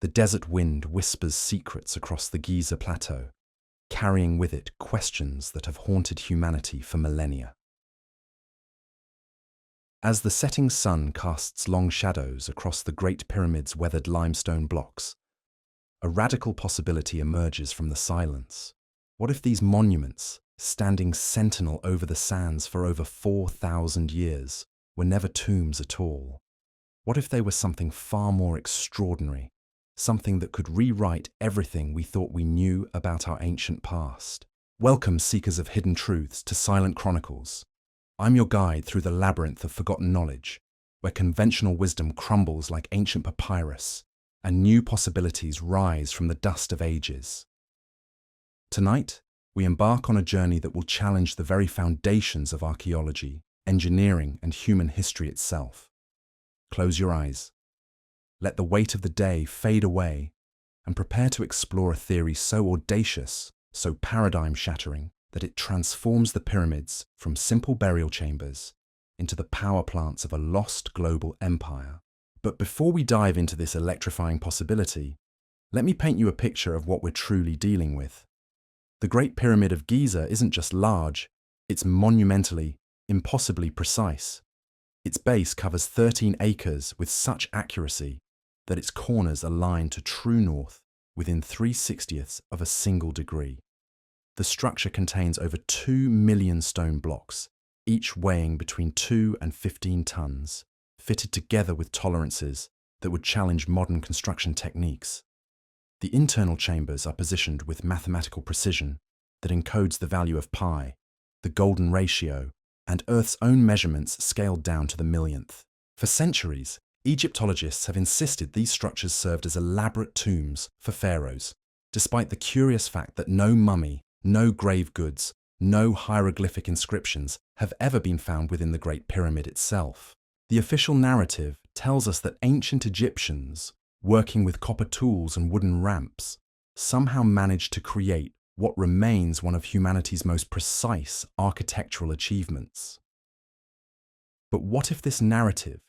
The desert wind whispers secrets across the Giza plateau, carrying with it questions that have haunted humanity for millennia. As the setting sun casts long shadows across the Great Pyramid's weathered limestone blocks, a radical possibility emerges from the silence. What if these monuments, standing sentinel over the sands for over 4,000 years, were never tombs at all? What if they were something far more extraordinary, something that could rewrite everything we thought we knew about our ancient past? Welcome, seekers of hidden truths, to Silent Chronicles. I'm your guide through the labyrinth of forgotten knowledge, where conventional wisdom crumbles like ancient papyrus, and new possibilities rise from the dust of ages. Tonight, we embark on a journey that will challenge the very foundations of archaeology, engineering, and human history itself. Close your eyes. Let the weight of the day fade away, and prepare to explore a theory so audacious, so paradigm-shattering, that it transforms the pyramids from simple burial chambers into the power plants of a lost global empire. But before we dive into this electrifying possibility, let me paint you a picture of what we're truly dealing with. The Great Pyramid of Giza isn't just large, it's monumentally, impossibly precise. Its base covers 13 acres with such accuracy that its corners align to true north within 3/60ths of a single degree. The structure contains over 2 million stone blocks, each weighing between 2 and 15 tons, fitted together with tolerances that would challenge modern construction techniques. The internal chambers are positioned with mathematical precision that encodes the value of pi, the golden ratio, and Earth's own measurements scaled down to the millionth. For centuries, Egyptologists have insisted these structures served as elaborate tombs for pharaohs, despite the curious fact that no mummy, no grave goods, no hieroglyphic inscriptions have ever been found within the Great Pyramid itself. The official narrative tells us that ancient Egyptians, working with copper tools and wooden ramps, somehow managed to create what remains one of humanity's most precise architectural achievements. But what if this narrative,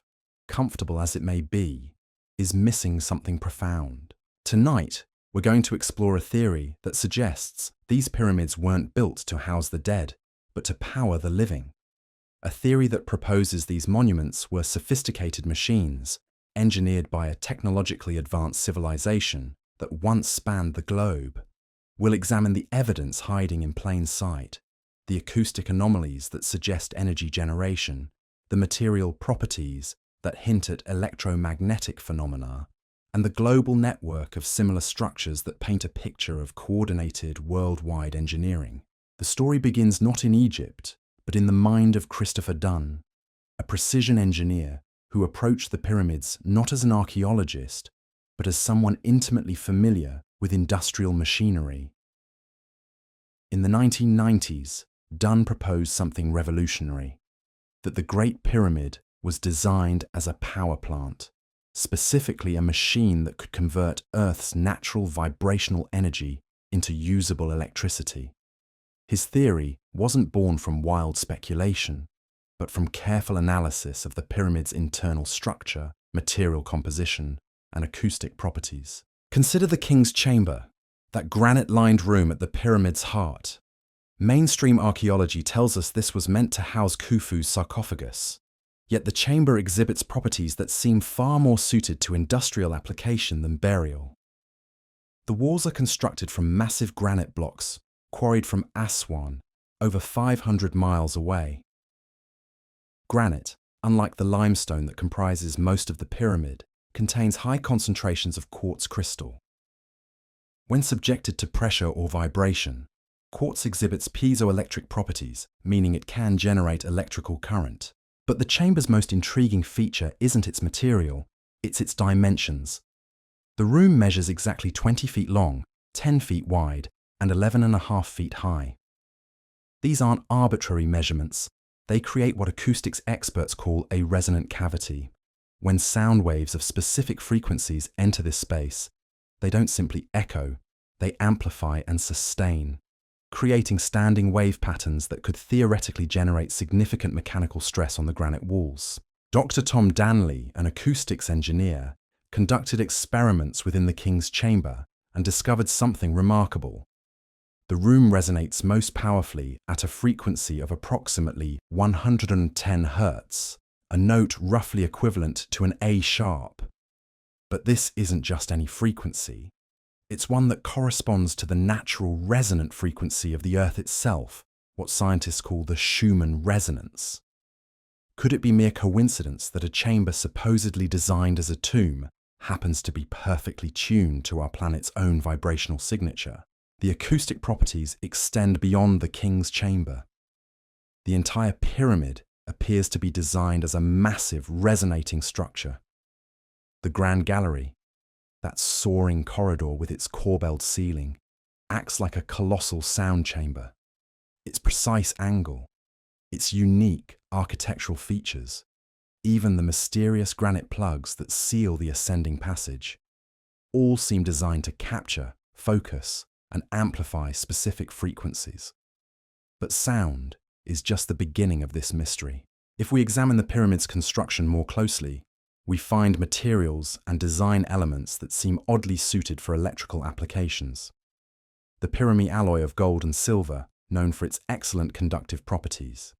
comfortable as it may be, is missing something profound? Tonight, we're going to explore a theory that suggests these pyramids weren't built to house the dead, but to power the living. A theory that proposes these monuments were sophisticated machines, engineered by a technologically advanced civilization that once spanned the globe. We'll examine the evidence hiding in plain sight, the acoustic anomalies that suggest energy generation, the material properties that hint at electromagnetic phenomena, and the global network of similar structures that paint a picture of coordinated worldwide engineering. The story begins not in Egypt, but in the mind of Christopher Dunn, a precision engineer who approached the pyramids not as an archaeologist, but as someone intimately familiar with industrial machinery. In the 1990s, Dunn proposed something revolutionary: that the Great Pyramid was designed as a power plant, specifically a machine that could convert Earth's natural vibrational energy into usable electricity. His theory wasn't born from wild speculation, but from careful analysis of the pyramid's internal structure, material composition, and acoustic properties. Consider the King's Chamber, that granite-lined room at the pyramid's heart. Mainstream archaeology tells us this was meant to house Khufu's sarcophagus, yet the chamber exhibits properties that seem far more suited to industrial application than burial. The walls are constructed from massive granite blocks, quarried from Aswan, over 500 miles away. Granite, unlike the limestone that comprises most of the pyramid, contains high concentrations of quartz crystal. When subjected to pressure or vibration, quartz exhibits piezoelectric properties, meaning it can generate electrical current. But the chamber's most intriguing feature isn't its material, it's its dimensions. The room measures exactly 20 feet long, 10 feet wide, and 11.5 feet high. These aren't arbitrary measurements. They create what acoustics experts call a resonant cavity. When sound waves of specific frequencies enter this space, they don't simply echo, they amplify and sustain, creating standing wave patterns that could theoretically generate significant mechanical stress on the granite walls. Dr. Tom Danley, an acoustics engineer, conducted experiments within the king's chamber and discovered something remarkable. The room resonates most powerfully at a frequency of approximately 110 Hz, a note roughly equivalent to an A sharp. But this isn't just any frequency. It's one that corresponds to the natural resonant frequency of the Earth itself, what scientists call the Schumann resonance. Could it be mere coincidence that a chamber supposedly designed as a tomb happens to be perfectly tuned to our planet's own vibrational signature? The acoustic properties extend beyond the king's chamber. The entire pyramid appears to be designed as a massive resonating structure. The Grand Gallery, that soaring corridor with its corbelled ceiling, acts like a colossal sound chamber. Its precise angle, its unique architectural features, even the mysterious granite plugs that seal the ascending passage, all seem designed to capture, focus, and amplify specific frequencies. But sound is just the beginning of this mystery. If we examine the pyramid's construction more closely, we find materials and design elements that seem oddly suited for electrical applications. The pyramid alloy of gold and silver, known for its excellent conductive properties.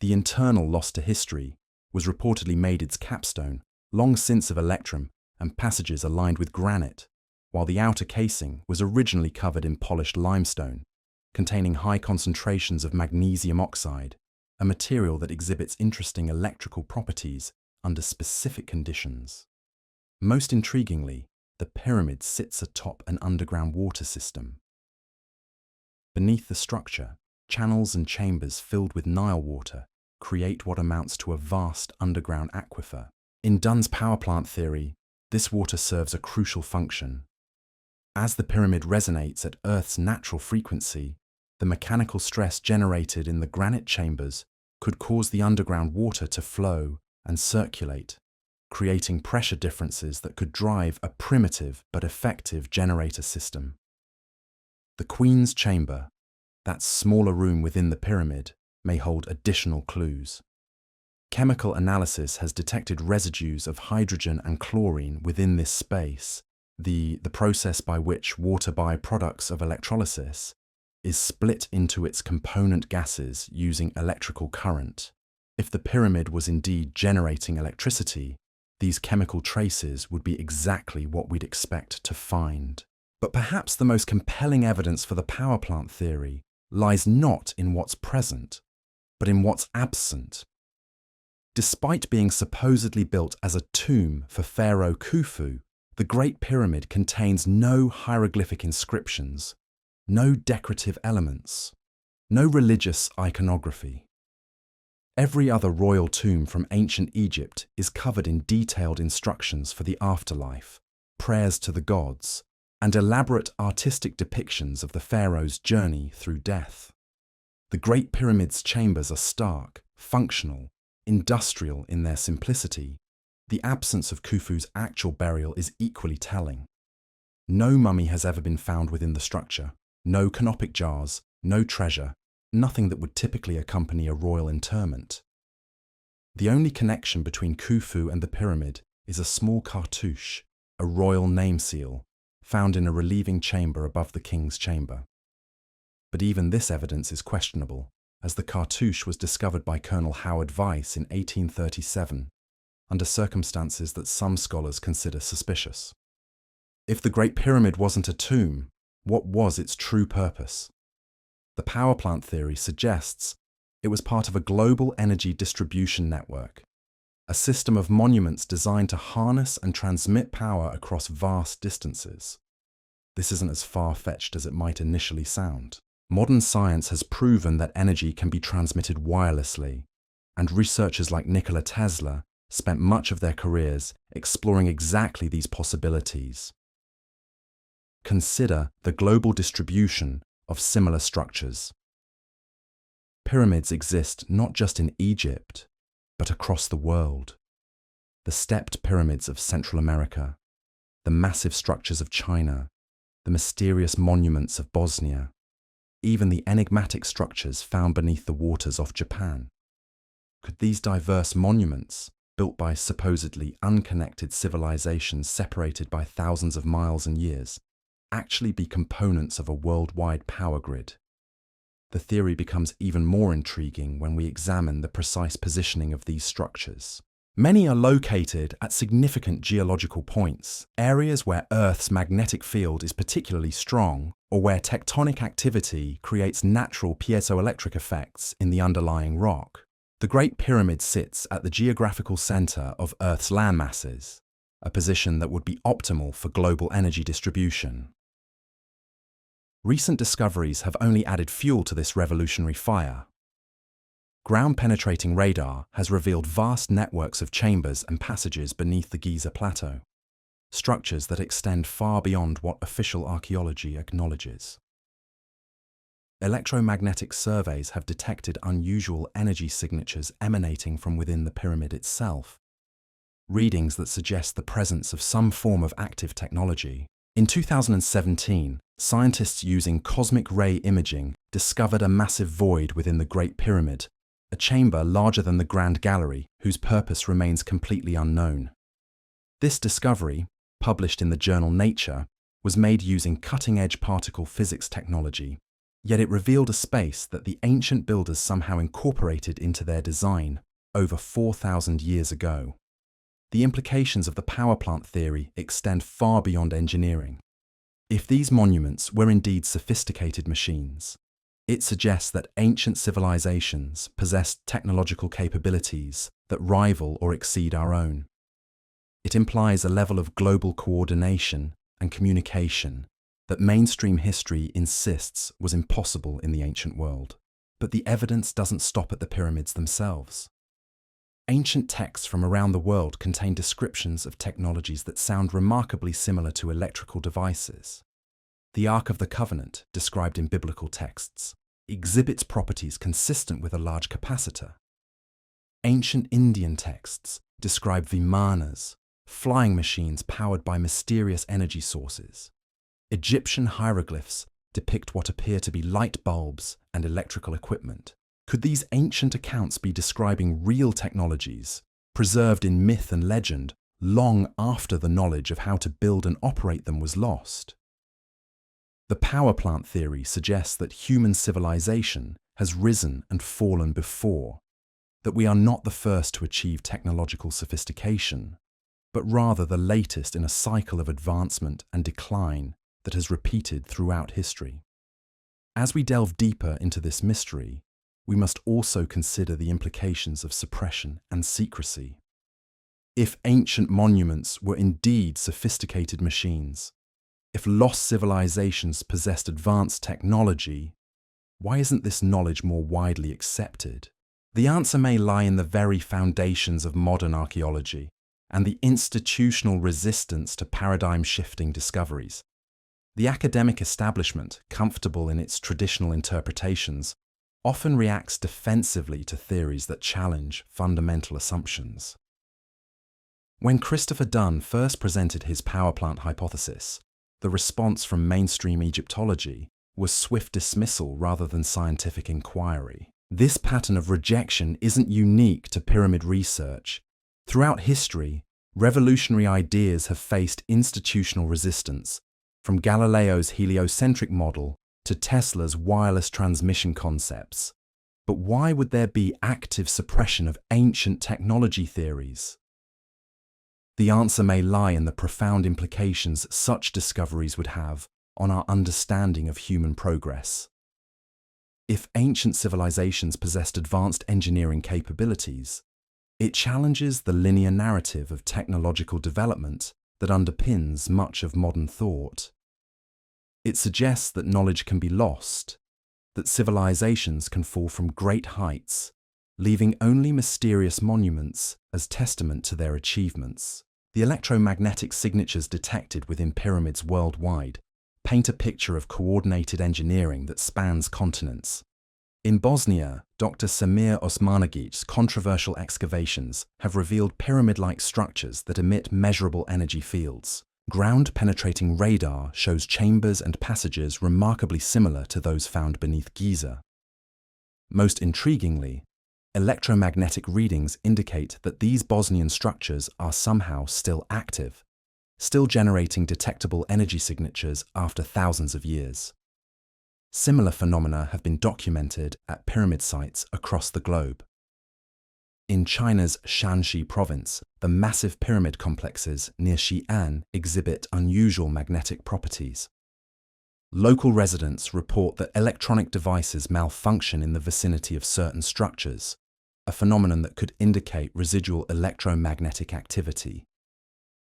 The internal lost to history was reportedly made its capstone, long since of electrum and passages aligned with granite, while the outer casing was originally covered in polished limestone, containing high concentrations of magnesium oxide, a material that exhibits interesting electrical properties under specific conditions. Most intriguingly, the pyramid sits atop an underground water system. Beneath the structure, channels and chambers filled with Nile water create what amounts to a vast underground aquifer. In Dunn's power plant theory, this water serves a crucial function. As the pyramid resonates at Earth's natural frequency, the mechanical stress generated in the granite chambers could cause the underground water to flow and circulate, creating pressure differences that could drive a primitive but effective generator system. The Queen's Chamber, that smaller room within the pyramid, may hold additional clues. Chemical analysis has detected residues of hydrogen and chlorine within this space, the process by which water byproducts of electrolysis is split into its component gases using electrical current. If the pyramid was indeed generating electricity, these chemical traces would be exactly what we'd expect to find. But perhaps the most compelling evidence for the power plant theory lies not in what's present, but in what's absent. Despite being supposedly built as a tomb for Pharaoh Khufu, the Great Pyramid contains no hieroglyphic inscriptions, no decorative elements, no religious iconography. Every other royal tomb from ancient Egypt is covered in detailed instructions for the afterlife, prayers to the gods, and elaborate artistic depictions of the pharaoh's journey through death. The Great Pyramid's chambers are stark, functional, industrial in their simplicity. The absence of Khufu's actual burial is equally telling. No mummy has ever been found within the structure, no canopic jars, no treasure, nothing that would typically accompany a royal interment. The only connection between Khufu and the pyramid is a small cartouche, a royal name seal, found in a relieving chamber above the king's chamber. But even this evidence is questionable, as the cartouche was discovered by Colonel Howard Weiss in 1837, under circumstances that some scholars consider suspicious. If the Great Pyramid wasn't a tomb, what was its true purpose? The power plant theory suggests it was part of a global energy distribution network, a system of monuments designed to harness and transmit power across vast distances. This isn't as far-fetched as it might initially sound. Modern science has proven that energy can be transmitted wirelessly, and researchers like Nikola Tesla spent much of their careers exploring exactly these possibilities. Consider the global distribution of similar structures. Pyramids exist not just in Egypt, but across the world. The stepped pyramids of Central America, the massive structures of China, the mysterious monuments of Bosnia, even the enigmatic structures found beneath the waters off Japan. Could these diverse monuments built by supposedly unconnected civilizations separated by thousands of miles and years, actually be components of a worldwide power grid? The theory becomes even more intriguing when we examine the precise positioning of these structures. Many are located at significant geological points, areas where Earth's magnetic field is particularly strong, or where tectonic activity creates natural piezoelectric effects in the underlying rock. The Great Pyramid sits at the geographical center of Earth's landmasses, a position that would be optimal for global energy distribution. Recent discoveries have only added fuel to this revolutionary fire. Ground-penetrating radar has revealed vast networks of chambers and passages beneath the Giza Plateau, structures that extend far beyond what official archaeology acknowledges. Electromagnetic surveys have detected unusual energy signatures emanating from within the pyramid itself, readings that suggest the presence of some form of active technology. In 2017, scientists using cosmic ray imaging discovered a massive void within the Great Pyramid, a chamber larger than the Grand Gallery whose purpose remains completely unknown. This discovery, published in the journal Nature, was made using cutting-edge particle physics technology, yet it revealed a space that the ancient builders somehow incorporated into their design over 4,000 years ago. The implications of the power plant theory extend far beyond engineering. If these monuments were indeed sophisticated machines, it suggests that ancient civilizations possessed technological capabilities that rival or exceed our own. It implies a level of global coordination and communication that mainstream history insists was impossible in the ancient world. But the evidence doesn't stop at the pyramids themselves. Ancient texts from around the world contain descriptions of technologies that sound remarkably similar to electrical devices. The Ark of the Covenant, described in biblical texts, exhibits properties consistent with a large capacitor. Ancient Indian texts describe vimanas, flying machines powered by mysterious energy sources. Egyptian hieroglyphs depict what appear to be light bulbs and electrical equipment. Could these ancient accounts be describing real technologies, preserved in myth and legend, long after the knowledge of how to build and operate them was lost? The power plant theory suggests that human civilization has risen and fallen before, that we are not the first to achieve technological sophistication, but rather the latest in a cycle of advancement and decline that has repeated throughout history. As we delve deeper into this mystery, we must also consider the implications of suppression and secrecy. If ancient monuments were indeed sophisticated machines, if lost civilizations possessed advanced technology, why isn't this knowledge more widely accepted? The answer may lie in the very foundations of modern archaeology and the institutional resistance to paradigm-shifting discoveries. The academic establishment, comfortable in its traditional interpretations, often reacts defensively to theories that challenge fundamental assumptions. When Christopher Dunn first presented his power plant hypothesis, the response from mainstream Egyptology was swift dismissal rather than scientific inquiry. This pattern of rejection isn't unique to pyramid research. Throughout history, revolutionary ideas have faced institutional resistance, from Galileo's heliocentric model to Tesla's wireless transmission concepts. But why would there be active suppression of ancient technology theories? The answer may lie in the profound implications such discoveries would have on our understanding of human progress. If ancient civilizations possessed advanced engineering capabilities, it challenges the linear narrative of technological development that underpins much of modern thought. It suggests that knowledge can be lost, that civilizations can fall from great heights, leaving only mysterious monuments as testament to their achievements. The electromagnetic signatures detected within pyramids worldwide paint a picture of coordinated engineering that spans continents. In Bosnia, Dr. Samir Osmanagić's controversial excavations have revealed pyramid-like structures that emit measurable energy fields. Ground-penetrating radar shows chambers and passages remarkably similar to those found beneath Giza. Most intriguingly, electromagnetic readings indicate that these Bosnian structures are somehow still active, still generating detectable energy signatures after thousands of years. Similar phenomena have been documented at pyramid sites across the globe. In China's Shanxi province, the massive pyramid complexes near Xi'an exhibit unusual magnetic properties. Local residents report that electronic devices malfunction in the vicinity of certain structures, a phenomenon that could indicate residual electromagnetic activity.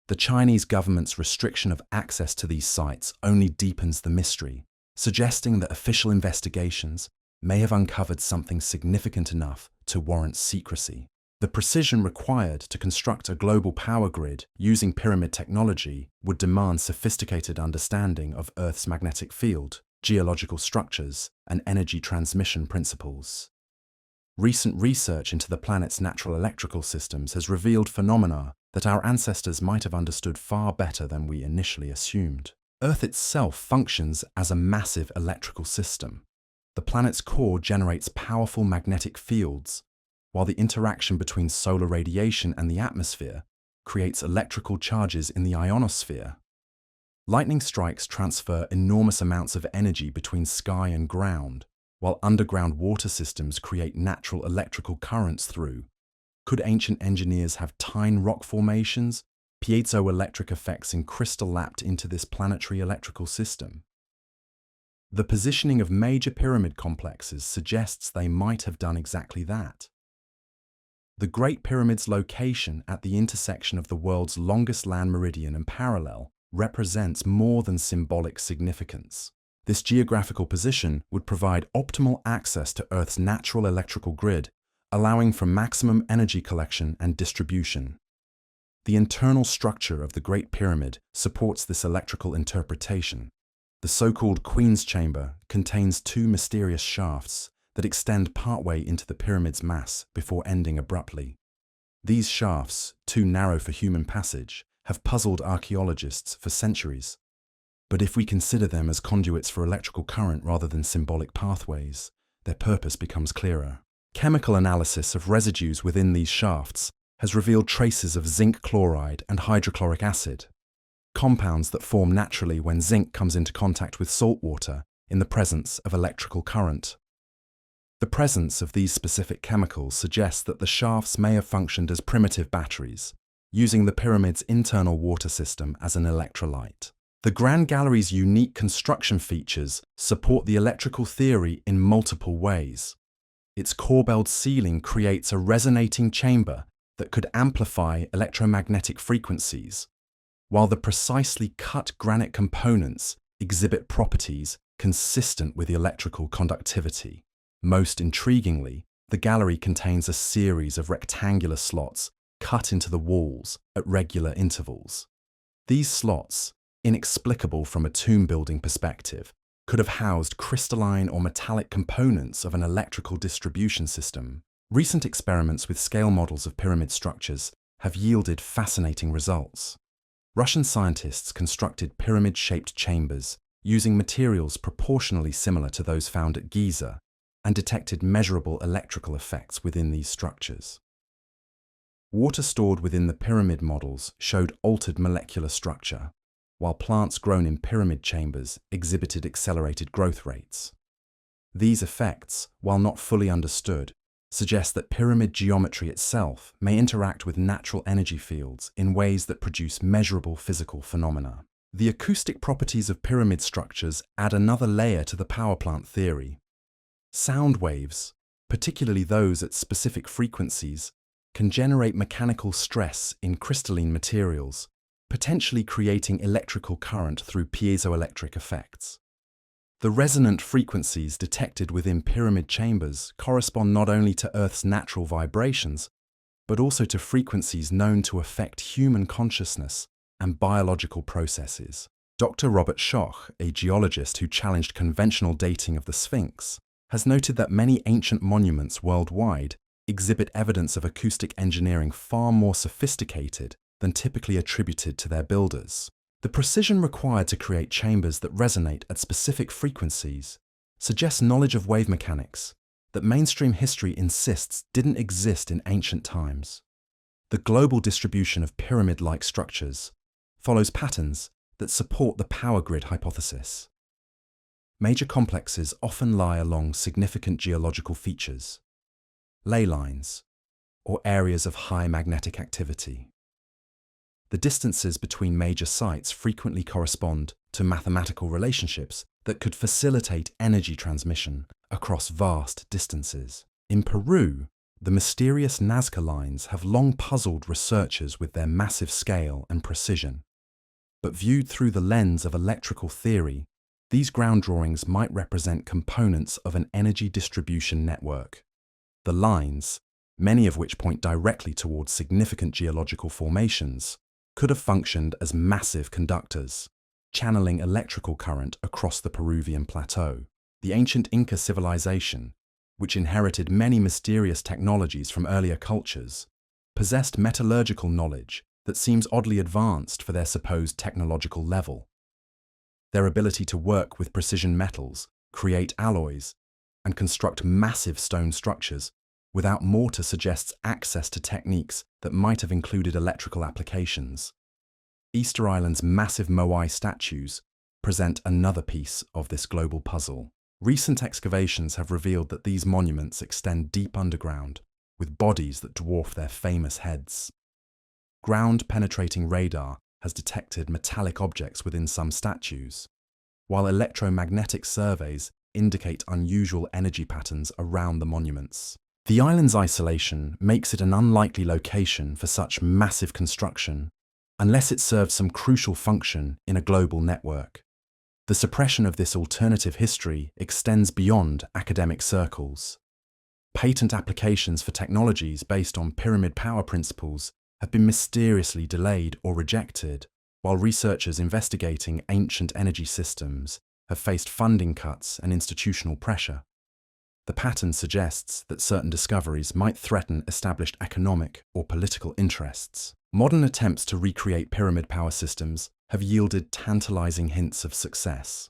The Chinese government's restriction of access to these sites only deepens the mystery, suggesting that official investigations may have uncovered something significant enough to warrant secrecy. The precision required to construct a global power grid using pyramid technology would demand sophisticated understanding of Earth's magnetic field, geological structures, and energy transmission principles. Recent research into the planet's natural electrical systems has revealed phenomena that our ancestors might have understood far better than we initially assumed. Earth itself functions as a massive electrical system. The planet's core generates powerful magnetic fields, while the interaction between solar radiation and the atmosphere creates electrical charges in the ionosphere. Lightning strikes transfer enormous amounts of energy between sky and ground, while underground water systems create natural electrical currents through. Could ancient engineers have tine rock formations, piezoelectric effects in crystal lapped into this planetary electrical system? The positioning of major pyramid complexes suggests they might have done exactly that. The Great Pyramid's location at the intersection of the world's longest land meridian and parallel represents more than symbolic significance. This geographical position would provide optimal access to Earth's natural electrical grid, allowing for maximum energy collection and distribution. The internal structure of the Great Pyramid supports this electrical interpretation. The so-called Queen's Chamber contains two mysterious shafts that extend partway into the pyramid's mass before ending abruptly. These shafts, too narrow for human passage, have puzzled archaeologists for centuries. But if we consider them as conduits for electrical current rather than symbolic pathways, their purpose becomes clearer. Chemical analysis of residues within these shafts has revealed traces of zinc chloride and hydrochloric acid, compounds that form naturally when zinc comes into contact with salt water in the presence of electrical current. The presence of these specific chemicals suggests that the shafts may have functioned as primitive batteries, using the pyramid's internal water system as an electrolyte. The Grand Gallery's unique construction features support the electrical theory in multiple ways. Its corbelled ceiling creates a resonating chamber that could amplify electromagnetic frequencies, while the precisely cut granite components exhibit properties consistent with electrical conductivity. Most intriguingly, the gallery contains a series of rectangular slots cut into the walls at regular intervals. These slots, inexplicable from a tomb-building perspective, could have housed crystalline or metallic components of an electrical distribution system. Recent experiments with scale models of pyramid structures have yielded fascinating results. Russian scientists constructed pyramid-shaped chambers using materials proportionally similar to those found at Giza, and detected measurable electrical effects within these structures. Water stored within the pyramid models showed altered molecular structure, while plants grown in pyramid chambers exhibited accelerated growth rates. These effects, while not fully understood, suggest that pyramid geometry itself may interact with natural energy fields in ways that produce measurable physical phenomena. The acoustic properties of pyramid structures add another layer to the power plant theory. Sound waves, particularly those at specific frequencies, can generate mechanical stress in crystalline materials, potentially creating electrical current through piezoelectric effects. The resonant frequencies detected within pyramid chambers correspond not only to Earth's natural vibrations, but also to frequencies known to affect human consciousness and biological processes. Dr. Robert Schoch, a geologist who challenged conventional dating of the Sphinx, has noted that many ancient monuments worldwide exhibit evidence of acoustic engineering far more sophisticated than typically attributed to their builders. The precision required to create chambers that resonate at specific frequencies suggests knowledge of wave mechanics that mainstream history insists didn't exist in ancient times. The global distribution of pyramid-like structures follows patterns that support the power grid hypothesis. Major complexes often lie along significant geological features, ley lines, or areas of high magnetic activity. The distances between major sites frequently correspond to mathematical relationships that could facilitate energy transmission across vast distances. In Peru, the mysterious Nazca lines have long puzzled researchers with their massive scale and precision. But viewed through the lens of electrical theory, these ground drawings might represent components of an energy distribution network. The lines, many of which point directly towards significant geological formations, could have functioned as massive conductors, channeling electrical current across the Peruvian plateau. The ancient Inca civilization, which inherited many mysterious technologies from earlier cultures, possessed metallurgical knowledge that seems oddly advanced for their supposed technological level. Their ability to work with precision metals, create alloys, and construct massive stone structures without mortar suggests access to techniques that might have included electrical applications. Easter Island's massive Moai statues present another piece of this global puzzle. Recent excavations have revealed that these monuments extend deep underground, with bodies that dwarf their famous heads. Ground-penetrating radar has detected metallic objects within some statues, while electromagnetic surveys indicate unusual energy patterns around the monuments. The island's isolation makes it an unlikely location for such massive construction, unless it served some crucial function in a global network. The suppression of this alternative history extends beyond academic circles. Patent applications for technologies based on pyramid power principles have been mysteriously delayed or rejected, while researchers investigating ancient energy systems have faced funding cuts and institutional pressure. The pattern suggests that certain discoveries might threaten established economic or political interests. Modern attempts to recreate pyramid power systems have yielded tantalizing hints of success.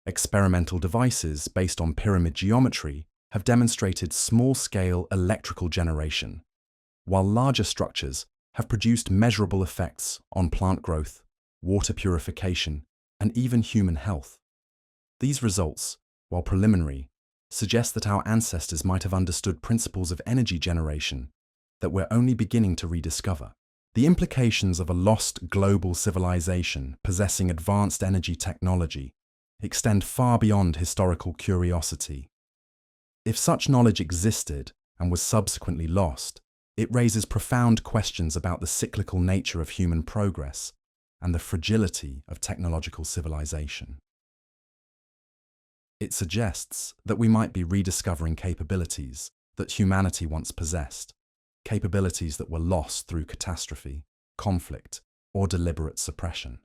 Experimental devices based on pyramid geometry have demonstrated small-scale electrical generation, while larger structures have produced measurable effects on plant growth, water purification, and even human health. These results, while preliminary, suggest that our ancestors might have understood principles of energy generation that we're only beginning to rediscover. The implications of a lost global civilization possessing advanced energy technology extend far beyond historical curiosity. If such knowledge existed and was subsequently lost, it raises profound questions about the cyclical nature of human progress and the fragility of technological civilization. It suggests that we might be rediscovering capabilities that humanity once possessed, capabilities that were lost through catastrophe, conflict, or deliberate suppression.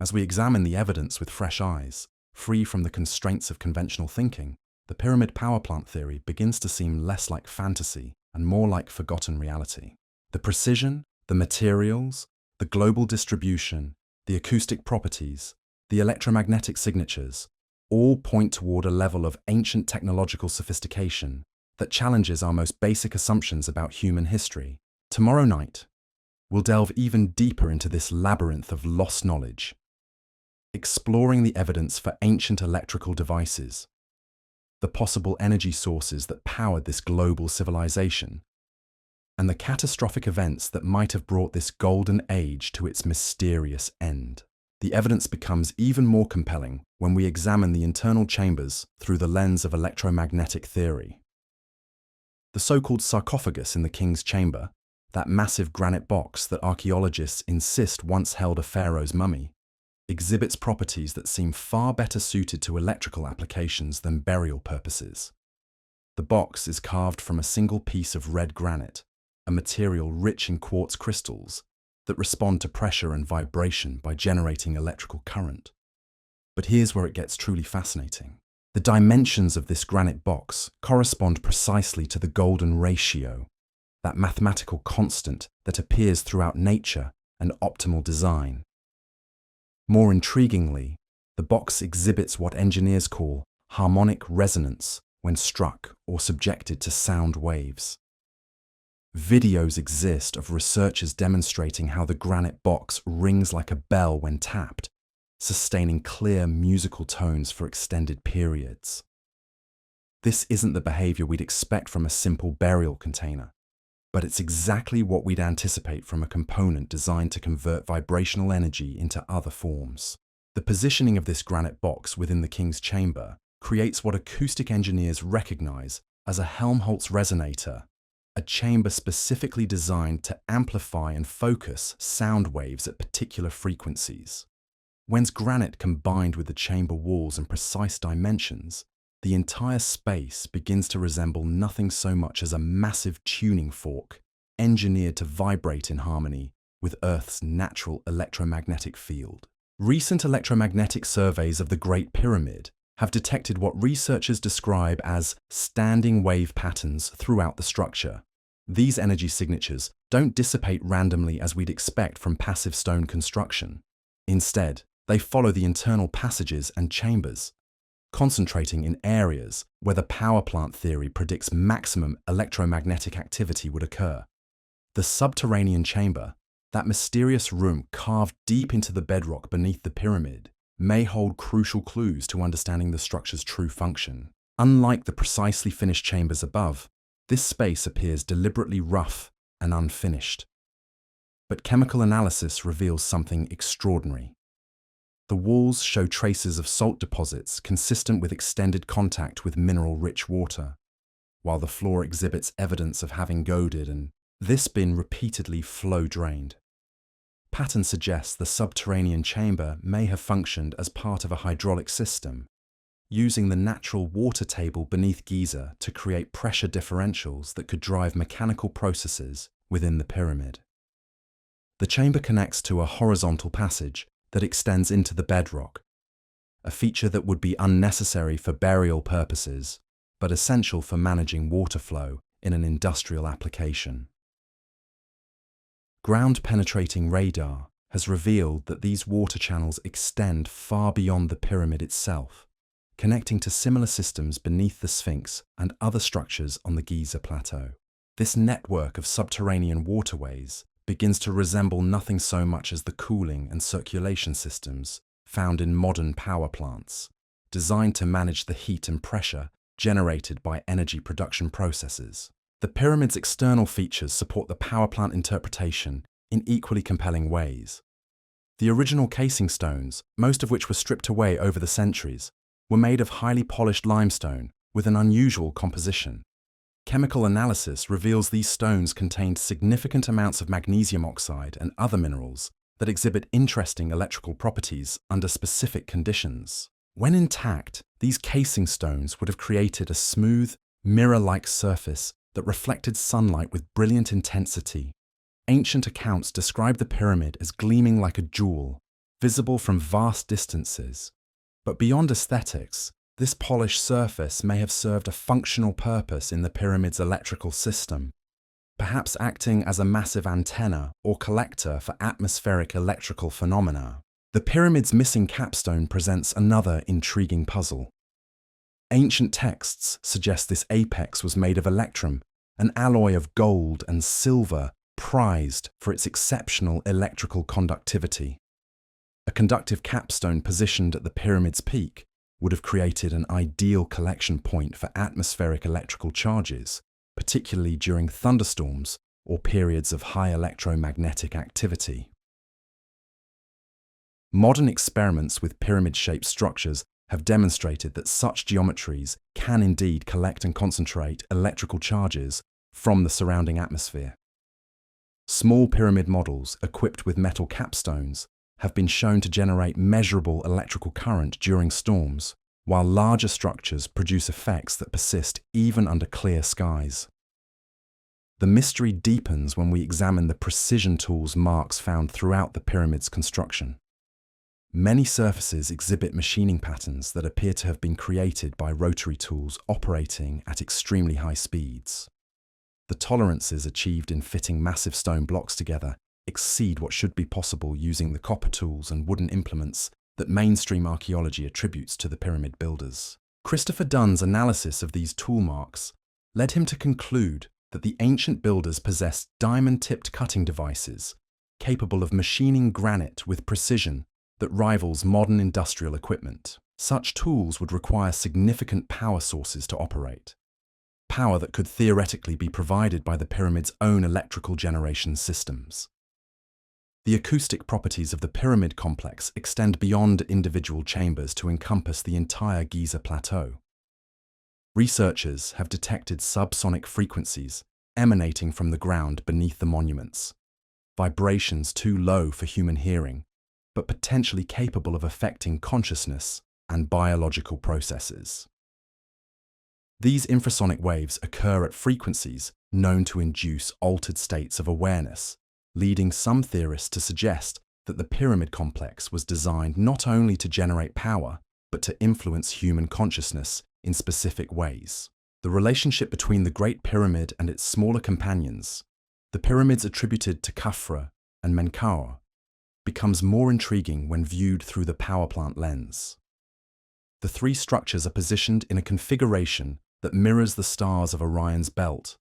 As we examine the evidence with fresh eyes, free from the constraints of conventional thinking, the pyramid power plant theory begins to seem less like fantasy and more like forgotten reality. The precision, the materials, the global distribution, the acoustic properties, the electromagnetic signatures, all point toward a level of ancient technological sophistication that challenges our most basic assumptions about human history. Tomorrow night, we'll delve even deeper into this labyrinth of lost knowledge, exploring the evidence for ancient electrical devices, the possible energy sources that powered this global civilization, and the catastrophic events that might have brought this golden age to its mysterious end. The evidence becomes even more compelling when we examine the internal chambers through the lens of electromagnetic theory. The so-called sarcophagus in the king's chamber, that massive granite box that archaeologists insist once held a pharaoh's mummy, exhibits properties that seem far better suited to electrical applications than burial purposes. The box is carved from a single piece of red granite, a material rich in quartz crystals that respond to pressure and vibration by generating electrical current. But here's where it gets truly fascinating. The dimensions of this granite box correspond precisely to the golden ratio, that mathematical constant that appears throughout nature and optimal design. More intriguingly, the box exhibits what engineers call harmonic resonance when struck or subjected to sound waves. Videos exist of researchers demonstrating how the granite box rings like a bell when tapped, sustaining clear musical tones for extended periods. This isn't the behavior we'd expect from a simple burial container, but it's exactly what we'd anticipate from a component designed to convert vibrational energy into other forms. The positioning of this granite box within the king's chamber creates what acoustic engineers recognize as a Helmholtz resonator, a chamber specifically designed to amplify and focus sound waves at particular frequencies. When granite combined with the chamber walls and precise dimensions, the entire space begins to resemble nothing so much as a massive tuning fork, engineered to vibrate in harmony with Earth's natural electromagnetic field. Recent electromagnetic surveys of the Great Pyramid have detected what researchers describe as standing wave patterns throughout the structure. These energy signatures don't dissipate randomly as we'd expect from passive stone construction. Instead, they follow the internal passages and chambers, concentrating in areas where the power plant theory predicts maximum electromagnetic activity would occur. The subterranean chamber, that mysterious room carved deep into the bedrock beneath the pyramid, may hold crucial clues to understanding the structure's true function. Unlike the precisely finished chambers above, this space appears deliberately rough and unfinished. But chemical analysis reveals something extraordinary. The walls show traces of salt deposits consistent with extended contact with mineral-rich water, while the floor exhibits evidence of having goaded and this been repeatedly flow-drained. Pattern suggests the subterranean chamber may have functioned as part of a hydraulic system, using the natural water table beneath Giza to create pressure differentials that could drive mechanical processes within the pyramid. The chamber connects to a horizontal passage that extends into the bedrock, a feature that would be unnecessary for burial purposes, but essential for managing water flow in an industrial application. Ground-penetrating radar has revealed that these water channels extend far beyond the pyramid itself, connecting to similar systems beneath the Sphinx and other structures on the Giza Plateau. This network of subterranean waterways begins to resemble nothing so much as the cooling and circulation systems found in modern power plants, designed to manage the heat and pressure generated by energy production processes. The pyramid's external features support the power plant interpretation in equally compelling ways. The original casing stones, most of which were stripped away over the centuries, were made of highly polished limestone with an unusual composition. Chemical analysis reveals these stones contained significant amounts of magnesium oxide and other minerals that exhibit interesting electrical properties under specific conditions. When intact, these casing stones would have created a smooth, mirror-like surface that reflected sunlight with brilliant intensity. Ancient accounts describe the pyramid as gleaming like a jewel, visible from vast distances. But beyond aesthetics, this polished surface may have served a functional purpose in the pyramid's electrical system, perhaps acting as a massive antenna or collector for atmospheric electrical phenomena. The pyramid's missing capstone presents another intriguing puzzle. Ancient texts suggest this apex was made of electrum, an alloy of gold and silver prized for its exceptional electrical conductivity. A conductive capstone positioned at the pyramid's peak would have created an ideal collection point for atmospheric electrical charges, particularly during thunderstorms or periods of high electromagnetic activity. Modern experiments with pyramid-shaped structures have demonstrated that such geometries can indeed collect and concentrate electrical charges from the surrounding atmosphere. Small pyramid models equipped with metal capstones have been shown to generate measurable electrical current during storms, while larger structures produce effects that persist even under clear skies. The mystery deepens when we examine the precision tools marks found throughout the pyramid's construction. Many surfaces exhibit machining patterns that appear to have been created by rotary tools operating at extremely high speeds. The tolerances achieved in fitting massive stone blocks together exceed what should be possible using the copper tools and wooden implements that mainstream archaeology attributes to the pyramid builders. Christopher Dunn's analysis of these tool marks led him to conclude that the ancient builders possessed diamond-tipped cutting devices capable of machining granite with precision that rivals modern industrial equipment. Such tools would require significant power sources to operate, power that could theoretically be provided by the pyramid's own electrical generation systems. The acoustic properties of the pyramid complex extend beyond individual chambers to encompass the entire Giza plateau. Researchers have detected subsonic frequencies emanating from the ground beneath the monuments, vibrations too low for human hearing, but potentially capable of affecting consciousness and biological processes. These infrasonic waves occur at frequencies known to induce altered states of awareness, leading some theorists to suggest that the pyramid complex was designed not only to generate power, but to influence human consciousness in specific ways. The relationship between the Great Pyramid and its smaller companions, the pyramids attributed to Khafra and Menkaure, becomes more intriguing when viewed through the power plant lens. The three structures are positioned in a configuration that mirrors the stars of Orion's belt,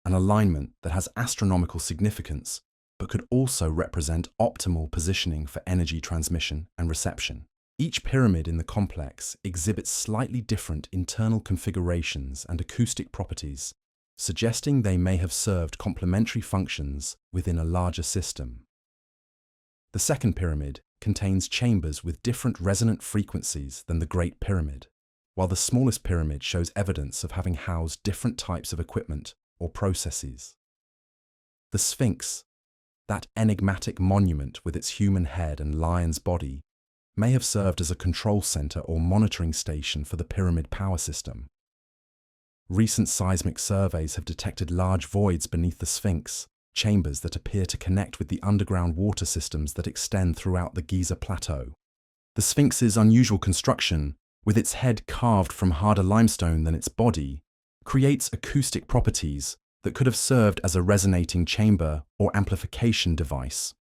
an alignment that has astronomical significance but could also represent optimal positioning for energy transmission and reception. Each pyramid in the complex exhibits slightly different internal configurations and acoustic properties, suggesting they may have served complementary functions within a larger system. The second pyramid contains chambers with different resonant frequencies than the Great Pyramid, while the smallest pyramid shows evidence of having housed different types of equipment or processes. The Sphinx, that enigmatic monument with its human head and lion's body, may have served as a control center or monitoring station for the pyramid power system. Recent seismic surveys have detected large voids beneath the Sphinx, chambers that appear to connect with the underground water systems that extend throughout the Giza plateau. The Sphinx's unusual construction, with its head carved from harder limestone than its body, creates acoustic properties that could have served as a resonating chamber or amplification device.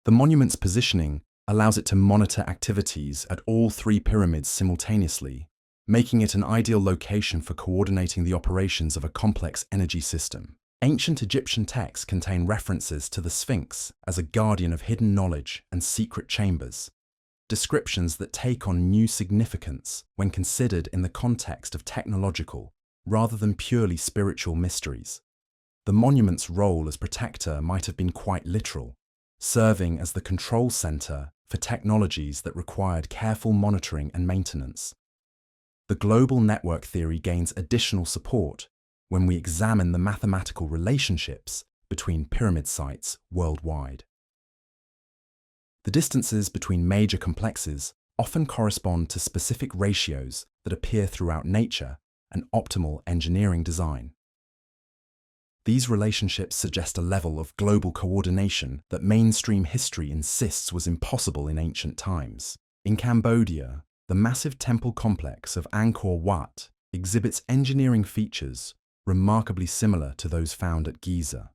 The monument's positioning allows it to monitor activities at all three pyramids simultaneously, making it an ideal location for coordinating the operations of a complex energy system. Ancient Egyptian texts contain references to the Sphinx as a guardian of hidden knowledge and secret chambers, descriptions that take on new significance when considered in the context of technological rather than purely spiritual mysteries. The monument's role as protector might have been quite literal, serving as the control center for technologies that required careful monitoring and maintenance. The global network theory gains additional support when we examine the mathematical relationships between pyramid sites worldwide. The distances between major complexes often correspond to specific ratios that appear throughout nature and optimal engineering design. These relationships suggest a level of global coordination that mainstream history insists was impossible in ancient times. In Cambodia, the massive temple complex of Angkor Wat exhibits engineering features remarkably similar to those found at Giza.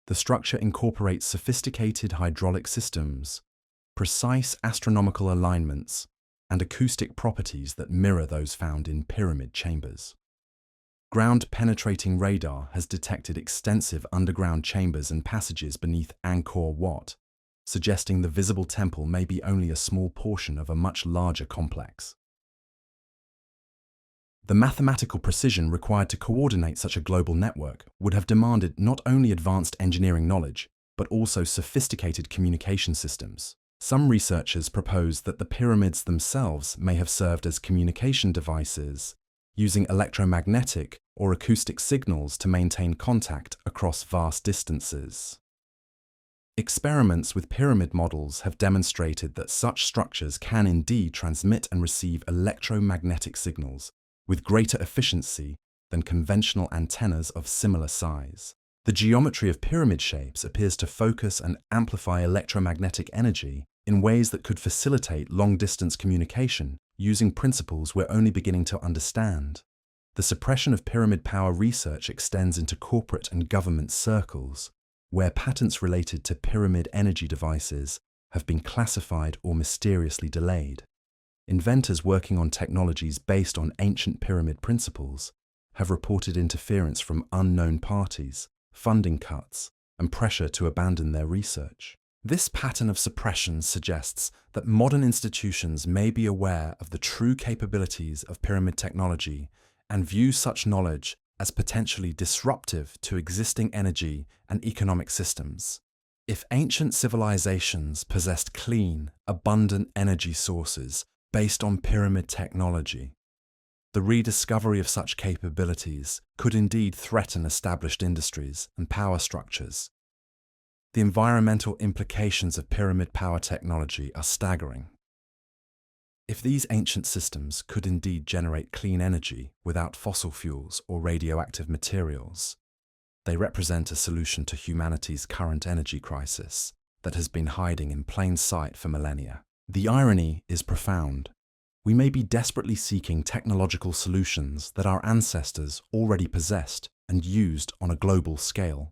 The structure incorporates sophisticated hydraulic systems, precise astronomical alignments, and acoustic properties that mirror those found in pyramid chambers. Ground-penetrating radar has detected extensive underground chambers and passages beneath Angkor Wat, suggesting the visible temple may be only a small portion of a much larger complex. The mathematical precision required to coordinate such a global network would have demanded not only advanced engineering knowledge, but also sophisticated communication systems. Some researchers propose that the pyramids themselves may have served as communication devices, using electromagnetic or acoustic signals to maintain contact across vast distances. Experiments with pyramid models have demonstrated that such structures can indeed transmit and receive electromagnetic signals with greater efficiency than conventional antennas of similar size. The geometry of pyramid shapes appears to focus and amplify electromagnetic energy in ways that could facilitate long-distance communication using principles we're only beginning to understand. The suppression of pyramid power research extends into corporate and government circles, where patents related to pyramid energy devices have been classified or mysteriously delayed. Inventors working on technologies based on ancient pyramid principles have reported interference from unknown parties, funding cuts, and pressure to abandon their research. This pattern of suppression suggests that modern institutions may be aware of the true capabilities of pyramid technology and view such knowledge as potentially disruptive to existing energy and economic systems. If ancient civilizations possessed clean, abundant energy sources based on pyramid technology, the rediscovery of such capabilities could indeed threaten established industries and power structures. The environmental implications of pyramid power technology are staggering. If these ancient systems could indeed generate clean energy without fossil fuels or radioactive materials, they represent a solution to humanity's current energy crisis that has been hiding in plain sight for millennia. The irony is profound. We may be desperately seeking technological solutions that our ancestors already possessed and used on a global scale.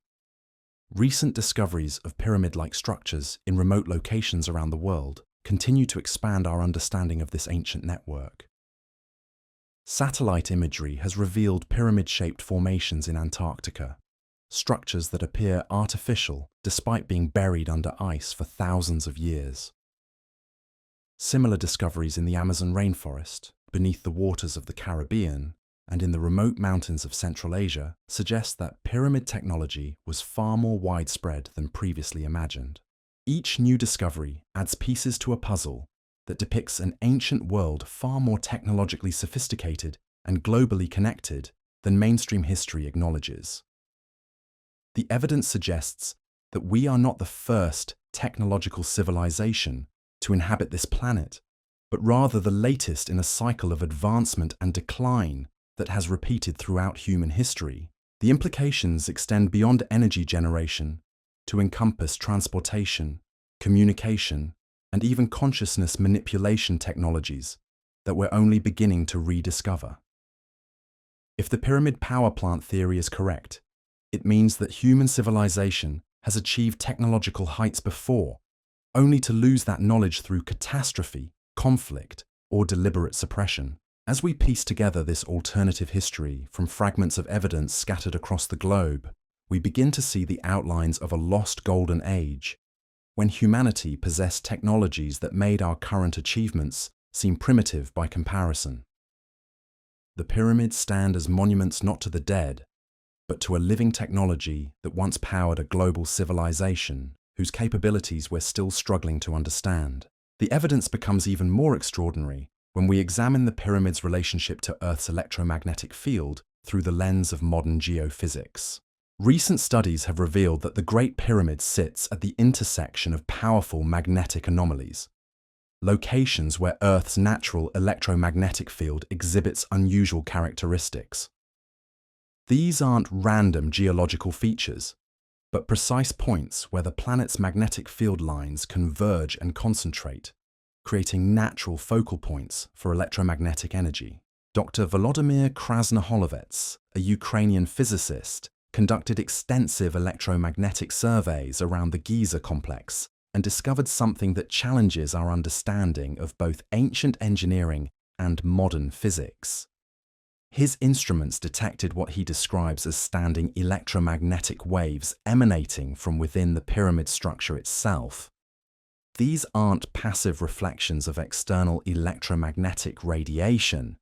Recent discoveries of pyramid-like structures in remote locations around the world continue to expand our understanding of this ancient network. Satellite imagery has revealed pyramid-shaped formations in Antarctica, structures that appear artificial despite being buried under ice for thousands of years. Similar discoveries in the Amazon rainforest, beneath the waters of the Caribbean, and in the remote mountains of Central Asia suggest that pyramid technology was far more widespread than previously imagined. Each new discovery adds pieces to a puzzle that depicts an ancient world far more technologically sophisticated and globally connected than mainstream history acknowledges. The evidence suggests that we are not the first technological civilization to inhabit this planet, but rather the latest in a cycle of advancement and decline that has repeated throughout human history. The implications extend beyond energy generation to encompass transportation, communication, and even consciousness manipulation technologies that we're only beginning to rediscover. If the pyramid power plant theory is correct, it means that human civilization has achieved technological heights before, only to lose that knowledge through catastrophe, conflict, or deliberate suppression. As we piece together this alternative history from fragments of evidence scattered across the globe, we begin to see the outlines of a lost golden age, when humanity possessed technologies that made our current achievements seem primitive by comparison. The pyramids stand as monuments not to the dead, but to a living technology that once powered a global civilization whose capabilities we're still struggling to understand. The evidence becomes even more extraordinary when we examine the pyramid's relationship to Earth's electromagnetic field through the lens of modern geophysics. Recent studies have revealed that the Great Pyramid sits at the intersection of powerful magnetic anomalies, locations where Earth's natural electromagnetic field exhibits unusual characteristics. These aren't random geological features, but precise points where the planet's magnetic field lines converge and concentrate, creating natural focal points for electromagnetic energy. Dr. Volodymyr Krasnoholovets, a Ukrainian physicist, conducted extensive electromagnetic surveys around the Giza complex and discovered something that challenges our understanding of both ancient engineering and modern physics. His instruments detected what he describes as standing electromagnetic waves emanating from within the pyramid structure itself. These aren't passive reflections of external electromagnetic radiation,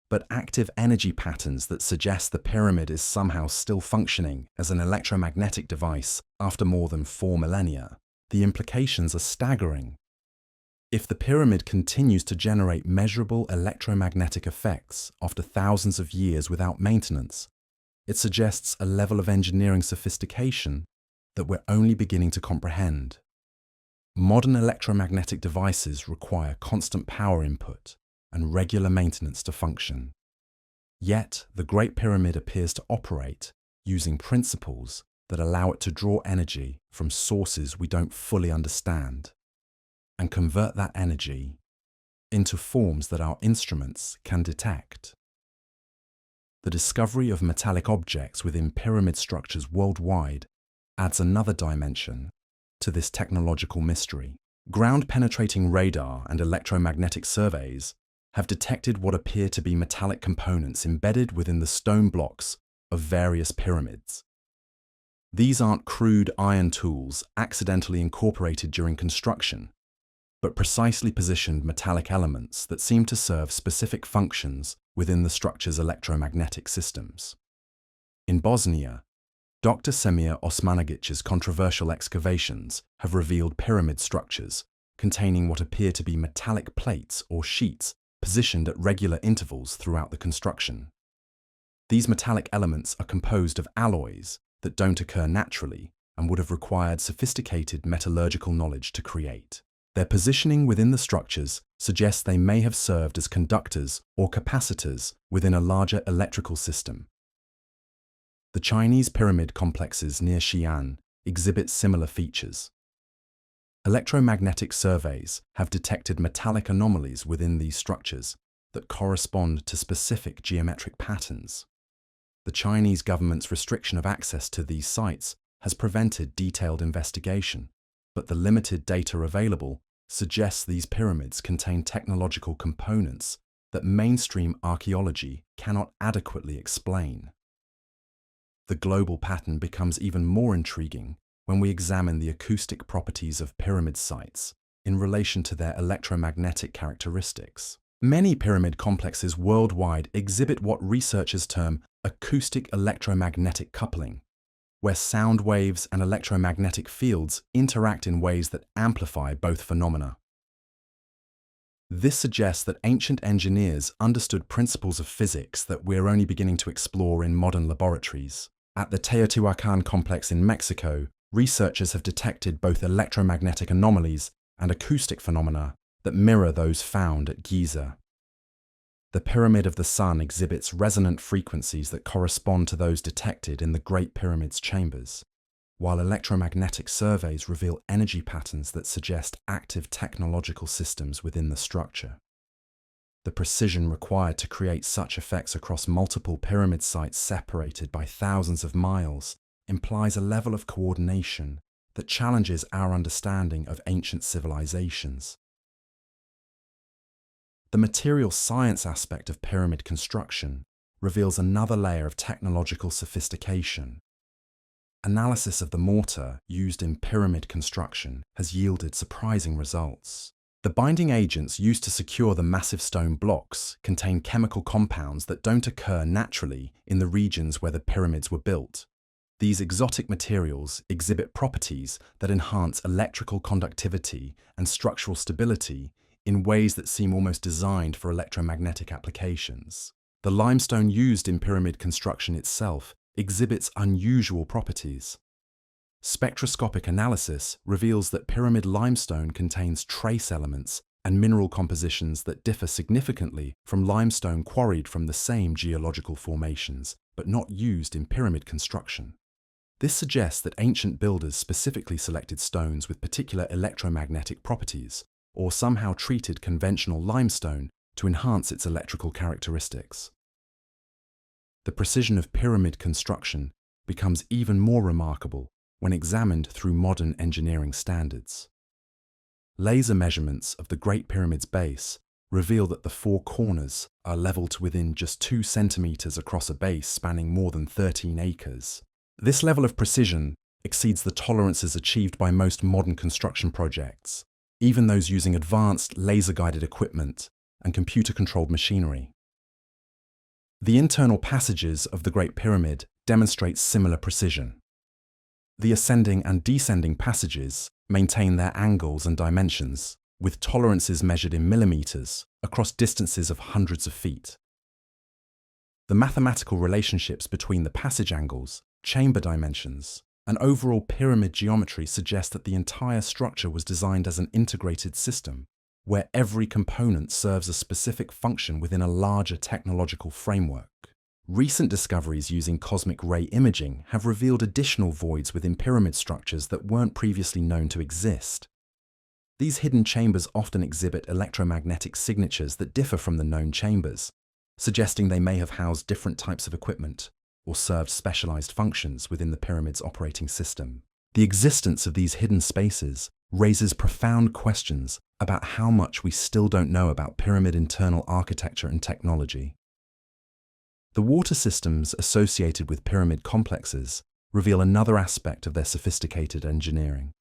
but active energy patterns that suggest the pyramid is somehow still functioning as an electromagnetic device after more than 4 millennia. The implications are staggering. If the pyramid continues to generate measurable electromagnetic effects after thousands of years without maintenance, it suggests a level of engineering sophistication that we're only beginning to comprehend. Modern electromagnetic devices require constant power input and regular maintenance to function. Yet, the Great Pyramid appears to operate using principles that allow it to draw energy from sources we don't fully understand, and convert that energy into forms that our instruments can detect. The discovery of metallic objects within pyramid structures worldwide adds another dimension to this technological mystery. Ground-penetrating radar and electromagnetic surveys have detected what appear to be metallic components embedded within the stone blocks of various pyramids. These aren't crude iron tools accidentally incorporated during construction, but precisely positioned metallic elements that seem to serve specific functions within the structure's electromagnetic systems. In Bosnia, Dr. Semir Osmanagic's controversial excavations have revealed pyramid structures containing what appear to be metallic plates or sheets positioned at regular intervals throughout the construction. These metallic elements are composed of alloys that don't occur naturally and would have required sophisticated metallurgical knowledge to create. Their positioning within the structures suggests they may have served as conductors or capacitors within a larger electrical system. The Chinese pyramid complexes near Xi'an exhibit similar features. Electromagnetic surveys have detected metallic anomalies within these structures that correspond to specific geometric patterns. The Chinese government's restriction of access to these sites has prevented detailed investigation, but the limited data available suggests these pyramids contain technological components that mainstream archaeology cannot adequately explain. The global pattern becomes even more intriguing when we examine the acoustic properties of pyramid sites in relation to their electromagnetic characteristics. Many pyramid complexes worldwide exhibit what researchers term acoustic electromagnetic coupling, where sound waves and electromagnetic fields interact in ways that amplify both phenomena. This suggests that ancient engineers understood principles of physics that we're only beginning to explore in modern laboratories. At the Teotihuacan complex in Mexico, researchers have detected both electromagnetic anomalies and acoustic phenomena that mirror those found at Giza. The Pyramid of the Sun exhibits resonant frequencies that correspond to those detected in the Great Pyramid's chambers, while electromagnetic surveys reveal energy patterns that suggest active technological systems within the structure. The precision required to create such effects across multiple pyramid sites separated by thousands of miles implies a level of coordination that challenges our understanding of ancient civilizations. The material science aspect of pyramid construction reveals another layer of technological sophistication. Analysis of the mortar used in pyramid construction has yielded surprising results. The binding agents used to secure the massive stone blocks contain chemical compounds that don't occur naturally in the regions where the pyramids were built. These exotic materials exhibit properties that enhance electrical conductivity and structural stability in ways that seem almost designed for electromagnetic applications. The limestone used in pyramid construction itself exhibits unusual properties. Spectroscopic analysis reveals that pyramid limestone contains trace elements and mineral compositions that differ significantly from limestone quarried from the same geological formations, but not used in pyramid construction. This suggests that ancient builders specifically selected stones with particular electromagnetic properties, or somehow treated conventional limestone to enhance its electrical characteristics. The precision of pyramid construction becomes even more remarkable when examined through modern engineering standards. Laser measurements of the Great Pyramid's base reveal that the four corners are leveled to within just 2 centimeters across a base spanning more than 13 acres. This level of precision exceeds the tolerances achieved by most modern construction projects, even those using advanced laser-guided equipment and computer-controlled machinery. The internal passages of the Great Pyramid demonstrate similar precision. The ascending and descending passages maintain their angles and dimensions, with tolerances measured in millimeters across distances of hundreds of feet. The mathematical relationships between the passage angles, chamber dimensions, and overall pyramid geometry suggest that the entire structure was designed as an integrated system, where every component serves a specific function within a larger technological framework. Recent discoveries using cosmic ray imaging have revealed additional voids within pyramid structures that weren't previously known to exist. These hidden chambers often exhibit electromagnetic signatures that differ from the known chambers, suggesting they may have housed different types of equipment or served specialized functions within the pyramid's operating system. The existence of these hidden spaces raises profound questions about how much we still don't know about pyramid internal architecture and technology. The water systems associated with pyramid complexes reveal another aspect of their sophisticated engineering.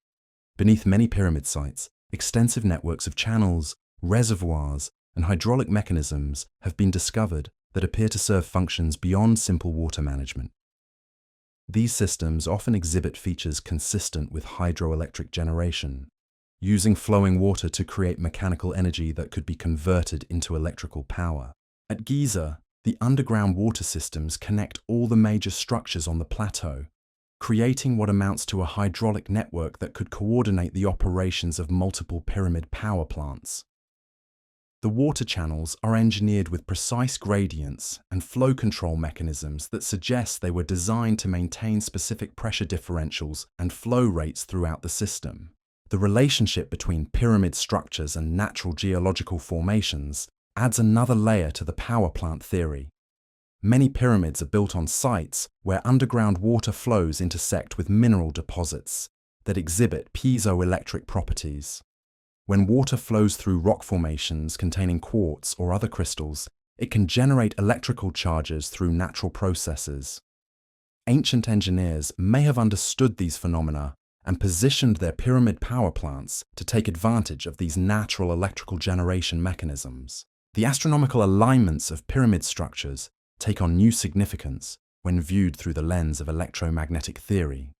Beneath many pyramid sites, extensive networks of channels, reservoirs, and hydraulic mechanisms have been discovered that appear to serve functions beyond simple water management. These systems often exhibit features consistent with hydroelectric generation, using flowing water to create mechanical energy that could be converted into electrical power. At Giza, the underground water systems connect all the major structures on the plateau, creating what amounts to a hydraulic network that could coordinate the operations of multiple pyramid power plants. The water channels are engineered with precise gradients and flow control mechanisms that suggest they were designed to maintain specific pressure differentials and flow rates throughout the system. The relationship between pyramid structures and natural geological formations adds another layer to the power plant theory. Many pyramids are built on sites where underground water flows intersect with mineral deposits that exhibit piezoelectric properties. When water flows through rock formations containing quartz or other crystals, it can generate electrical charges through natural processes. Ancient engineers may have understood these phenomena and positioned their pyramid power plants to take advantage of these natural electrical generation mechanisms. The astronomical alignments of pyramid structures take on new significance when viewed through the lens of electromagnetic theory.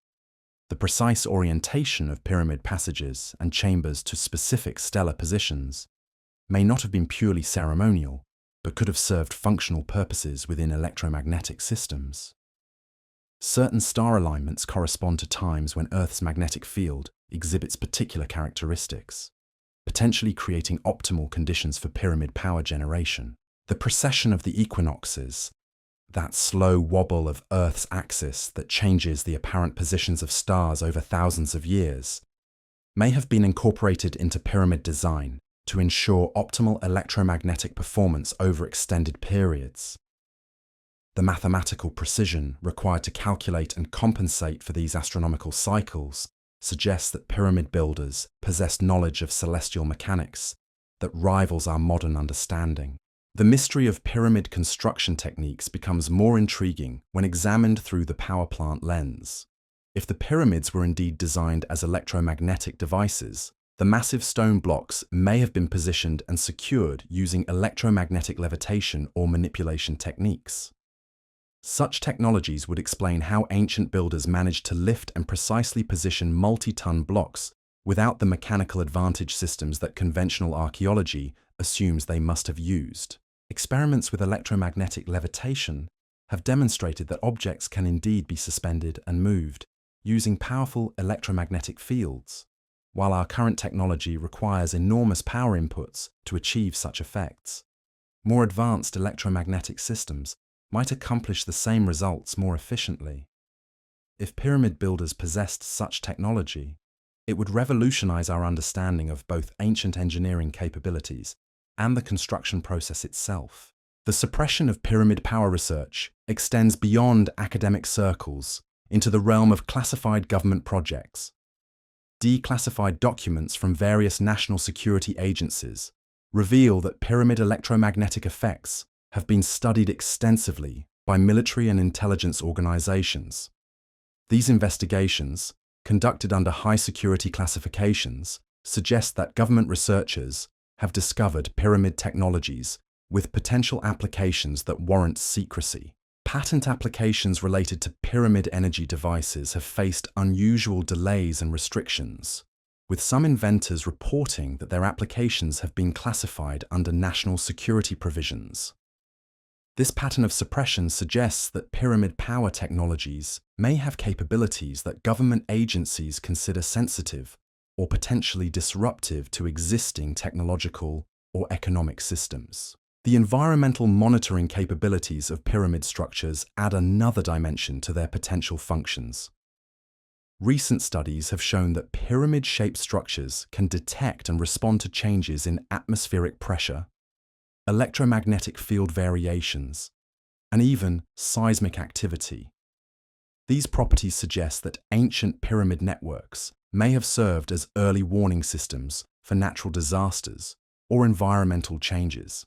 The precise orientation of pyramid passages and chambers to specific stellar positions may not have been purely ceremonial, but could have served functional purposes within electromagnetic systems. Certain star alignments correspond to times when Earth's magnetic field exhibits particular characteristics, potentially creating optimal conditions for pyramid power generation. The precession of the equinoxes, that slow wobble of Earth's axis that changes the apparent positions of stars over thousands of years, may have been incorporated into pyramid design to ensure optimal electromagnetic performance over extended periods. The mathematical precision required to calculate and compensate for these astronomical cycles suggests that pyramid builders possessed knowledge of celestial mechanics that rivals our modern understanding. The mystery of pyramid construction techniques becomes more intriguing when examined through the power plant lens. If the pyramids were indeed designed as electromagnetic devices, the massive stone blocks may have been positioned and secured using electromagnetic levitation or manipulation techniques. Such technologies would explain how ancient builders managed to lift and precisely position multi-ton blocks without the mechanical advantage systems that conventional archaeology assumes they must have used. Experiments with electromagnetic levitation have demonstrated that objects can indeed be suspended and moved using powerful electromagnetic fields, while our current technology requires enormous power inputs to achieve such effects. More advanced electromagnetic systems might accomplish the same results more efficiently. If pyramid builders possessed such technology, it would revolutionize our understanding of both ancient engineering capabilities and the construction process itself. The suppression of pyramid power research extends beyond academic circles into the realm of classified government projects. Declassified documents from various national security agencies reveal that pyramid electromagnetic effects have been studied extensively by military and intelligence organizations. These investigations, conducted under high security classifications, suggest that government researchers have discovered pyramid technologies with potential applications that warrant secrecy. Patent applications related to pyramid energy devices have faced unusual delays and restrictions, with some inventors reporting that their applications have been classified under national security provisions. This pattern of suppression suggests that pyramid power technologies may have capabilities that government agencies consider sensitive or potentially disruptive to existing technological or economic systems. The environmental monitoring capabilities of pyramid structures add another dimension to their potential functions. Recent studies have shown that pyramid-shaped structures can detect and respond to changes in atmospheric pressure, electromagnetic field variations, and even seismic activity. These properties suggest that ancient pyramid networks may have served as early warning systems for natural disasters or environmental changes.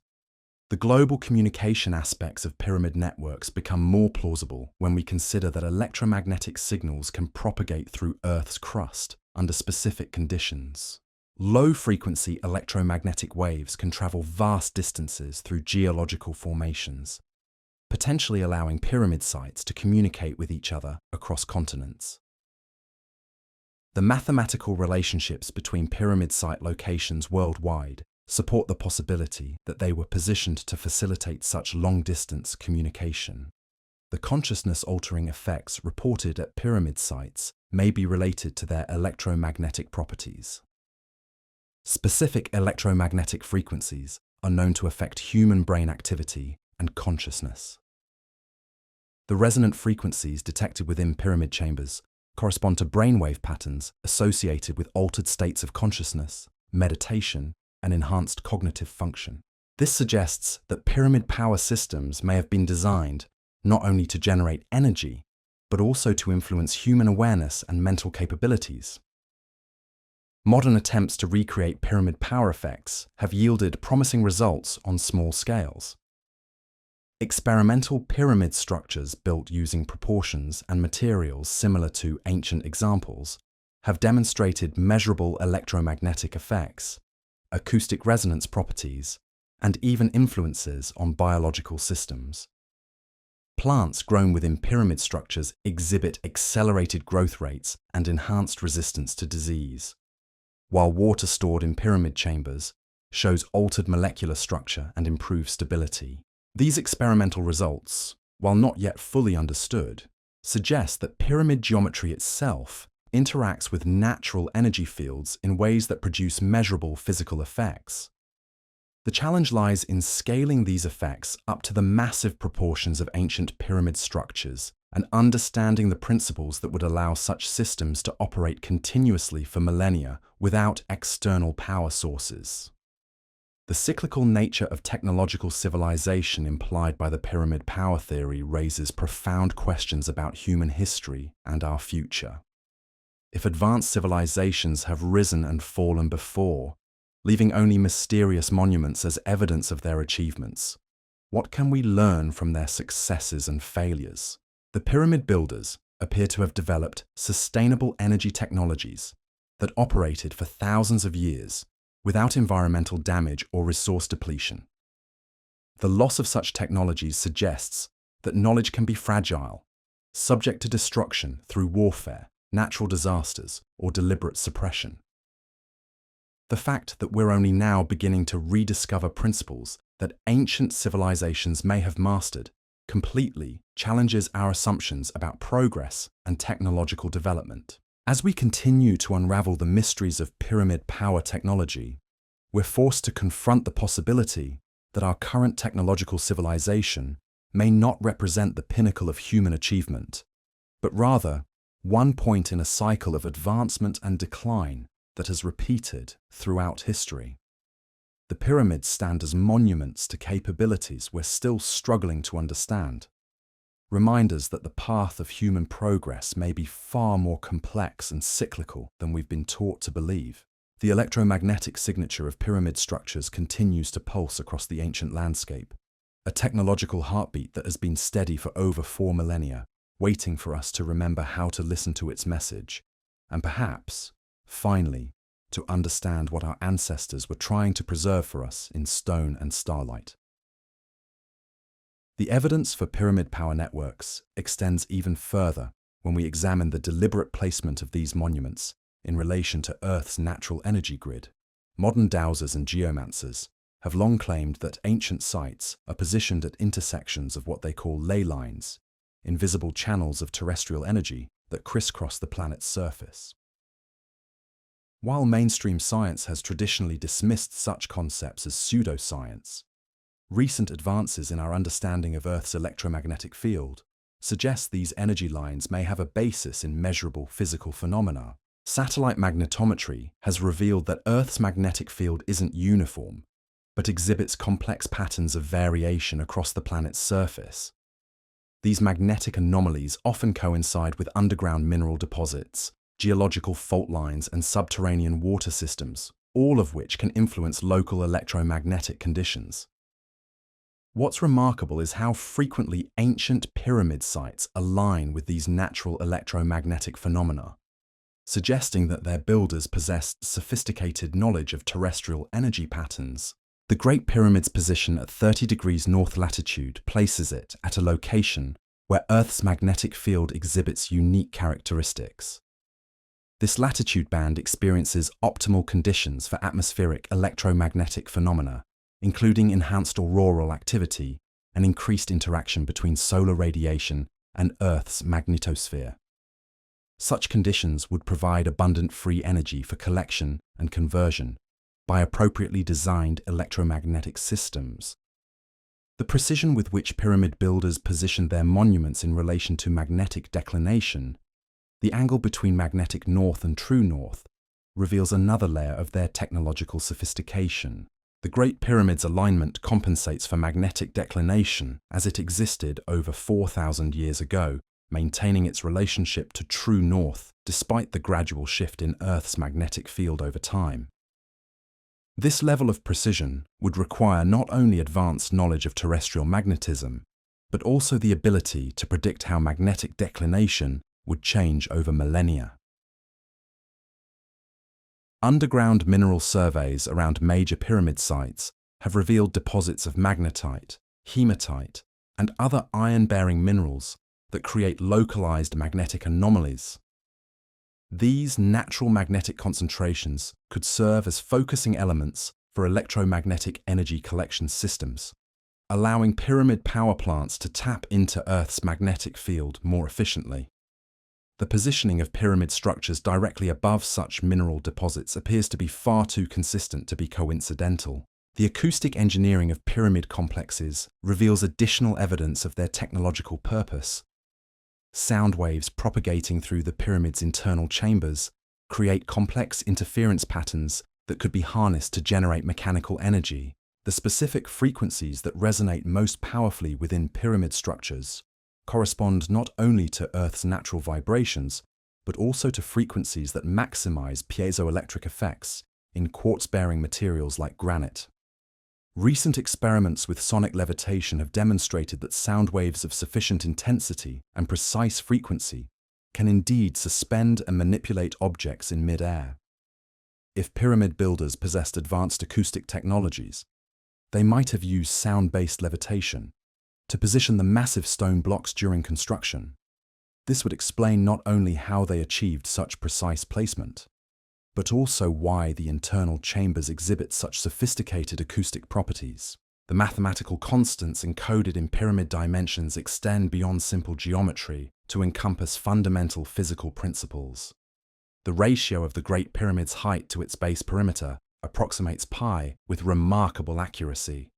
The global communication aspects of pyramid networks become more plausible when we consider that electromagnetic signals can propagate through Earth's crust under specific conditions. Low-frequency electromagnetic waves can travel vast distances through geological formations, potentially allowing pyramid sites to communicate with each other across continents. The mathematical relationships between pyramid site locations worldwide support the possibility that they were positioned to facilitate such long-distance communication. The consciousness-altering effects reported at pyramid sites may be related to their electromagnetic properties. Specific electromagnetic frequencies are known to affect human brain activity and consciousness. The resonant frequencies detected within pyramid chambers correspond to brainwave patterns associated with altered states of consciousness, meditation, and enhanced cognitive function. This suggests that pyramid power systems may have been designed not only to generate energy, but also to influence human awareness and mental capabilities. Modern attempts to recreate pyramid power effects have yielded promising results on small scales. Experimental pyramid structures built using proportions and materials similar to ancient examples have demonstrated measurable electromagnetic effects, acoustic resonance properties, and even influences on biological systems. Plants grown within pyramid structures exhibit accelerated growth rates and enhanced resistance to disease, while water stored in pyramid chambers shows altered molecular structure and improved stability. These experimental results, while not yet fully understood, suggest that pyramid geometry itself interacts with natural energy fields in ways that produce measurable physical effects. The challenge lies in scaling these effects up to the massive proportions of ancient pyramid structures and understanding the principles that would allow such systems to operate continuously for millennia without external power sources. The cyclical nature of technological civilization implied by the pyramid power theory raises profound questions about human history and our future. If advanced civilizations have risen and fallen before, leaving only mysterious monuments as evidence of their achievements, what can we learn from their successes and failures? The pyramid builders appear to have developed sustainable energy technologies that operated for thousands of years without environmental damage or resource depletion. The loss of such technologies suggests that knowledge can be fragile, subject to destruction through warfare, natural disasters, or deliberate suppression. The fact that we're only now beginning to rediscover principles that ancient civilizations may have mastered completely challenges our assumptions about progress and technological development. As we continue to unravel the mysteries of pyramid power technology, we're forced to confront the possibility that our current technological civilization may not represent the pinnacle of human achievement, but rather one point in a cycle of advancement and decline that has repeated throughout history. The pyramids stand as monuments to capabilities we're still struggling to understand, reminders that the path of human progress may be far more complex and cyclical than we've been taught to believe. The electromagnetic signature of pyramid structures continues to pulse across the ancient landscape, a technological heartbeat that has been steady for over 4 millennia, waiting for us to remember how to listen to its message, and perhaps, finally, to understand what our ancestors were trying to preserve for us in stone and starlight. The evidence for pyramid power networks extends even further when we examine the deliberate placement of these monuments in relation to Earth's natural energy grid. Modern dowsers and geomancers have long claimed that ancient sites are positioned at intersections of what they call ley lines, invisible channels of terrestrial energy that crisscross the planet's surface. While mainstream science has traditionally dismissed such concepts as pseudoscience, recent advances in our understanding of Earth's electromagnetic field suggest these energy lines may have a basis in measurable physical phenomena. Satellite magnetometry has revealed that Earth's magnetic field isn't uniform, but exhibits complex patterns of variation across the planet's surface. These magnetic anomalies often coincide with underground mineral deposits, geological fault lines, and subterranean water systems, all of which can influence local electromagnetic conditions. What's remarkable is how frequently ancient pyramid sites align with these natural electromagnetic phenomena, suggesting that their builders possessed sophisticated knowledge of terrestrial energy patterns. The Great Pyramid's position at 30 degrees north latitude places it at a location where Earth's magnetic field exhibits unique characteristics. This latitude band experiences optimal conditions for atmospheric electromagnetic phenomena, including enhanced auroral activity and increased interaction between solar radiation and Earth's magnetosphere. Such conditions would provide abundant free energy for collection and conversion by appropriately designed electromagnetic systems. The precision with which pyramid builders position their monuments in relation to magnetic declination, the angle between magnetic north and true north, reveals another layer of their technological sophistication. The Great Pyramid's alignment compensates for magnetic declination as it existed over 4,000 years ago, maintaining its relationship to true north despite the gradual shift in Earth's magnetic field over time. This level of precision would require not only advanced knowledge of terrestrial magnetism, but also the ability to predict how magnetic declination would change over millennia. Underground mineral surveys around major pyramid sites have revealed deposits of magnetite, hematite, and other iron-bearing minerals that create localized magnetic anomalies. These natural magnetic concentrations could serve as focusing elements for electromagnetic energy collection systems, allowing pyramid power plants to tap into Earth's magnetic field more efficiently. The positioning of pyramid structures directly above such mineral deposits appears to be far too consistent to be coincidental. The acoustic engineering of pyramid complexes reveals additional evidence of their technological purpose. Sound waves propagating through the pyramid's internal chambers create complex interference patterns that could be harnessed to generate mechanical energy. The specific frequencies that resonate most powerfully within pyramid structures correspond not only to Earth's natural vibrations, but also to frequencies that maximize piezoelectric effects in quartz-bearing materials like granite. Recent experiments with sonic levitation have demonstrated that sound waves of sufficient intensity and precise frequency can indeed suspend and manipulate objects in mid-air. If pyramid builders possessed advanced acoustic technologies, they might have used sound-based levitation to position the massive stone blocks during construction. This would explain not only how they achieved such precise placement, but also why the internal chambers exhibit such sophisticated acoustic properties. The mathematical constants encoded in pyramid dimensions extend beyond simple geometry to encompass fundamental physical principles. The ratio of the Great Pyramid's height to its base perimeter approximates pi with remarkable accuracy.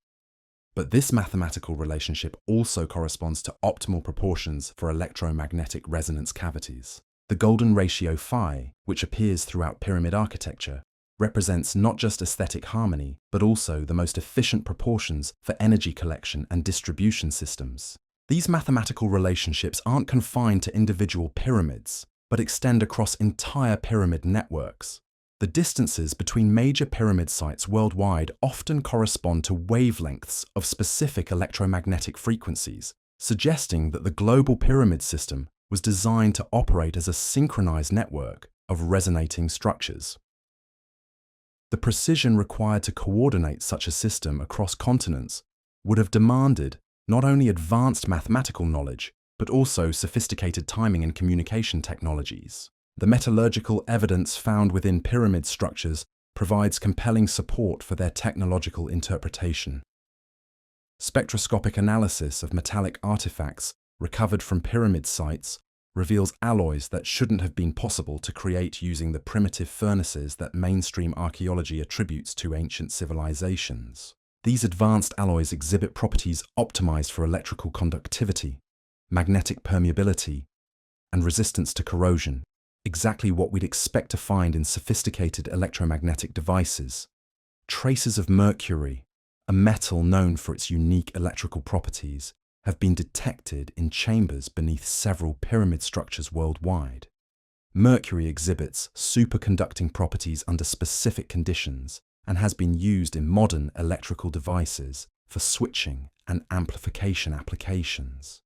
But this mathematical relationship also corresponds to optimal proportions for electromagnetic resonance cavities. The golden ratio phi, which appears throughout pyramid architecture, represents not just aesthetic harmony, but also the most efficient proportions for energy collection and distribution systems. These mathematical relationships aren't confined to individual pyramids, but extend across entire pyramid networks. The distances between major pyramid sites worldwide often correspond to wavelengths of specific electromagnetic frequencies, suggesting that the global pyramid system was designed to operate as a synchronized network of resonating structures. The precision required to coordinate such a system across continents would have demanded not only advanced mathematical knowledge, but also sophisticated timing and communication technologies. The metallurgical evidence found within pyramid structures provides compelling support for their technological interpretation. Spectroscopic analysis of metallic artifacts recovered from pyramid sites reveals alloys that shouldn't have been possible to create using the primitive furnaces that mainstream archaeology attributes to ancient civilizations. These advanced alloys exhibit properties optimized for electrical conductivity, magnetic permeability, and resistance to corrosion, exactly what we'd expect to find in sophisticated electromagnetic devices. Traces of mercury, a metal known for its unique electrical properties, have been detected in chambers beneath several pyramid structures worldwide. Mercury exhibits superconducting properties under specific conditions and has been used in modern electrical devices for switching and amplification applications.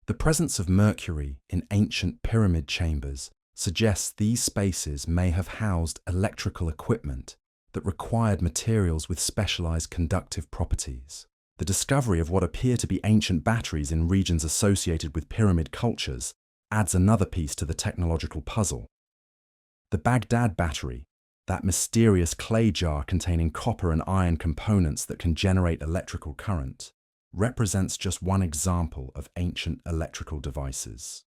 The presence of mercury in ancient pyramid chambers suggests these spaces may have housed electrical equipment that required materials with specialized conductive properties. The discovery of what appear to be ancient batteries in regions associated with pyramid cultures adds another piece to the technological puzzle. The Baghdad battery, that mysterious clay jar containing copper and iron components that can generate electrical current, represents just one example of ancient electrical devices.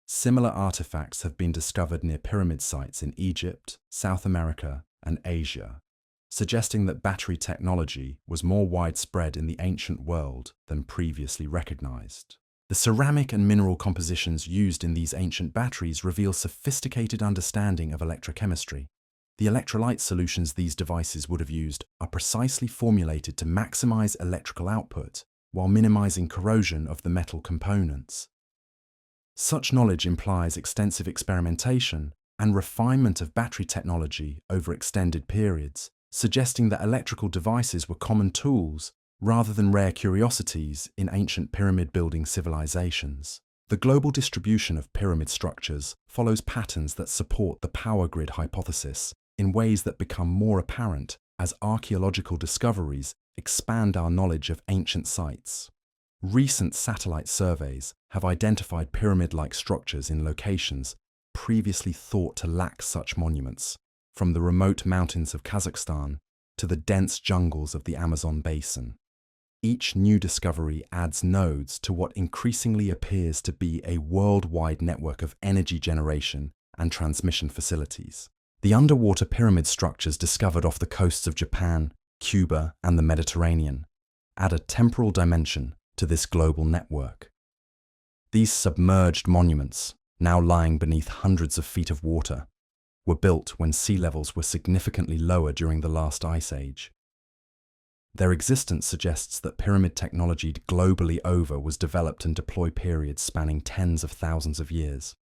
Similar artifacts have been discovered near pyramid sites in Egypt, South America, and Asia, suggesting that battery technology was more widespread in the ancient world than previously recognized. The ceramic and mineral compositions used in these ancient batteries reveal sophisticated understanding of electrochemistry. The electrolyte solutions these devices would have used are precisely formulated to maximize electrical output while minimizing corrosion of the metal components. Such knowledge implies extensive experimentation and refinement of battery technology over extended periods, suggesting that electrical devices were common tools rather than rare curiosities in ancient pyramid-building civilizations. The global distribution of pyramid structures follows patterns that support the power grid hypothesis in ways that become more apparent as archaeological discoveries expand our knowledge of ancient sites. Recent satellite surveys have identified pyramid-like structures in locations previously thought to lack such monuments, from the remote mountains of Kazakhstan to the dense jungles of the Amazon basin. Each new discovery adds nodes to what increasingly appears to be a worldwide network of energy generation and transmission facilities. The underwater pyramid structures discovered off the coasts of Japan, Cuba, and the Mediterranean add a temporal dimension to this global network. These submerged monuments, now lying beneath hundreds of feet of water, were built when sea levels were significantly lower during the last ice age. Their existence suggests that pyramid technology globally over was developed and deployed periods spanning tens of thousands of years.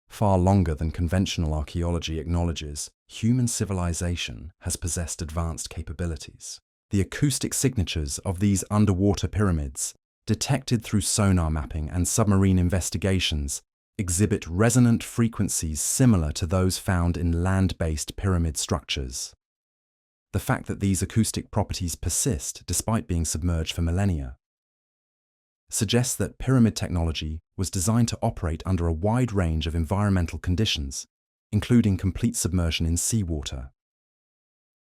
Far longer than conventional archaeology acknowledges, human civilization has possessed advanced capabilities. The acoustic signatures of these underwater pyramids, detected through sonar mapping and submarine investigations, exhibit resonant frequencies similar to those found in land-based pyramid structures. The fact that these acoustic properties persist despite being submerged for millennia suggests that pyramid technology was designed to operate under a wide range of environmental conditions, including complete submersion in seawater.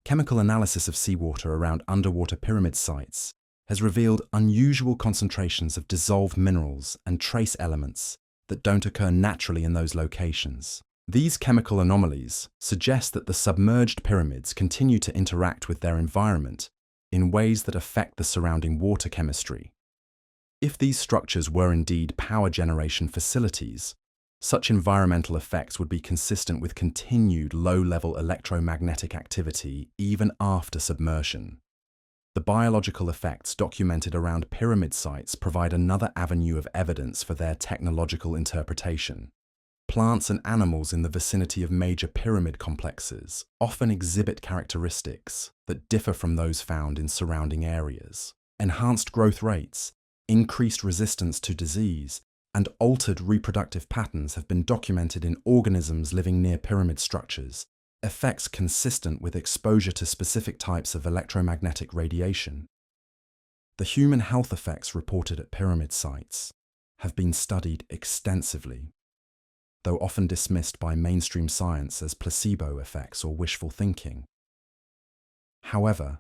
Chemical analysis of seawater around underwater pyramid sites has revealed unusual concentrations of dissolved minerals and trace elements that don't occur naturally in those locations. These chemical anomalies suggest that the submerged pyramids continue to interact with their environment in ways that affect the surrounding water chemistry. If these structures were indeed power generation facilities, such environmental effects would be consistent with continued low-level electromagnetic activity even after submersion. The biological effects documented around pyramid sites provide another avenue of evidence for their technological interpretation. Plants and animals in the vicinity of major pyramid complexes often exhibit characteristics that differ from those found in surrounding areas. Enhanced growth rates, increased resistance to disease, and altered reproductive patterns have been documented in organisms living near pyramid structures, effects consistent with exposure to specific types of electromagnetic radiation. The human health effects reported at pyramid sites have been studied extensively, though often dismissed by mainstream science as placebo effects or wishful thinking. However,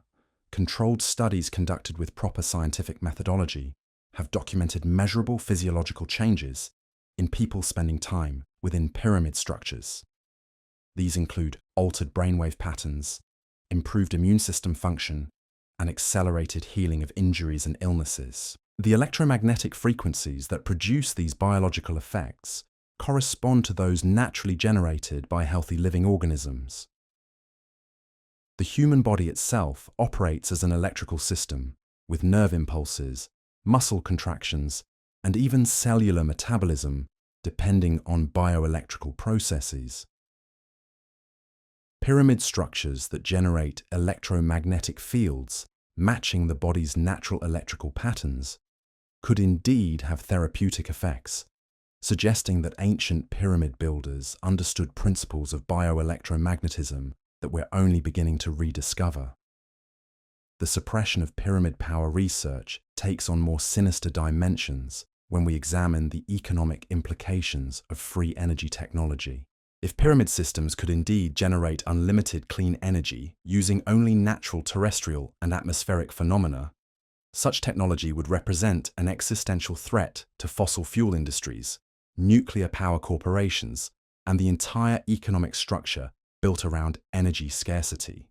controlled studies conducted with proper scientific methodology have documented measurable physiological changes in people spending time within pyramid structures. These include altered brainwave patterns, improved immune system function, and accelerated healing of injuries and illnesses. The electromagnetic frequencies that produce these biological effects correspond to those naturally generated by healthy living organisms. The human body itself operates as an electrical system, with nerve impulses, muscle contractions, and even cellular metabolism depending on bioelectrical processes. Pyramid structures that generate electromagnetic fields matching the body's natural electrical patterns could indeed have therapeutic effects, suggesting that ancient pyramid builders understood principles of bioelectromagnetism that we're only beginning to rediscover. The suppression of pyramid power research takes on more sinister dimensions when we examine the economic implications of free energy technology. If pyramid systems could indeed generate unlimited clean energy using only natural terrestrial and atmospheric phenomena, such technology would represent an existential threat to fossil fuel industries, nuclear power corporations, and the entire economic structure built around energy scarcity.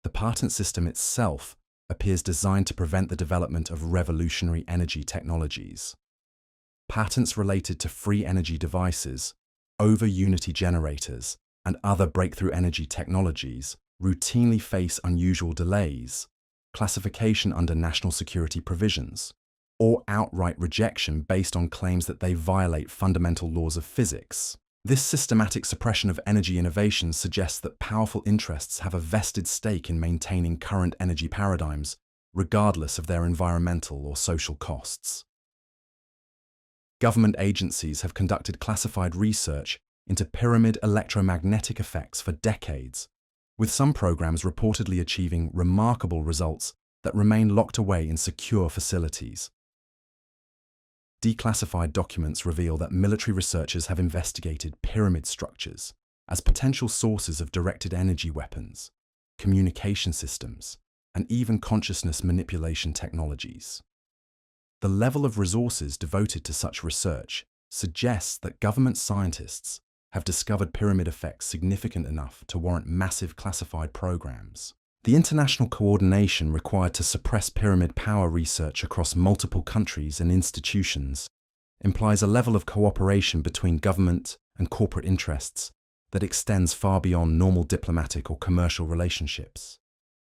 The patent system itself appears designed to prevent the development of revolutionary energy technologies. Patents related to free energy devices, over-unity generators, and other breakthrough energy technologies routinely face unusual delays, classification under national security provisions, or outright rejection based on claims that they violate fundamental laws of physics. This systematic suppression of energy innovations suggests that powerful interests have a vested stake in maintaining current energy paradigms, regardless of their environmental or social costs. Government agencies have conducted classified research into pyramid electromagnetic effects for decades, with some programs reportedly achieving remarkable results that remain locked away in secure facilities. Declassified documents reveal that military researchers have investigated pyramid structures as potential sources of directed energy weapons, communication systems, and even consciousness manipulation technologies. The level of resources devoted to such research suggests that government scientists have discovered pyramid effects significant enough to warrant massive classified programs. The international coordination required to suppress pyramid power research across multiple countries and institutions implies a level of cooperation between government and corporate interests that extends far beyond normal diplomatic or commercial relationships.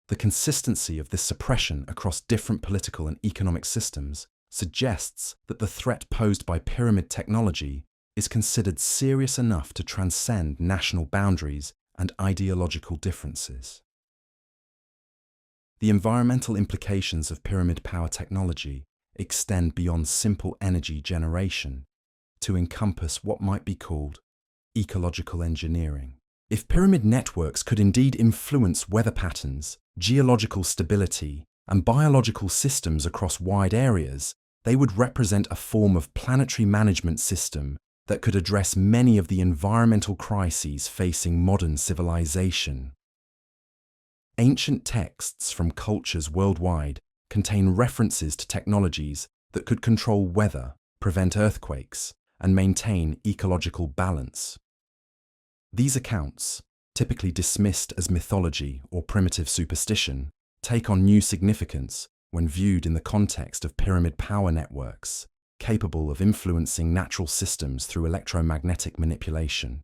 The consistency of this suppression across different political and economic systems suggests that the threat posed by pyramid technology is considered serious enough to transcend national boundaries and ideological differences. The environmental implications of pyramid power technology extend beyond simple energy generation to encompass what might be called ecological engineering. If pyramid networks could indeed influence weather patterns, geological stability, and biological systems across wide areas, they would represent a form of planetary management system that could address many of the environmental crises facing modern civilization. Ancient texts from cultures worldwide contain references to technologies that could control weather, prevent earthquakes, and maintain ecological balance. These accounts, typically dismissed as mythology or primitive superstition, take on new significance when viewed in the context of pyramid power networks, capable of influencing natural systems through electromagnetic manipulation.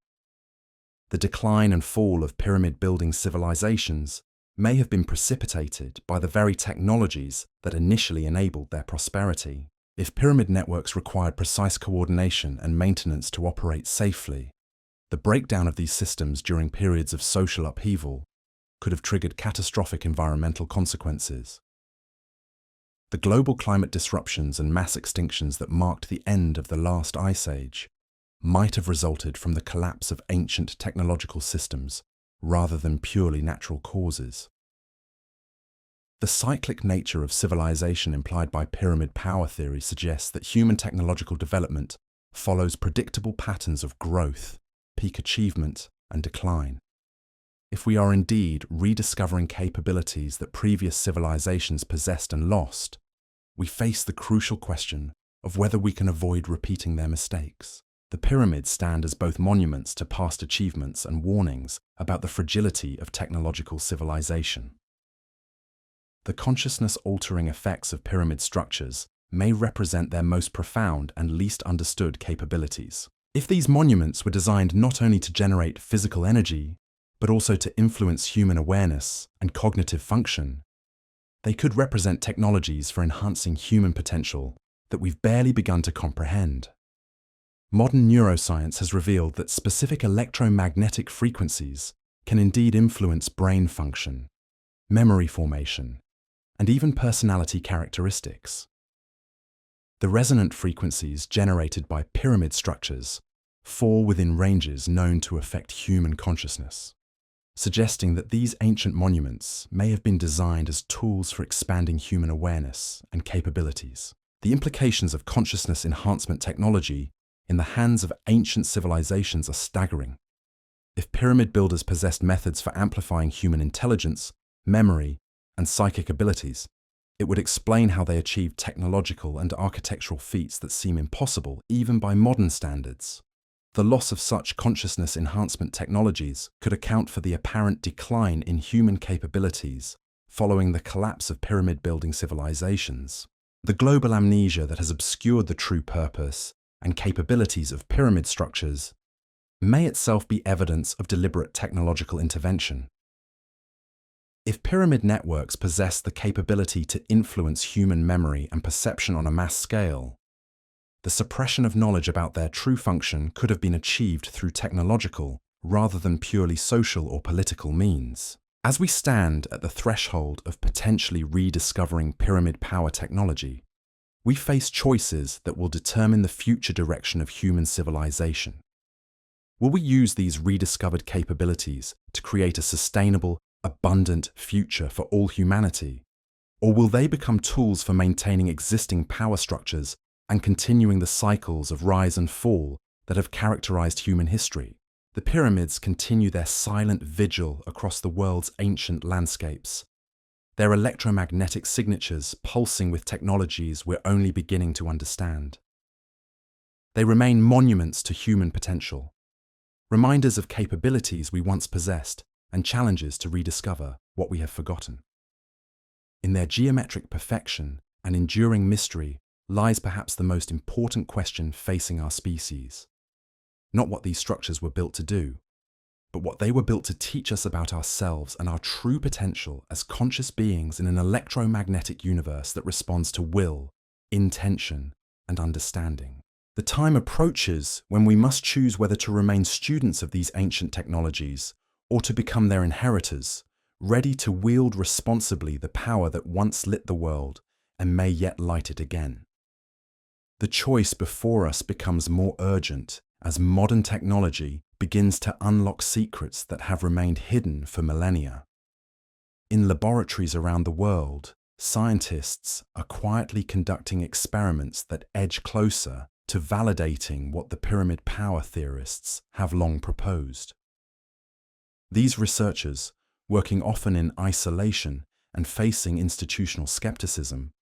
The decline and fall of pyramid-building civilizations may have been precipitated by the very technologies that initially enabled their prosperity. If pyramid networks required precise coordination and maintenance to operate safely, the breakdown of these systems during periods of social upheaval could have triggered catastrophic environmental consequences. The global climate disruptions and mass extinctions that marked the end of the last ice age might have resulted from the collapse of ancient technological systems rather than purely natural causes. The cyclic nature of civilization implied by pyramid power theory suggests that human technological development follows predictable patterns of growth, peak achievement, and decline. If we are indeed rediscovering capabilities that previous civilizations possessed and lost, we face the crucial question of whether we can avoid repeating their mistakes. The pyramids stand as both monuments to past achievements and warnings about the fragility of technological civilization. The consciousness-altering effects of pyramid structures may represent their most profound and least understood capabilities. If these monuments were designed not only to generate physical energy, but also to influence human awareness and cognitive function, they could represent technologies for enhancing human potential that we've barely begun to comprehend. Modern neuroscience has revealed that specific electromagnetic frequencies can indeed influence brain function, memory formation, and even personality characteristics. The resonant frequencies generated by pyramid structures fall within ranges known to affect human consciousness, suggesting that these ancient monuments may have been designed as tools for expanding human awareness and capabilities. The implications of consciousness enhancement technology in the hands of ancient civilizations are staggering. If pyramid builders possessed methods for amplifying human intelligence, memory, and psychic abilities, it would explain how they achieved technological and architectural feats that seem impossible even by modern standards. The loss of such consciousness enhancement technologies could account for the apparent decline in human capabilities following the collapse of pyramid-building civilizations. The global amnesia that has obscured the true purpose and capabilities of pyramid structures may itself be evidence of deliberate technological intervention. If pyramid networks possess the capability to influence human memory and perception on a mass scale, the suppression of knowledge about their true function could have been achieved through technological rather than purely social or political means. As we stand at the threshold of potentially rediscovering pyramid power technology, we face choices that will determine the future direction of human civilization. Will we use these rediscovered capabilities to create a sustainable, abundant future for all humanity? Or will they become tools for maintaining existing power structures and continuing the cycles of rise and fall that have characterized human history? The pyramids continue their silent vigil across the world's ancient landscapes, their electromagnetic signatures pulsing with technologies we're only beginning to understand. They remain monuments to human potential, reminders of capabilities we once possessed and challenges to rediscover what we have forgotten. In their geometric perfection and enduring mystery lies perhaps the most important question facing our species. Not what these structures were built to do, but what they were built to teach us about ourselves and our true potential as conscious beings in an electromagnetic universe that responds to will, intention, and understanding. The time approaches when we must choose whether to remain students of these ancient technologies or to become their inheritors, ready to wield responsibly the power that once lit the world and may yet light it again. The choice before us becomes more urgent as modern technology begins to unlock secrets that have remained hidden for millennia. In laboratories around the world, scientists are quietly conducting experiments that edge closer to validating what the pyramid power theorists have long proposed. These researchers, working often in isolation and facing institutional skepticism,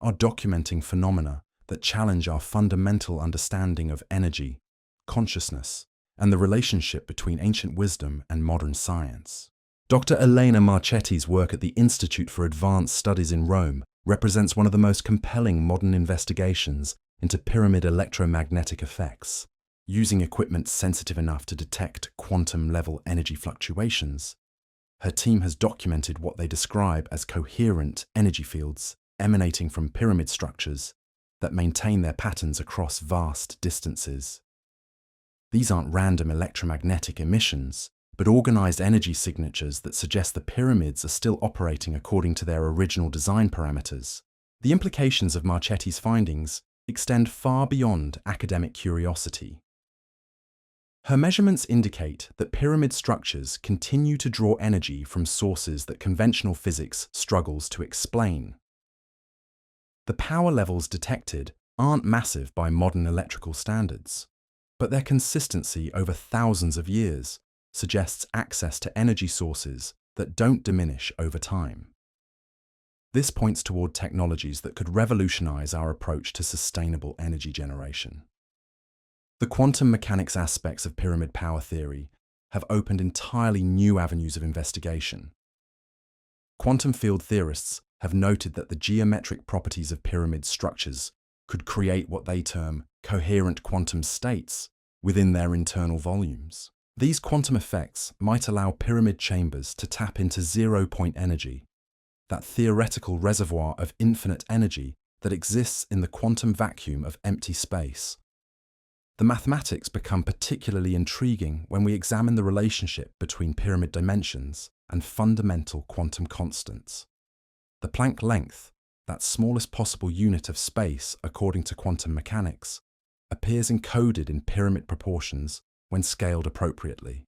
are documenting phenomena that challenge our fundamental understanding of energy, consciousness, and the relationship between ancient wisdom and modern science. Dr. Elena Marchetti's work at the Institute for Advanced Studies in Rome represents one of the most compelling modern investigations into pyramid electromagnetic effects. Using equipment sensitive enough to detect quantum-level energy fluctuations, her team has documented what they describe as coherent energy fields emanating from pyramid structures that maintain their patterns across vast distances. These aren't random electromagnetic emissions, but organized energy signatures that suggest the pyramids are still operating according to their original design parameters. The implications of Marchetti's findings extend far beyond academic curiosity. Her measurements indicate that pyramid structures continue to draw energy from sources that conventional physics struggles to explain. The power levels detected aren't massive by modern electrical standards, but their consistency over thousands of years suggests access to energy sources that don't diminish over time. This points toward technologies that could revolutionize our approach to sustainable energy generation. The quantum mechanics aspects of pyramid power theory have opened entirely new avenues of investigation. Quantum field theorists have noted that the geometric properties of pyramid structures could create what they term coherent quantum states within their internal volumes. These quantum effects might allow pyramid chambers to tap into zero-point energy, that theoretical reservoir of infinite energy that exists in the quantum vacuum of empty space. The mathematics become particularly intriguing when we examine the relationship between pyramid dimensions and fundamental quantum constants. The Planck length, that smallest possible unit of space according to quantum mechanics, appears encoded in pyramid proportions when scaled appropriately.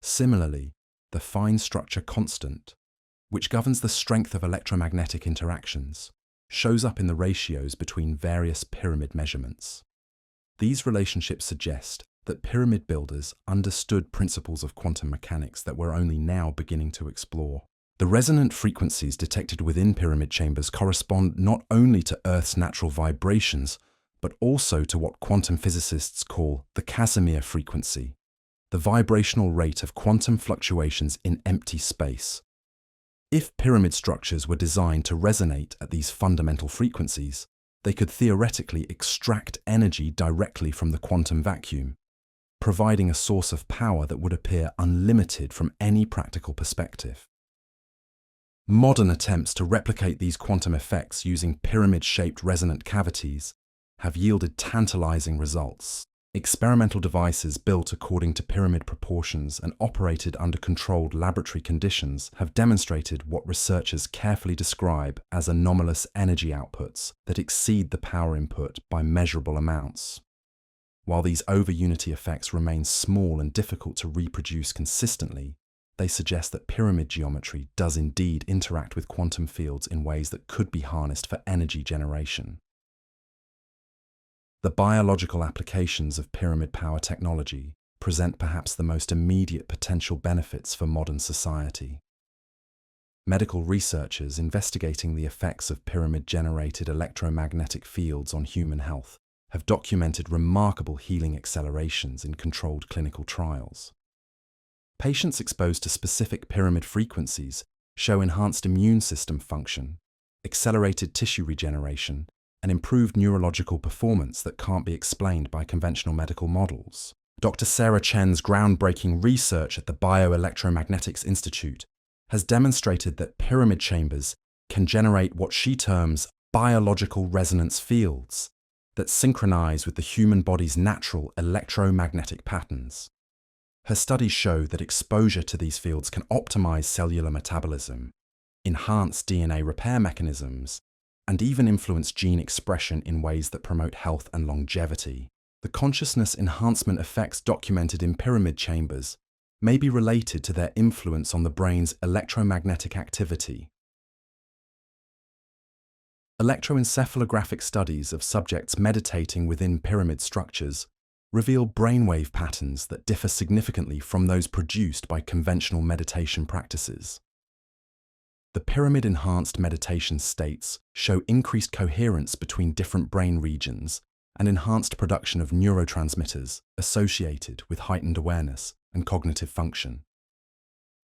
Similarly, the fine structure constant, which governs the strength of electromagnetic interactions, shows up in the ratios between various pyramid measurements. These relationships suggest that pyramid builders understood principles of quantum mechanics that we're only now beginning to explore. The resonant frequencies detected within pyramid chambers correspond not only to Earth's natural vibrations, but also to what quantum physicists call the Casimir frequency, the vibrational rate of quantum fluctuations in empty space. If pyramid structures were designed to resonate at these fundamental frequencies, they could theoretically extract energy directly from the quantum vacuum, providing a source of power that would appear unlimited from any practical perspective. Modern attempts to replicate these quantum effects using pyramid-shaped resonant cavities have yielded tantalizing results. Experimental devices built according to pyramid proportions and operated under controlled laboratory conditions have demonstrated what researchers carefully describe as anomalous energy outputs that exceed the power input by measurable amounts. While these over-unity effects remain small and difficult to reproduce consistently, they suggest that pyramid geometry does indeed interact with quantum fields in ways that could be harnessed for energy generation. The biological applications of pyramid power technology present perhaps the most immediate potential benefits for modern society. Medical researchers investigating the effects of pyramid-generated electromagnetic fields on human health have documented remarkable healing accelerations in controlled clinical trials. Patients exposed to specific pyramid frequencies show enhanced immune system function, accelerated tissue regeneration, and improved neurological performance that can't be explained by conventional medical models. Dr. Sarah Chen's groundbreaking research at the Bioelectromagnetics Institute has demonstrated that pyramid chambers can generate what she terms biological resonance fields that synchronize with the human body's natural electromagnetic patterns. Her studies show that exposure to these fields can optimize cellular metabolism, enhance DNA repair mechanisms, and even influence gene expression in ways that promote health and longevity. The consciousness enhancement effects documented in pyramid chambers may be related to their influence on the brain's electromagnetic activity. Electroencephalographic studies of subjects meditating within pyramid structures reveal brainwave patterns that differ significantly from those produced by conventional meditation practices. The pyramid-enhanced meditation states show increased coherence between different brain regions and enhanced production of neurotransmitters associated with heightened awareness and cognitive function.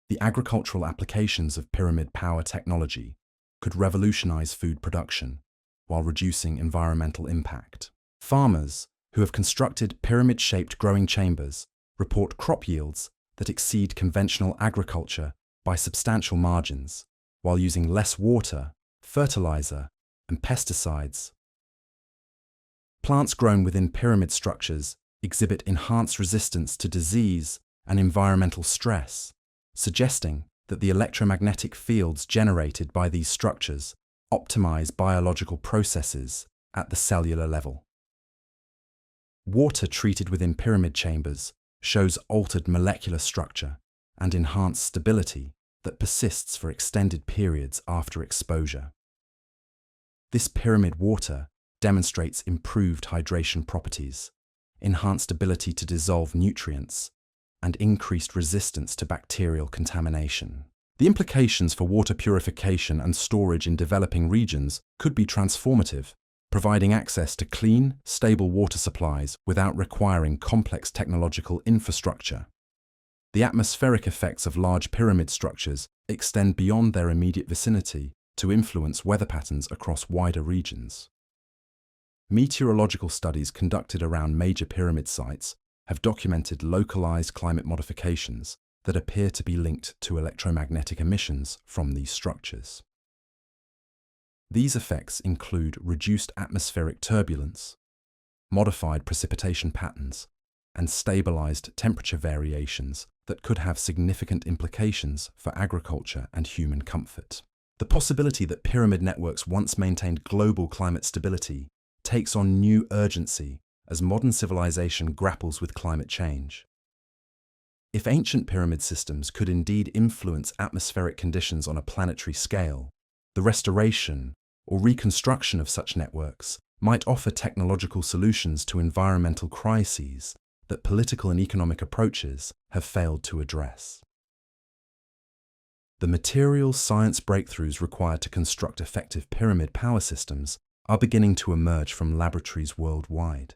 The agricultural applications of pyramid power technology could revolutionize food production while reducing environmental impact. Farmers who have constructed pyramid-shaped growing chambers report crop yields that exceed conventional agriculture by substantial margins, while using less water, fertilizer, and pesticides. Plants grown within pyramid structures exhibit enhanced resistance to disease and environmental stress, suggesting that the electromagnetic fields generated by these structures optimize biological processes at the cellular level. Water treated within pyramid chambers shows altered molecular structure and enhanced stability that persists for extended periods after exposure. This pyramid water demonstrates improved hydration properties, enhanced ability to dissolve nutrients, and increased resistance to bacterial contamination. The implications for water purification and storage in developing regions could be transformative, providing access to clean, stable water supplies without requiring complex technological infrastructure. The atmospheric effects of large pyramid structures extend beyond their immediate vicinity to influence weather patterns across wider regions. Meteorological studies conducted around major pyramid sites have documented localized climate modifications that appear to be linked to electromagnetic emissions from these structures. These effects include reduced atmospheric turbulence, modified precipitation patterns, and stabilized temperature variations that could have significant implications for agriculture and human comfort. The possibility that pyramid networks once maintained global climate stability takes on new urgency as modern civilization grapples with climate change. If ancient pyramid systems could indeed influence atmospheric conditions on a planetary scale, the restoration or reconstruction of such networks might offer technological solutions to environmental crises that political and economic approaches have failed to address. The materials science breakthroughs required to construct effective pyramid power systems are beginning to emerge from laboratories worldwide.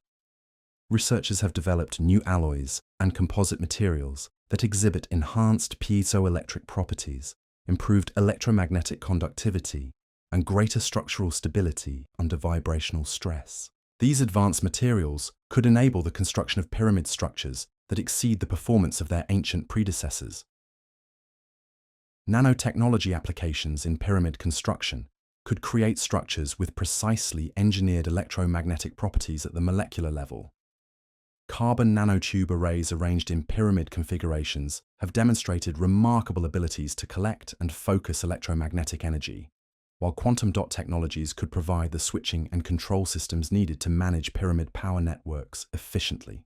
Researchers have developed new alloys and composite materials that exhibit enhanced piezoelectric properties, improved electromagnetic conductivity, and greater structural stability under vibrational stress. These advanced materials could enable the construction of pyramid structures that exceed the performance of their ancient predecessors. Nanotechnology applications in pyramid construction could create structures with precisely engineered electromagnetic properties at the molecular level. Carbon nanotube arrays arranged in pyramid configurations have demonstrated remarkable abilities to collect and focus electromagnetic energy, while quantum dot technologies could provide the switching and control systems needed to manage pyramid power networks efficiently.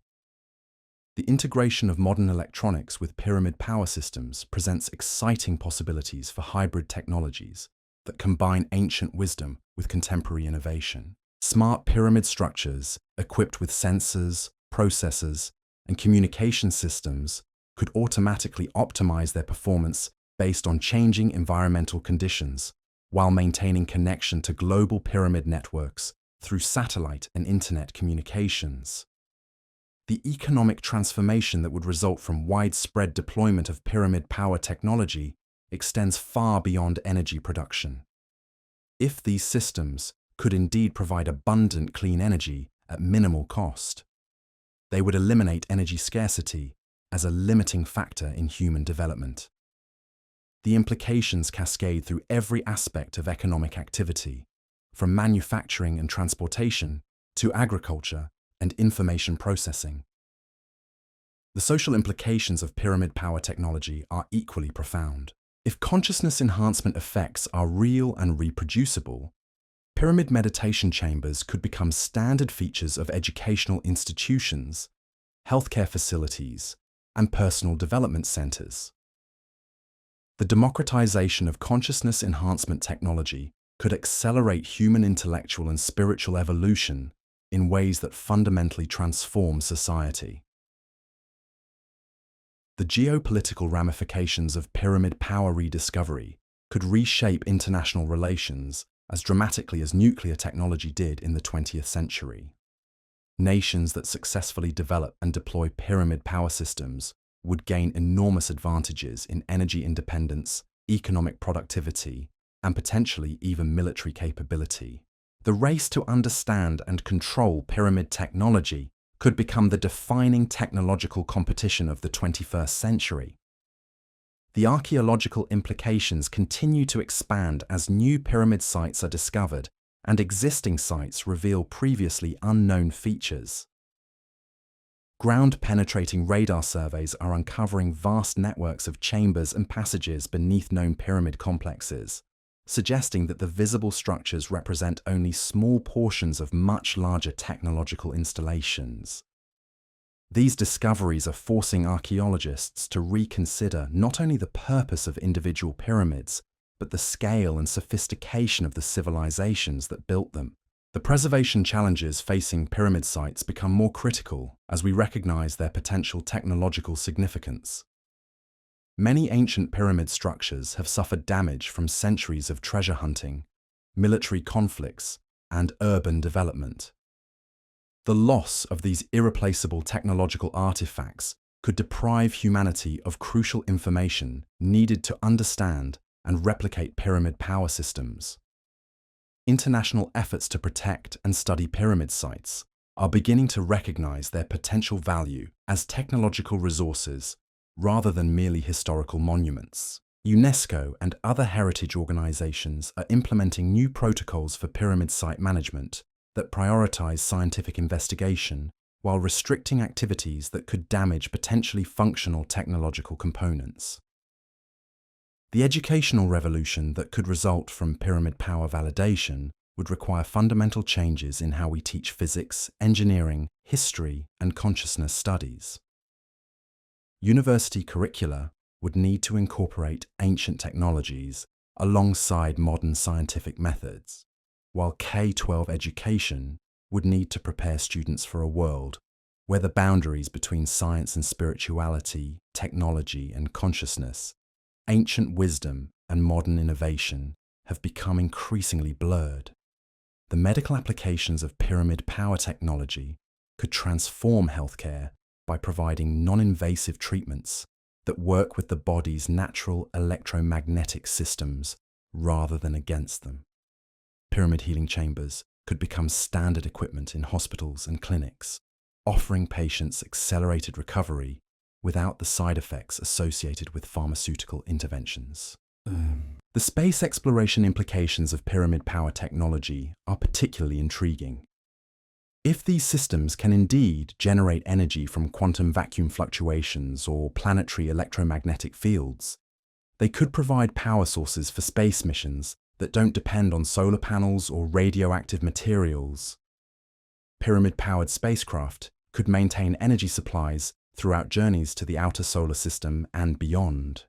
The integration of modern electronics with pyramid power systems presents exciting possibilities for hybrid technologies that combine ancient wisdom with contemporary innovation. Smart pyramid structures equipped with sensors, processors, and communication systems could automatically optimize their performance based on changing environmental conditions, while maintaining connection to global pyramid networks through satellite and internet communications. The economic transformation that would result from widespread deployment of pyramid power technology extends far beyond energy production. If these systems could indeed provide abundant clean energy at minimal cost, they would eliminate energy scarcity as a limiting factor in human development. The implications cascade through every aspect of economic activity, from manufacturing and transportation to agriculture and information processing. The social implications of pyramid power technology are equally profound. If consciousness enhancement effects are real and reproducible, pyramid meditation chambers could become standard features of educational institutions, healthcare facilities, and personal development centers. The democratization of consciousness enhancement technology could accelerate human intellectual and spiritual evolution in ways that fundamentally transform society. The geopolitical ramifications of pyramid power rediscovery could reshape international relations as dramatically as nuclear technology did in the 20th century. Nations that successfully develop and deploy pyramid power systems would gain enormous advantages in energy independence, economic productivity, and potentially even military capability. The race to understand and control pyramid technology could become the defining technological competition of the 21st century. The archaeological implications continue to expand as new pyramid sites are discovered and existing sites reveal previously unknown features. Ground-penetrating radar surveys are uncovering vast networks of chambers and passages beneath known pyramid complexes, suggesting that the visible structures represent only small portions of much larger technological installations. These discoveries are forcing archaeologists to reconsider not only the purpose of individual pyramids, but the scale and sophistication of the civilizations that built them. The preservation challenges facing pyramid sites become more critical as we recognize their potential technological significance. Many ancient pyramid structures have suffered damage from centuries of treasure hunting, military conflicts, and urban development. The loss of these irreplaceable technological artifacts could deprive humanity of crucial information needed to understand and replicate pyramid power systems. International efforts to protect and study pyramid sites are beginning to recognize their potential value as technological resources rather than merely historical monuments. UNESCO and other heritage organizations are implementing new protocols for pyramid site management that prioritize scientific investigation while restricting activities that could damage potentially functional technological components. The educational revolution that could result from pyramid power validation would require fundamental changes in how we teach physics, engineering, history, and consciousness studies. University curricula would need to incorporate ancient technologies alongside modern scientific methods, while K-12 education would need to prepare students for a world where the boundaries between science and spirituality, technology and consciousness, ancient wisdom and modern innovation have become increasingly blurred. The medical applications of pyramid power technology could transform healthcare by providing non-invasive treatments that work with the body's natural electromagnetic systems rather than against them. Pyramid healing chambers could become standard equipment in hospitals and clinics, offering patients accelerated recovery without the side effects associated with pharmaceutical interventions. The space exploration implications of pyramid power technology are particularly intriguing. If these systems can indeed generate energy from quantum vacuum fluctuations or planetary electromagnetic fields, they could provide power sources for space missions that don't depend on solar panels or radioactive materials. Pyramid-powered spacecraft could maintain energy supplies throughout journeys to the outer solar system and beyond.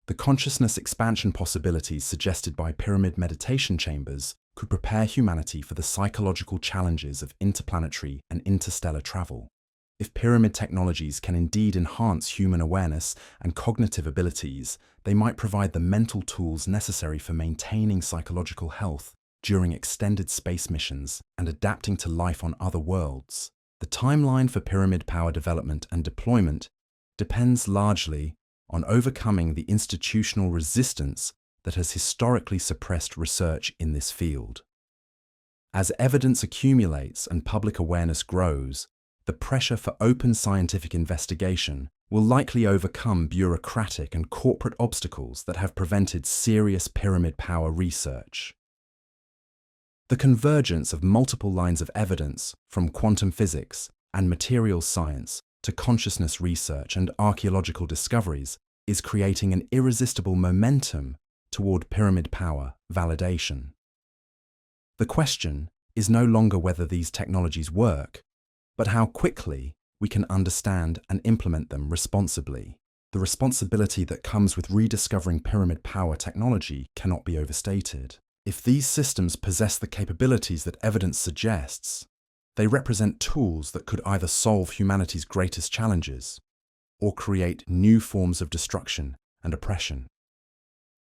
The consciousness expansion possibilities suggested by pyramid meditation chambers could prepare humanity for the psychological challenges of interplanetary and interstellar travel. If pyramid technologies can indeed enhance human awareness and cognitive abilities, they might provide the mental tools necessary for maintaining psychological health during extended space missions and adapting to life on other worlds. The timeline for pyramid power development and deployment depends largely on overcoming the institutional resistance that has historically suppressed research in this field. As evidence accumulates and public awareness grows, the pressure for open scientific investigation will likely overcome bureaucratic and corporate obstacles that have prevented serious pyramid power research. The convergence of multiple lines of evidence, from quantum physics and materials science to consciousness research and archaeological discoveries, is creating an irresistible momentum toward pyramid power validation. The question is no longer whether these technologies work, but how quickly we can understand and implement them responsibly. The responsibility that comes with rediscovering pyramid power technology cannot be overstated. If these systems possess the capabilities that evidence suggests, they represent tools that could either solve humanity's greatest challenges or create new forms of destruction and oppression.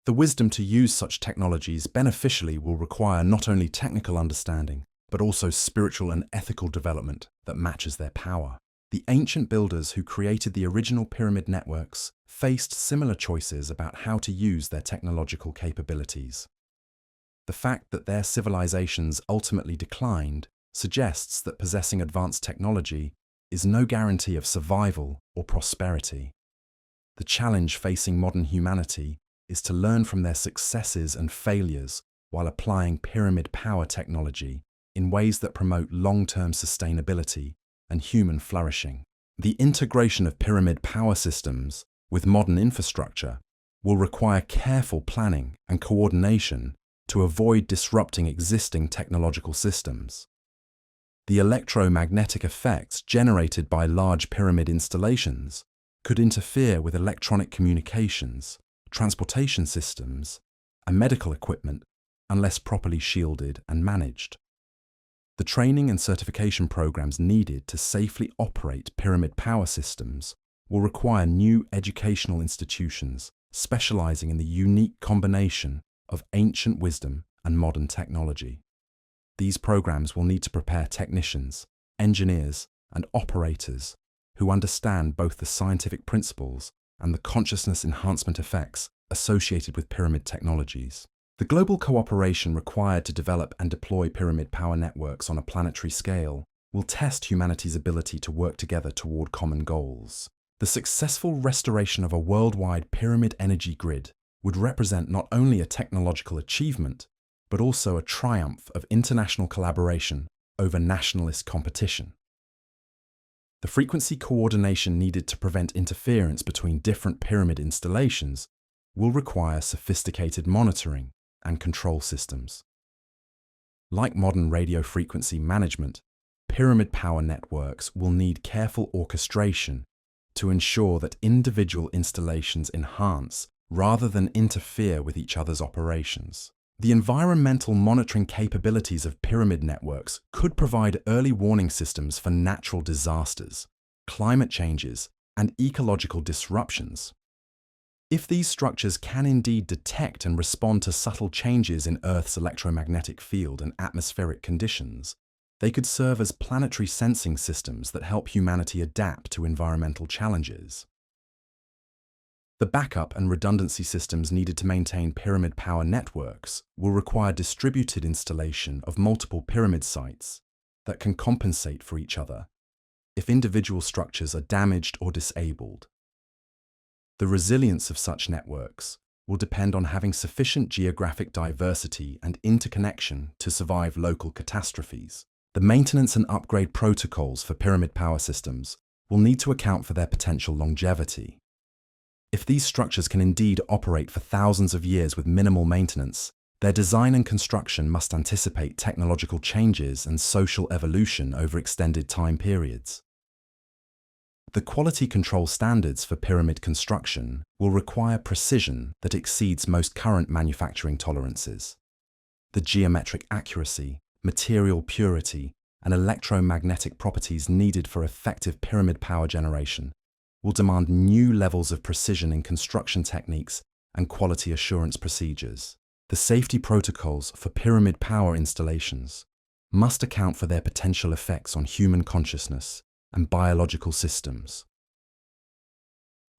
The wisdom to use such technologies beneficially will require not only technical understanding, but also spiritual and ethical development that matches their power. The ancient builders who created the original pyramid networks faced similar choices about how to use their technological capabilities. The fact that their civilizations ultimately declined suggests that possessing advanced technology is no guarantee of survival or prosperity. The challenge facing modern humanity is to learn from their successes and failures while applying pyramid power technology in ways that promote long-term sustainability and human flourishing. The integration of pyramid power systems with modern infrastructure will require careful planning and coordination to avoid disrupting existing technological systems. The electromagnetic effects generated by large pyramid installations could interfere with electronic communications, transportation systems, and medical equipment unless properly shielded and managed. The training and certification programs needed to safely operate pyramid power systems will require new educational institutions specializing in the unique combination of ancient wisdom and modern technology. These programs will need to prepare technicians, engineers, and operators who understand both the scientific principles and the consciousness enhancement effects associated with pyramid technologies. The global cooperation required to develop and deploy pyramid power networks on a planetary scale will test humanity's ability to work together toward common goals. The successful restoration of a worldwide pyramid energy grid would represent not only a technological achievement, but also a triumph of international collaboration over nationalist competition. The frequency coordination needed to prevent interference between different pyramid installations will require sophisticated monitoring and control systems. Like modern radio frequency management, pyramid power networks will need careful orchestration to ensure that individual installations enhance rather than interfere with each other's operations. The environmental monitoring capabilities of pyramid networks could provide early warning systems for natural disasters, climate changes, and ecological disruptions. If these structures can indeed detect and respond to subtle changes in Earth's electromagnetic field and atmospheric conditions, they could serve as planetary sensing systems that help humanity adapt to environmental challenges. The backup and redundancy systems needed to maintain pyramid power networks will require distributed installation of multiple pyramid sites that can compensate for each other if individual structures are damaged or disabled. The resilience of such networks will depend on having sufficient geographic diversity and interconnection to survive local catastrophes. The maintenance and upgrade protocols for pyramid power systems will need to account for their potential longevity. If these structures can indeed operate for thousands of years with minimal maintenance, their design and construction must anticipate technological changes and social evolution over extended time periods. The quality control standards for pyramid construction will require precision that exceeds most current manufacturing tolerances. The geometric accuracy, material purity, and electromagnetic properties needed for effective pyramid power generation will demand new levels of precision in construction techniques and quality assurance procedures. The safety protocols for pyramid power installations must account for their potential effects on human consciousness and biological systems.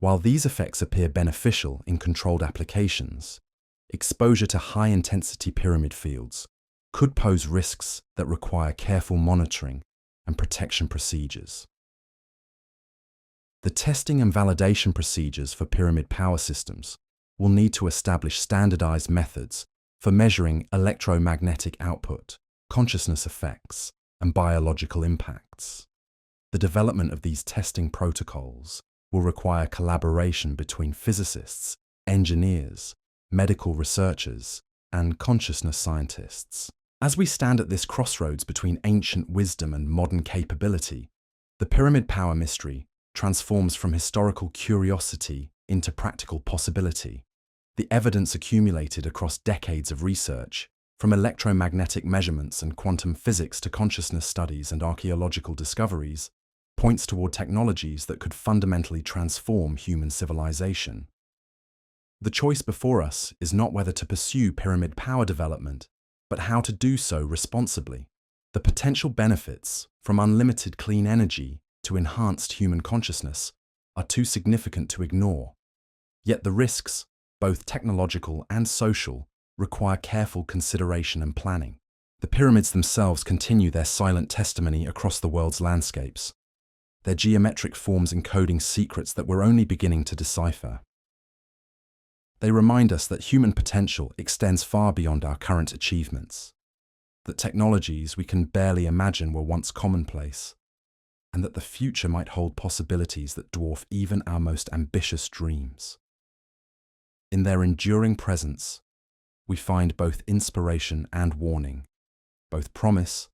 While these effects appear beneficial in controlled applications, exposure to high-intensity pyramid fields could pose risks that require careful monitoring and protection procedures. The testing and validation procedures for pyramid power systems will need to establish standardized methods for measuring electromagnetic output, consciousness effects, and biological impacts. The development of these testing protocols will require collaboration between physicists, engineers, medical researchers, and consciousness scientists. As we stand at this crossroads between ancient wisdom and modern capability, the pyramid power mystery transforms from historical curiosity into practical possibility. The evidence accumulated across decades of research, from electromagnetic measurements and quantum physics to consciousness studies and archaeological discoveries, points toward technologies that could fundamentally transform human civilization. The choice before us is not whether to pursue pyramid power development, but how to do so responsibly. The potential benefits, from unlimited clean energy to enhanced human consciousness, are too significant to ignore. Yet the risks, both technological and social, require careful consideration and planning. The pyramids themselves continue their silent testimony across the world's landscapes, their geometric forms encoding secrets that we're only beginning to decipher. They remind us that human potential extends far beyond our current achievements, that technologies we can barely imagine were once commonplace, and that the future might hold possibilities that dwarf even our most ambitious dreams. In their enduring presence, we find both inspiration and warning, both promise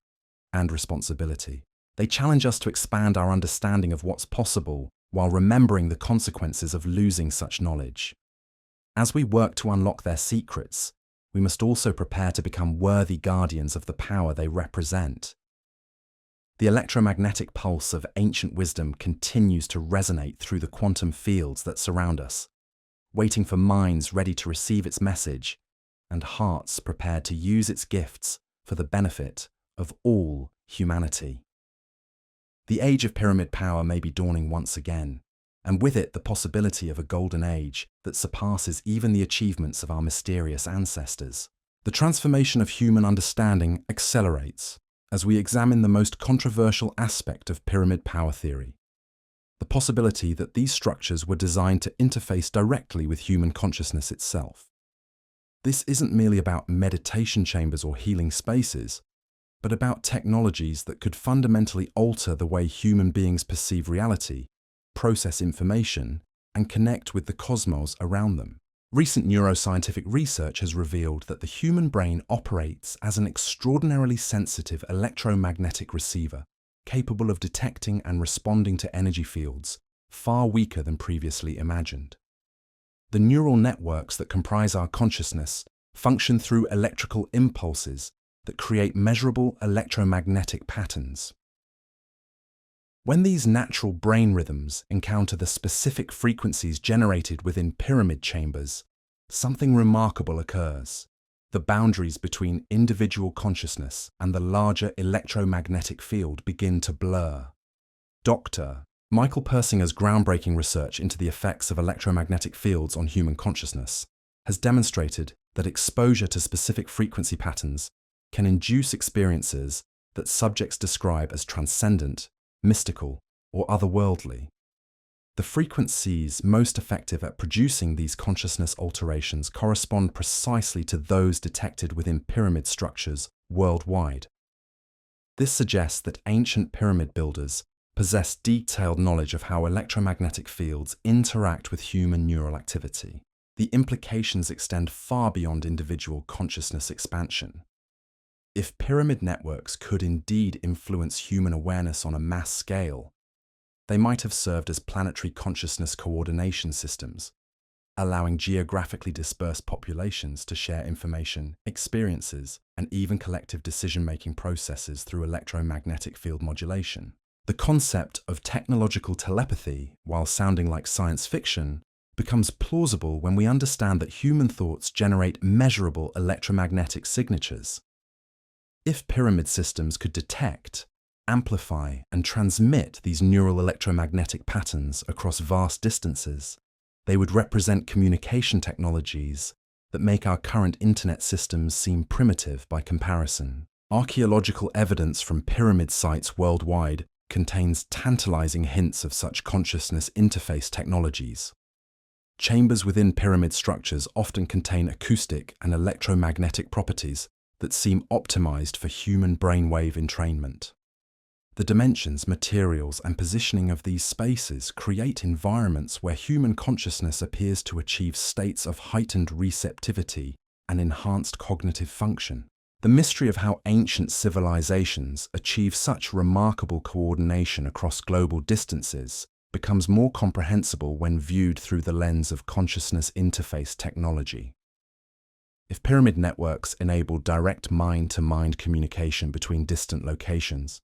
and responsibility. They challenge us to expand our understanding of what's possible while remembering the consequences of losing such knowledge. As we work to unlock their secrets, we must also prepare to become worthy guardians of the power they represent. The electromagnetic pulse of ancient wisdom continues to resonate through the quantum fields that surround us, waiting for minds ready to receive its message and hearts prepared to use its gifts for the benefit of all humanity. The age of pyramid power may be dawning once again, and with it the possibility of a golden age that surpasses even the achievements of our mysterious ancestors. The transformation of human understanding accelerates as we examine the most controversial aspect of pyramid power theory, the possibility that these structures were designed to interface directly with human consciousness itself. This isn't merely about meditation chambers or healing spaces, but about technologies that could fundamentally alter the way human beings perceive reality, process information, and connect with the cosmos around them. Recent neuroscientific research has revealed that the human brain operates as an extraordinarily sensitive electromagnetic receiver, capable of detecting and responding to energy fields far weaker than previously imagined. The neural networks that comprise our consciousness function through electrical impulses that create measurable electromagnetic patterns. When these natural brain rhythms encounter the specific frequencies generated within pyramid chambers, something remarkable occurs. The boundaries between individual consciousness and the larger electromagnetic field begin to blur. Dr. Michael Persinger's groundbreaking research into the effects of electromagnetic fields on human consciousness has demonstrated that exposure to specific frequency patterns can induce experiences that subjects describe as transcendent, mystical, or otherworldly. The frequencies most effective at producing these consciousness alterations correspond precisely to those detected within pyramid structures worldwide. This suggests that ancient pyramid builders possess detailed knowledge of how electromagnetic fields interact with human neural activity. The implications extend far beyond individual consciousness expansion. If pyramid networks could indeed influence human awareness on a mass scale, they might have served as planetary consciousness coordination systems, allowing geographically dispersed populations to share information, experiences, and even collective decision-making processes through electromagnetic field modulation. The concept of technological telepathy, while sounding like science fiction, becomes plausible when we understand that human thoughts generate measurable electromagnetic signatures. If pyramid systems could detect, amplify, and transmit these neural electromagnetic patterns across vast distances, they would represent communication technologies that make our current internet systems seem primitive by comparison. Archaeological evidence from pyramid sites worldwide contains tantalizing hints of such consciousness interface technologies. Chambers within pyramid structures often contain acoustic and electromagnetic properties that seem optimized for human brainwave entrainment. The dimensions, materials, and positioning of these spaces create environments where human consciousness appears to achieve states of heightened receptivity and enhanced cognitive function. The mystery of how ancient civilizations achieve such remarkable coordination across global distances becomes more comprehensible when viewed through the lens of consciousness interface technology. If pyramid networks enabled direct mind-to-mind communication between distant locations,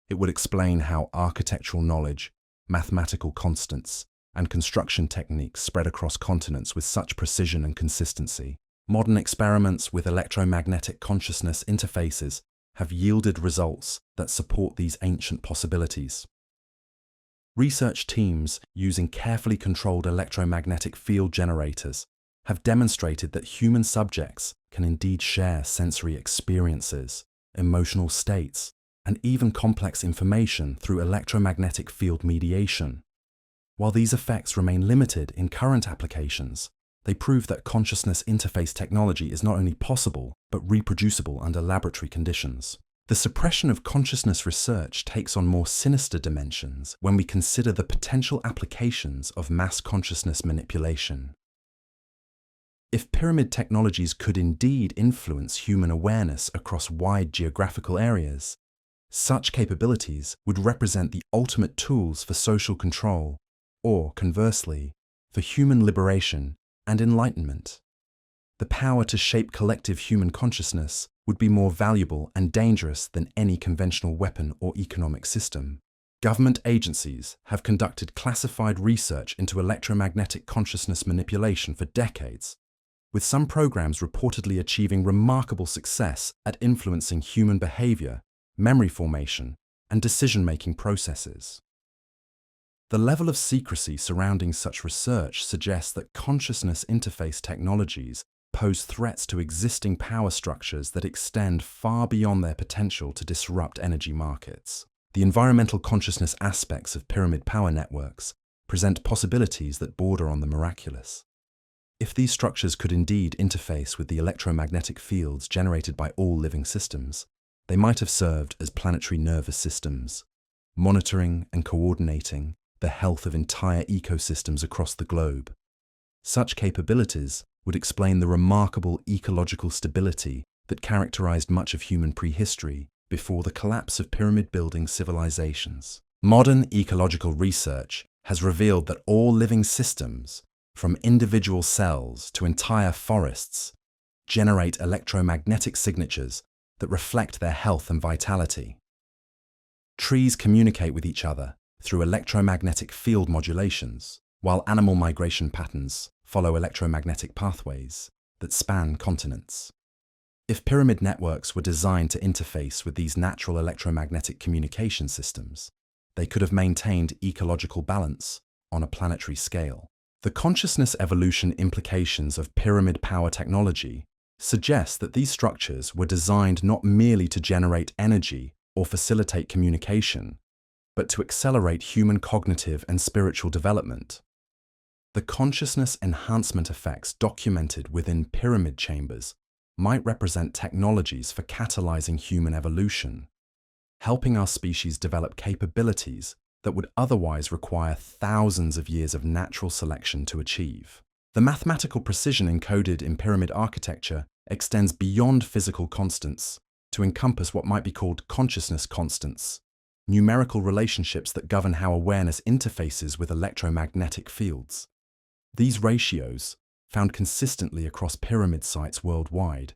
it would explain how architectural knowledge, mathematical constants, and construction techniques spread across continents with such precision and consistency. Modern experiments with electromagnetic consciousness interfaces have yielded results that support these ancient possibilities. Research teams using carefully controlled electromagnetic field generators have demonstrated that human subjects can indeed share sensory experiences, emotional states, and even complex information through electromagnetic field mediation. While these effects remain limited in current applications, they prove that consciousness interface technology is not only possible, but reproducible under laboratory conditions. The suppression of consciousness research takes on more sinister dimensions when we consider the potential applications of mass consciousness manipulation. If pyramid technologies could indeed influence human awareness across wide geographical areas, such capabilities would represent the ultimate tools for social control, or, conversely, for human liberation and enlightenment. The power to shape collective human consciousness would be more valuable and dangerous than any conventional weapon or economic system. Government agencies have conducted classified research into electromagnetic consciousness manipulation for decades, with some programs reportedly achieving remarkable success at influencing human behavior, memory formation, and decision-making processes. The level of secrecy surrounding such research suggests that consciousness interface technologies pose threats to existing power structures that extend far beyond their potential to disrupt energy markets. The environmental consciousness aspects of pyramid power networks present possibilities that border on the miraculous. If these structures could indeed interface with the electromagnetic fields generated by all living systems, they might have served as planetary nervous systems, monitoring and coordinating the health of entire ecosystems across the globe. Such capabilities would explain the remarkable ecological stability that characterized much of human prehistory before the collapse of pyramid-building civilizations. Modern ecological research has revealed that all living systems, from individual cells to entire forests, generate electromagnetic signatures that reflect their health and vitality. Trees communicate with each other through electromagnetic field modulations, while animal migration patterns follow electromagnetic pathways that span continents. If pyramid networks were designed to interface with these natural electromagnetic communication systems, they could have maintained ecological balance on a planetary scale. The consciousness evolution implications of pyramid power technology suggest that these structures were designed not merely to generate energy or facilitate communication, but to accelerate human cognitive and spiritual development. The consciousness enhancement effects documented within pyramid chambers might represent technologies for catalyzing human evolution, helping our species develop capabilities that would otherwise require thousands of years of natural selection to achieve. The mathematical precision encoded in pyramid architecture extends beyond physical constants to encompass what might be called consciousness constants, numerical relationships that govern how awareness interfaces with electromagnetic fields. These ratios, found consistently across pyramid sites worldwide,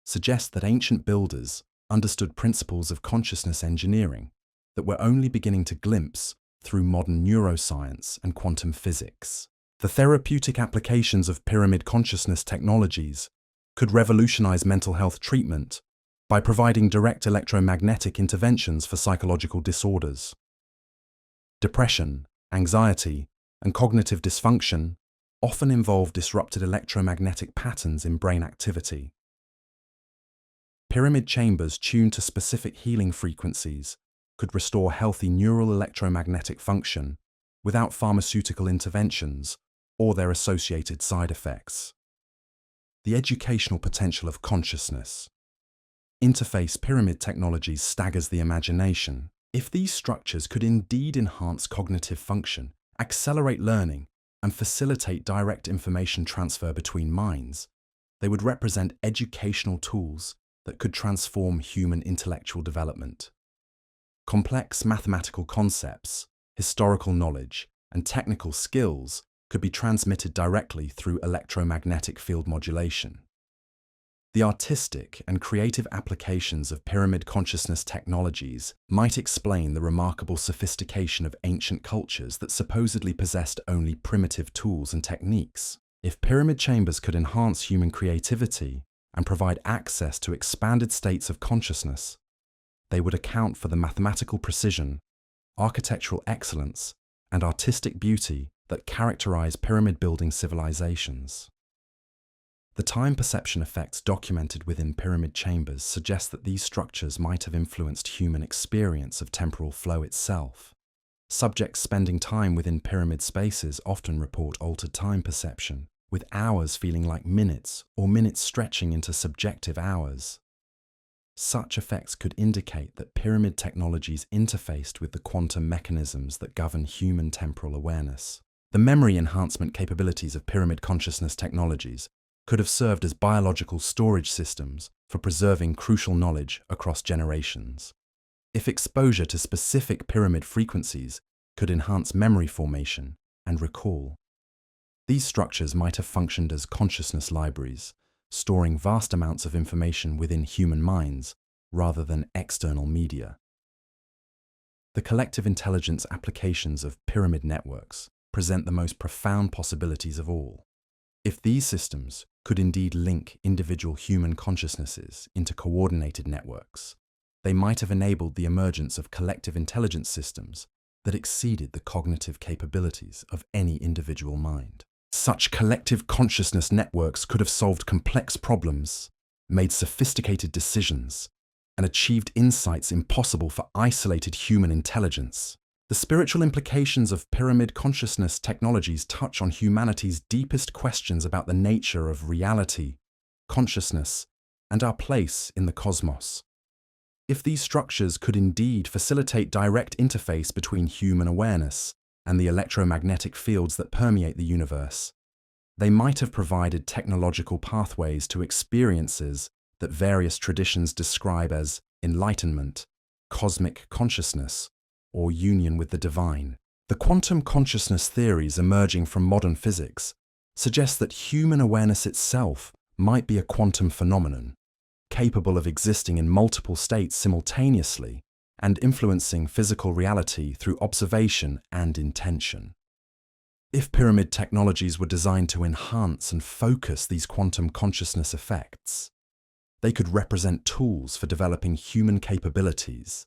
suggest that ancient builders understood principles of consciousness engineering that we're only beginning to glimpse through modern neuroscience and quantum physics. The therapeutic applications of pyramid consciousness technologies could revolutionize mental health treatment by providing direct electromagnetic interventions for psychological disorders. Depression, anxiety, and cognitive dysfunction often involve disrupted electromagnetic patterns in brain activity. Pyramid chambers tuned to specific healing frequencies could restore healthy neural electromagnetic function without pharmaceutical interventions or their associated side effects. The educational potential of consciousness. Interface pyramid technologies staggers the imagination. If these structures could indeed enhance cognitive function, accelerate learning, and facilitate direct information transfer between minds, they would represent educational tools that could transform human intellectual development. Complex mathematical concepts, historical knowledge, and technical skills could be transmitted directly through electromagnetic field modulation. The artistic and creative applications of pyramid consciousness technologies might explain the remarkable sophistication of ancient cultures that supposedly possessed only primitive tools and techniques. If pyramid chambers could enhance human creativity and provide access to expanded states of consciousness, they would account for the mathematical precision, architectural excellence, and artistic beauty that characterize pyramid-building civilizations. The time perception effects documented within pyramid chambers suggest that these structures might have influenced human experience of temporal flow itself. Subjects spending time within pyramid spaces often report altered time perception, with hours feeling like minutes or minutes stretching into subjective hours. Such effects could indicate that pyramid technologies interfaced with the quantum mechanisms that govern human temporal awareness. The memory enhancement capabilities of pyramid consciousness technologies could have served as biological storage systems for preserving crucial knowledge across generations. If exposure to specific pyramid frequencies could enhance memory formation and recall, these structures might have functioned as consciousness libraries, storing vast amounts of information within human minds rather than external media. The collective intelligence applications of pyramid networks present the most profound possibilities of all. If these systems could indeed link individual human consciousnesses into coordinated networks, they might have enabled the emergence of collective intelligence systems that exceeded the cognitive capabilities of any individual mind. Such collective consciousness networks could have solved complex problems, made sophisticated decisions, and achieved insights impossible for isolated human intelligence. The spiritual implications of pyramid consciousness technologies touch on humanity's deepest questions about the nature of reality, consciousness, and our place in the cosmos. If these structures could indeed facilitate direct interface between human awareness and the electromagnetic fields that permeate the universe, they might have provided technological pathways to experiences that various traditions describe as enlightenment, cosmic consciousness, or union with the divine. The quantum consciousness theories emerging from modern physics suggest that human awareness itself might be a quantum phenomenon, capable of existing in multiple states simultaneously and influencing physical reality through observation and intention. If pyramid technologies were designed to enhance and focus these quantum consciousness effects, they could represent tools for developing human capabilities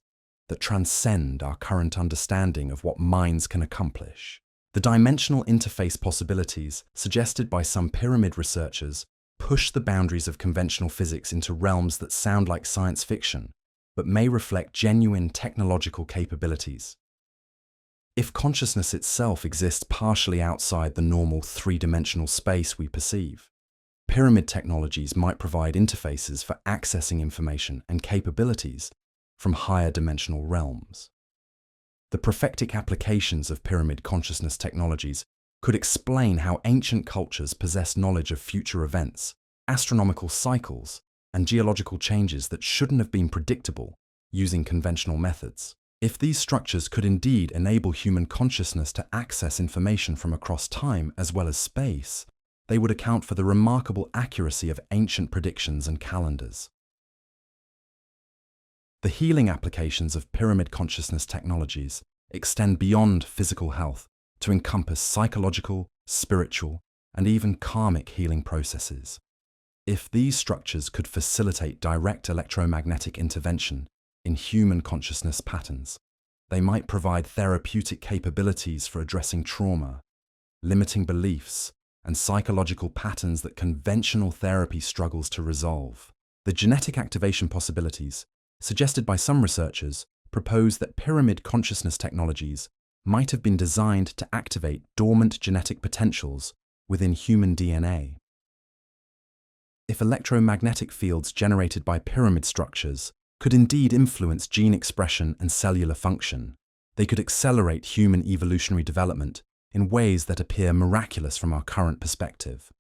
that transcend our current understanding of what minds can accomplish. The dimensional interface possibilities suggested by some pyramid researchers push the boundaries of conventional physics into realms that sound like science fiction, but may reflect genuine technological capabilities. If consciousness itself exists partially outside the normal three-dimensional space we perceive, pyramid technologies might provide interfaces for accessing information and capabilities from higher dimensional realms. The prophetic applications of pyramid consciousness technologies could explain how ancient cultures possess knowledge of future events, astronomical cycles, and geological changes that shouldn't have been predictable using conventional methods. If these structures could indeed enable human consciousness to access information from across time as well as space, they would account for the remarkable accuracy of ancient predictions and calendars. The healing applications of pyramid consciousness technologies extend beyond physical health to encompass psychological, spiritual, and even karmic healing processes. If these structures could facilitate direct electromagnetic intervention in human consciousness patterns, they might provide therapeutic capabilities for addressing trauma, limiting beliefs, and psychological patterns that conventional therapy struggles to resolve. The genetic activation possibilities suggested by some researchers propose that pyramid consciousness technologies might have been designed to activate dormant genetic potentials within human DNA. If electromagnetic fields generated by pyramid structures could indeed influence gene expression and cellular function, they could accelerate human evolutionary development in ways that appear miraculous from our current perspective.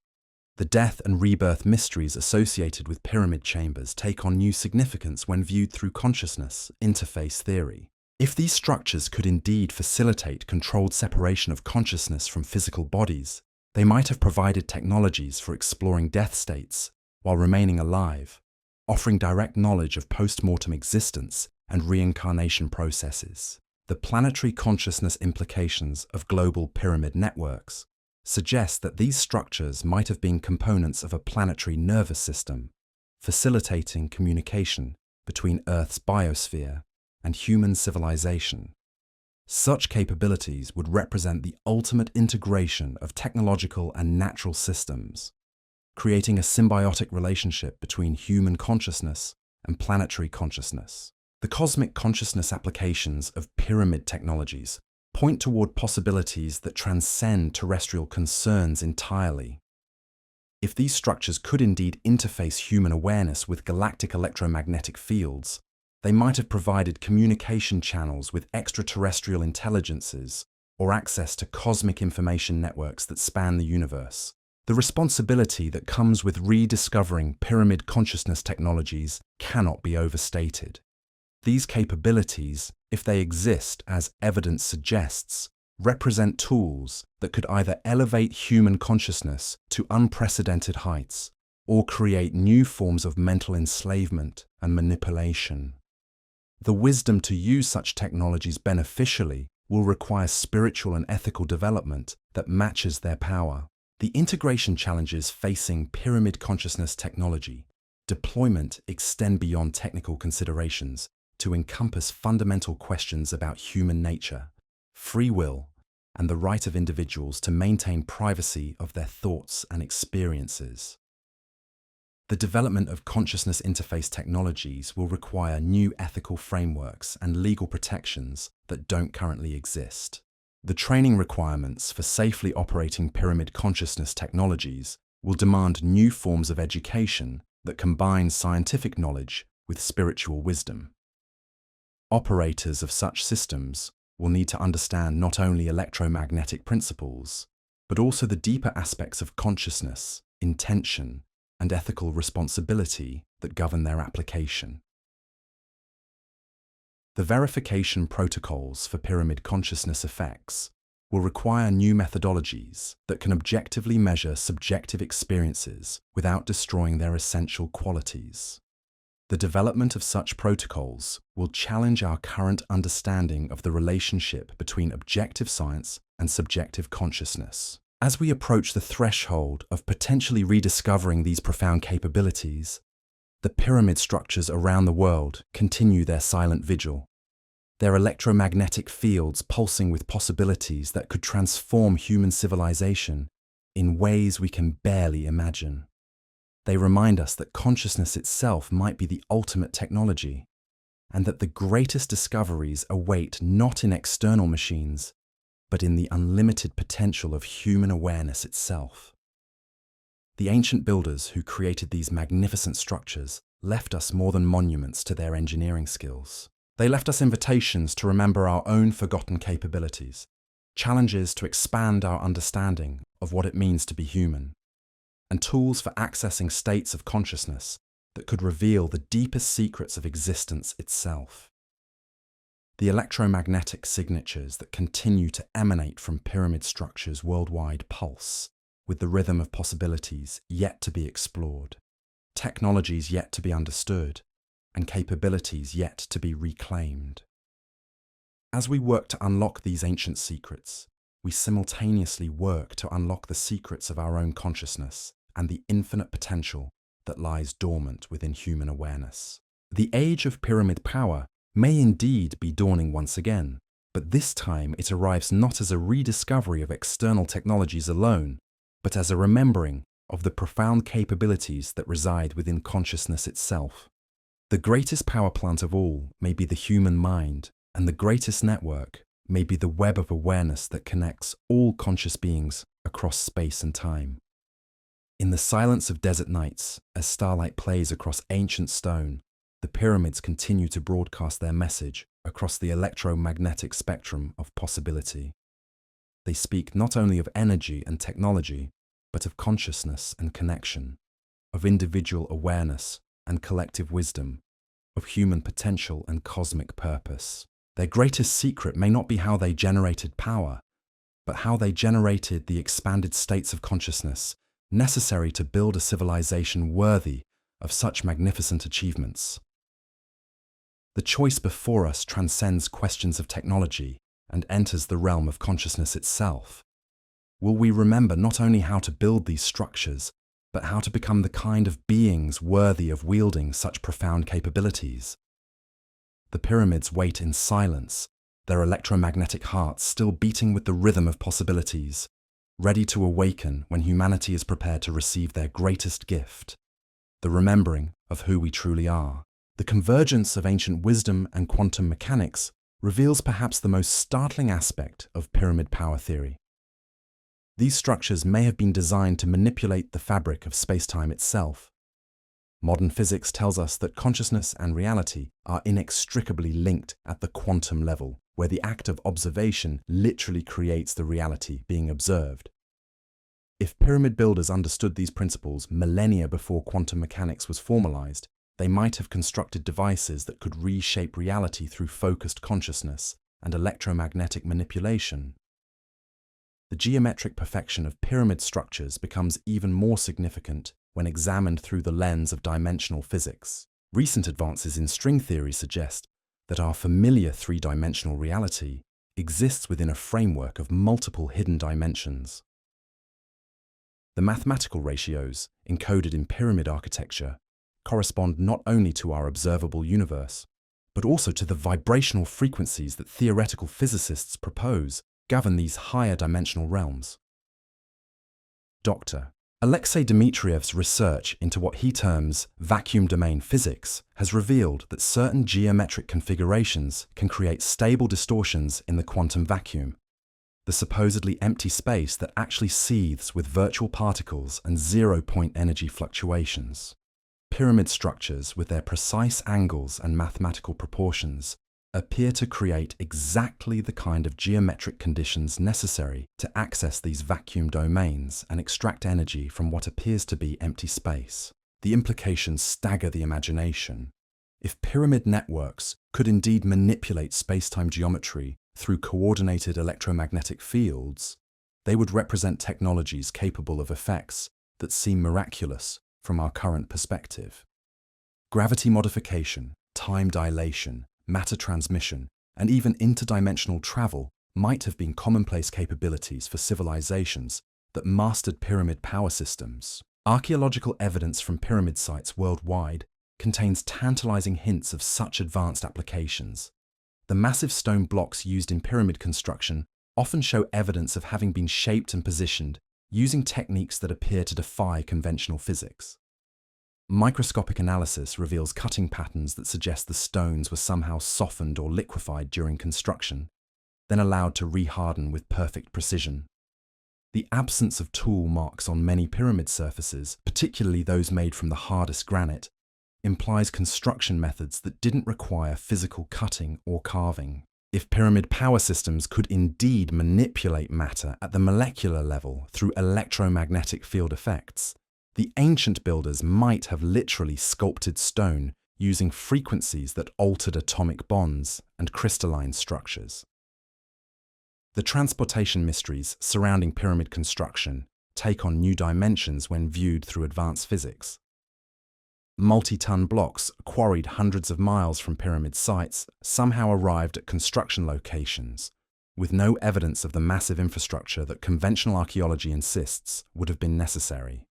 The death and rebirth mysteries associated with pyramid chambers take on new significance when viewed through consciousness interface theory. If these structures could indeed facilitate controlled separation of consciousness from physical bodies, they might have provided technologies for exploring death states while remaining alive, offering direct knowledge of post-mortem existence and reincarnation processes. The planetary consciousness implications of global pyramid networks suggest that these structures might have been components of a planetary nervous system, facilitating communication between Earth's biosphere and human civilization. Such capabilities would represent the ultimate integration of technological and natural systems, creating a symbiotic relationship between human consciousness and planetary consciousness. The cosmic consciousness applications of pyramid technologies point toward possibilities that transcend terrestrial concerns entirely. If these structures could indeed interface human awareness with galactic electromagnetic fields, they might have provided communication channels with extraterrestrial intelligences or access to cosmic information networks that span the universe. The responsibility that comes with rediscovering pyramid consciousness technologies cannot be overstated. These capabilities, if they exist as evidence suggests, represent tools that could either elevate human consciousness to unprecedented heights or create new forms of mental enslavement and manipulation. The wisdom to use such technologies beneficially will require spiritual and ethical development that matches their power. The integration challenges facing pyramid consciousness technology deployment extend beyond technical considerations to encompass fundamental questions about human nature, free will, and the right of individuals to maintain privacy of their thoughts and experiences. The development of consciousness interface technologies will require new ethical frameworks and legal protections that don't currently exist. The training requirements for safely operating pyramid consciousness technologies will demand new forms of education that combine scientific knowledge with spiritual wisdom. Operators of such systems will need to understand not only electromagnetic principles, but also the deeper aspects of consciousness, intention, and ethical responsibility that govern their application. The verification protocols for pyramid consciousness effects will require new methodologies that can objectively measure subjective experiences without destroying their essential qualities. The development of such protocols will challenge our current understanding of the relationship between objective science and subjective consciousness. As we approach the threshold of potentially rediscovering these profound capabilities, the pyramid structures around the world continue their silent vigil, their electromagnetic fields pulsing with possibilities that could transform human civilization in ways we can barely imagine. They remind us that consciousness itself might be the ultimate technology, and that the greatest discoveries await not in external machines, but in the unlimited potential of human awareness itself. The ancient builders who created these magnificent structures left us more than monuments to their engineering skills. They left us invitations to remember our own forgotten capabilities, challenges to expand our understanding of what it means to be human, and tools for accessing states of consciousness that could reveal the deepest secrets of existence itself. The electromagnetic signatures that continue to emanate from pyramid structures worldwide pulse with the rhythm of possibilities yet to be explored, technologies yet to be understood, and capabilities yet to be reclaimed. As we work to unlock these ancient secrets, we simultaneously work to unlock the secrets of our own consciousness and the infinite potential that lies dormant within human awareness. The age of pyramid power may indeed be dawning once again, but this time it arrives not as a rediscovery of external technologies alone, but as a remembering of the profound capabilities that reside within consciousness itself. The greatest power plant of all may be the human mind, and the greatest network may be the web of awareness that connects all conscious beings across space and time. In the silence of desert nights, as starlight plays across ancient stone, the pyramids continue to broadcast their message across the electromagnetic spectrum of possibility. They speak not only of energy and technology, but of consciousness and connection, of individual awareness and collective wisdom, of human potential and cosmic purpose. Their greatest secret may not be how they generated power, but how they generated the expanded states of consciousness necessary to build a civilization worthy of such magnificent achievements. The choice before us transcends questions of technology and enters the realm of consciousness itself. Will we remember not only how to build these structures, but how to become the kind of beings worthy of wielding such profound capabilities? The pyramids wait in silence, their electromagnetic hearts still beating with the rhythm of possibilities, ready to awaken when humanity is prepared to receive their greatest gift, the remembering of who we truly are. The convergence of ancient wisdom and quantum mechanics reveals perhaps the most startling aspect of pyramid power theory. These structures may have been designed to manipulate the fabric of space-time itself. Modern physics tells us that consciousness and reality are inextricably linked at the quantum level, where the act of observation literally creates the reality being observed. If pyramid builders understood these principles millennia before quantum mechanics was formalized, they might have constructed devices that could reshape reality through focused consciousness and electromagnetic manipulation. The geometric perfection of pyramid structures becomes even more significant when examined through the lens of dimensional physics. Recent advances in string theory suggest that our familiar three-dimensional reality exists within a framework of multiple hidden dimensions. The mathematical ratios encoded in pyramid architecture correspond not only to our observable universe, but also to the vibrational frequencies that theoretical physicists propose govern these higher dimensional realms. Doctor, Alexei Dmitriev's research into what he terms vacuum domain physics has revealed that certain geometric configurations can create stable distortions in the quantum vacuum, the supposedly empty space that actually seethes with virtual particles and zero-point energy fluctuations. Pyramid structures, with their precise angles and mathematical proportions, appear to create exactly the kind of geometric conditions necessary to access these vacuum domains and extract energy from what appears to be empty space. The implications stagger the imagination. If pyramid networks could indeed manipulate space-time geometry through coordinated electromagnetic fields, they would represent technologies capable of effects that seem miraculous from our current perspective. Gravity modification, time dilation, matter transmission, and even interdimensional travel might have been commonplace capabilities for civilizations that mastered pyramid power systems. Archaeological evidence from pyramid sites worldwide contains tantalizing hints of such advanced applications. The massive stone blocks used in pyramid construction often show evidence of having been shaped and positioned using techniques that appear to defy conventional physics. Microscopic analysis reveals cutting patterns that suggest the stones were somehow softened or liquefied during construction, then allowed to reharden with perfect precision. The absence of tool marks on many pyramid surfaces, particularly those made from the hardest granite, implies construction methods that didn't require physical cutting or carving. If pyramid power systems could indeed manipulate matter at the molecular level through electromagnetic field effects, the ancient builders might have literally sculpted stone using frequencies that altered atomic bonds and crystalline structures. The transportation mysteries surrounding pyramid construction take on new dimensions when viewed through advanced physics. Multi-ton blocks quarried hundreds of miles from pyramid sites somehow arrived at construction locations, with no evidence of the massive infrastructure that conventional archaeology insists would have been necessary.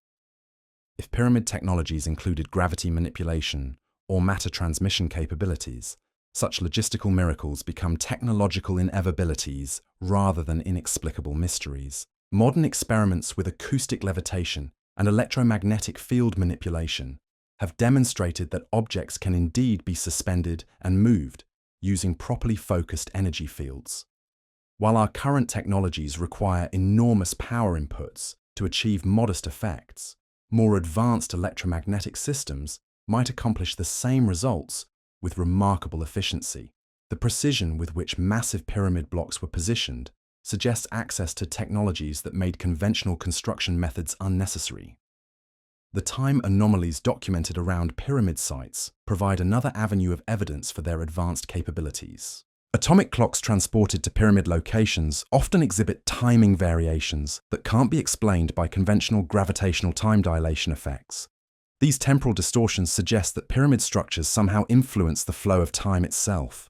If pyramid technologies included gravity manipulation or matter transmission capabilities, such logistical miracles become technological inevitabilities rather than inexplicable mysteries. Modern experiments with acoustic levitation and electromagnetic field manipulation have demonstrated that objects can indeed be suspended and moved using properly focused energy fields. While our current technologies require enormous power inputs to achieve modest effects, more advanced electromagnetic systems might accomplish the same results with remarkable efficiency. The precision with which massive pyramid blocks were positioned suggests access to technologies that made conventional construction methods unnecessary. The time anomalies documented around pyramid sites provide another avenue of evidence for their advanced capabilities. Atomic clocks transported to pyramid locations often exhibit timing variations that can't be explained by conventional gravitational time dilation effects. These temporal distortions suggest that pyramid structures somehow influence the flow of time itself,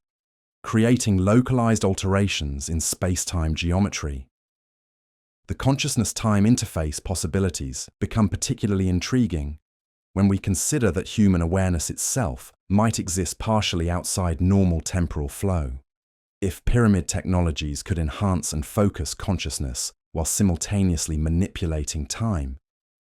creating localized alterations in space-time geometry. The consciousness-time interface possibilities become particularly intriguing when we consider that human awareness itself might exist partially outside normal temporal flow. If pyramid technologies could enhance and focus consciousness while simultaneously manipulating time,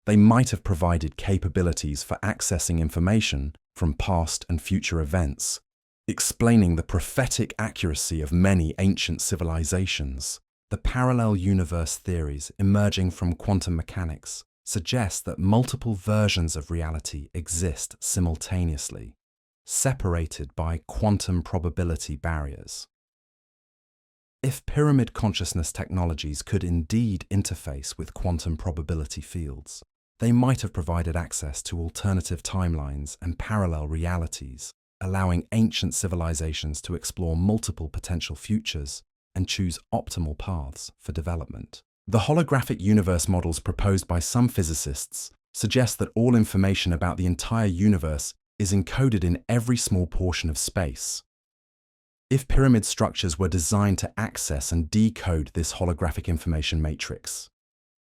they might have provided capabilities for accessing information from past and future events, explaining the prophetic accuracy of many ancient civilizations. The parallel universe theories emerging from quantum mechanics suggest that multiple versions of reality exist simultaneously, separated by quantum probability barriers. If pyramid consciousness technologies could indeed interface with quantum probability fields, they might have provided access to alternative timelines and parallel realities, allowing ancient civilizations to explore multiple potential futures and choose optimal paths for development. The holographic universe models proposed by some physicists suggest that all information about the entire universe is encoded in every small portion of space. If pyramid structures were designed to access and decode this holographic information matrix,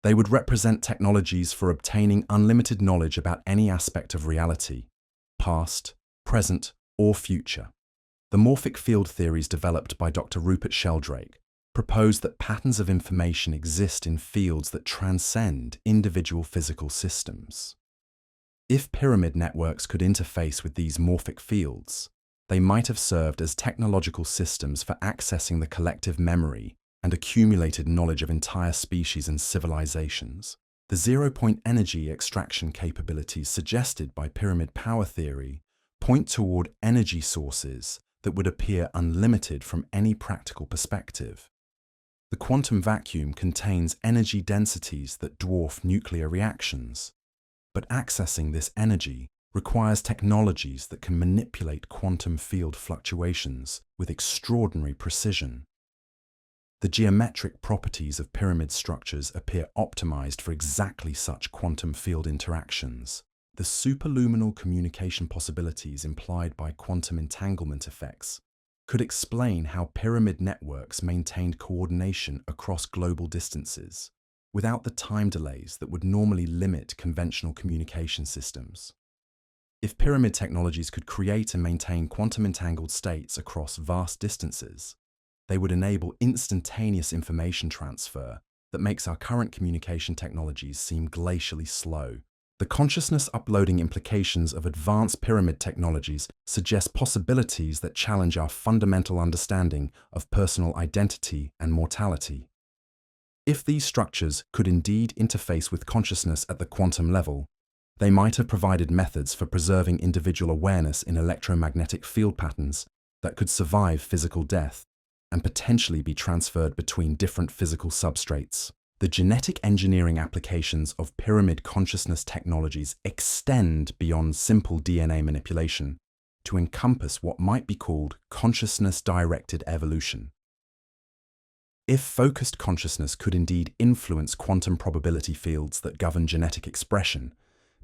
they would represent technologies for obtaining unlimited knowledge about any aspect of reality, past, present, or future. The morphic field theories developed by Dr. Rupert Sheldrake propose that patterns of information exist in fields that transcend individual physical systems. If pyramid networks could interface with these morphic fields, they might have served as technological systems for accessing the collective memory and accumulated knowledge of entire species and civilizations. The zero-point energy extraction capabilities suggested by pyramid power theory point toward energy sources that would appear unlimited from any practical perspective. The quantum vacuum contains energy densities that dwarf nuclear reactions, but accessing this energy requires technologies that can manipulate quantum field fluctuations with extraordinary precision. The geometric properties of pyramid structures appear optimized for exactly such quantum field interactions. The superluminal communication possibilities implied by quantum entanglement effects could explain how pyramid networks maintained coordination across global distances, without the time delays that would normally limit conventional communication systems. If pyramid technologies could create and maintain quantum entangled states across vast distances, they would enable instantaneous information transfer that makes our current communication technologies seem glacially slow. The consciousness uploading implications of advanced pyramid technologies suggest possibilities that challenge our fundamental understanding of personal identity and mortality. If these structures could indeed interface with consciousness at the quantum level, they might have provided methods for preserving individual awareness in electromagnetic field patterns that could survive physical death and potentially be transferred between different physical substrates. The genetic engineering applications of pyramid consciousness technologies extend beyond simple DNA manipulation to encompass what might be called consciousness-directed evolution. If focused consciousness could indeed influence quantum probability fields that govern genetic expression,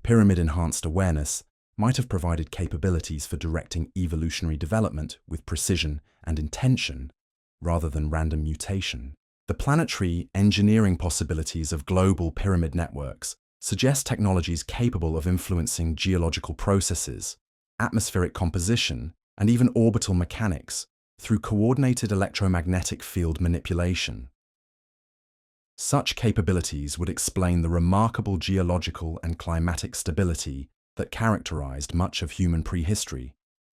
pyramid-enhanced awareness might have provided capabilities for directing evolutionary development with precision and intention rather than random mutation. The planetary engineering possibilities of global pyramid networks suggest technologies capable of influencing geological processes, atmospheric composition, and even orbital mechanics through coordinated electromagnetic field manipulation. Such capabilities would explain the remarkable geological and climatic stability that characterized much of human prehistory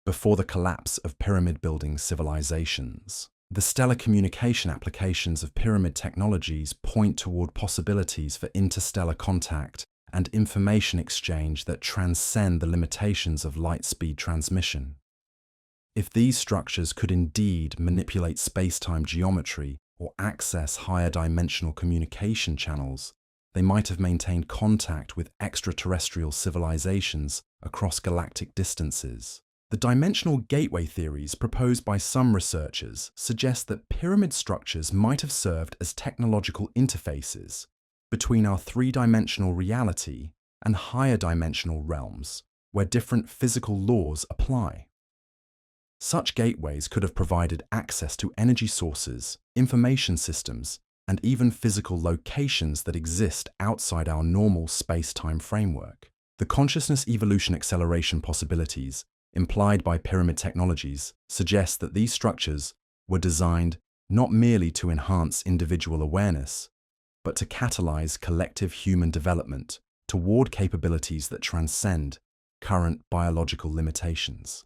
before the collapse of pyramid-building civilizations. The stellar communication applications of pyramid technologies point toward possibilities for interstellar contact and information exchange that transcend the limitations of light-speed transmission. If these structures could indeed manipulate space-time geometry or access higher dimensional communication channels, they might have maintained contact with extraterrestrial civilizations across galactic distances. The dimensional gateway theories proposed by some researchers suggest that pyramid structures might have served as technological interfaces between our three-dimensional reality and higher dimensional realms where different physical laws apply. Such gateways could have provided access to energy sources, information systems, and even physical locations that exist outside our normal space-time framework. The consciousness evolution acceleration possibilities implied by pyramid technologies suggest that these structures were designed not merely to enhance individual awareness, but to catalyze collective human development toward capabilities that transcend current biological limitations.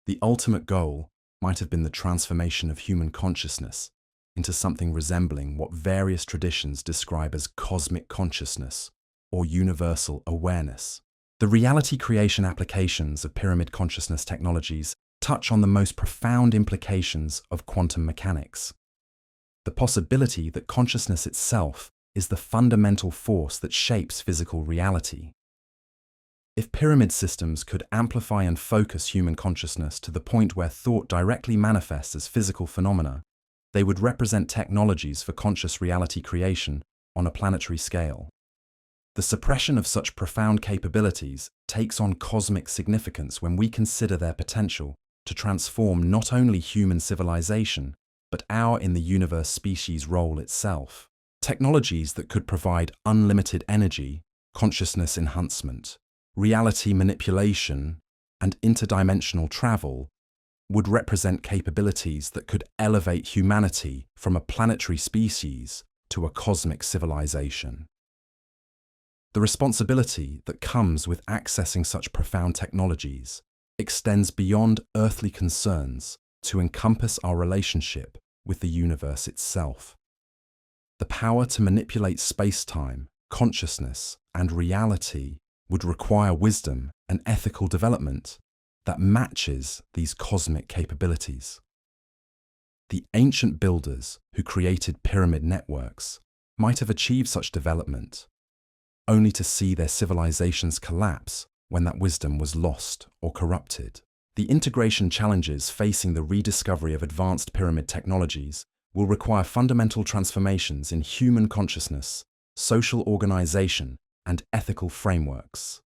The ultimate goal might have been the transformation of human consciousness into something resembling what various traditions describe as cosmic consciousness or universal awareness. The reality creation applications of pyramid consciousness technologies touch on the most profound implications of quantum mechanics. The possibility that consciousness itself is the fundamental force that shapes physical reality. If pyramid systems could amplify and focus human consciousness to the point where thought directly manifests as physical phenomena, they would represent technologies for conscious reality creation on a planetary scale. The suppression of such profound capabilities takes on cosmic significance when we consider their potential to transform not only human civilization, but our in the universe species role itself. Technologies that could provide unlimited energy, consciousness enhancement, reality manipulation, and interdimensional travel would represent capabilities that could elevate humanity from a planetary species to a cosmic civilization. The responsibility that comes with accessing such profound technologies extends beyond earthly concerns to encompass our relationship with the universe itself. The power to manipulate space-time, consciousness, and reality would require wisdom and ethical development that matches these cosmic capabilities. The ancient builders who created pyramid networks might have achieved such development, only to see their civilizations collapse when that wisdom was lost or corrupted. The integration challenges facing the rediscovery of advanced pyramid technologies will require fundamental transformations in human consciousness, social organization, and ethical frameworks.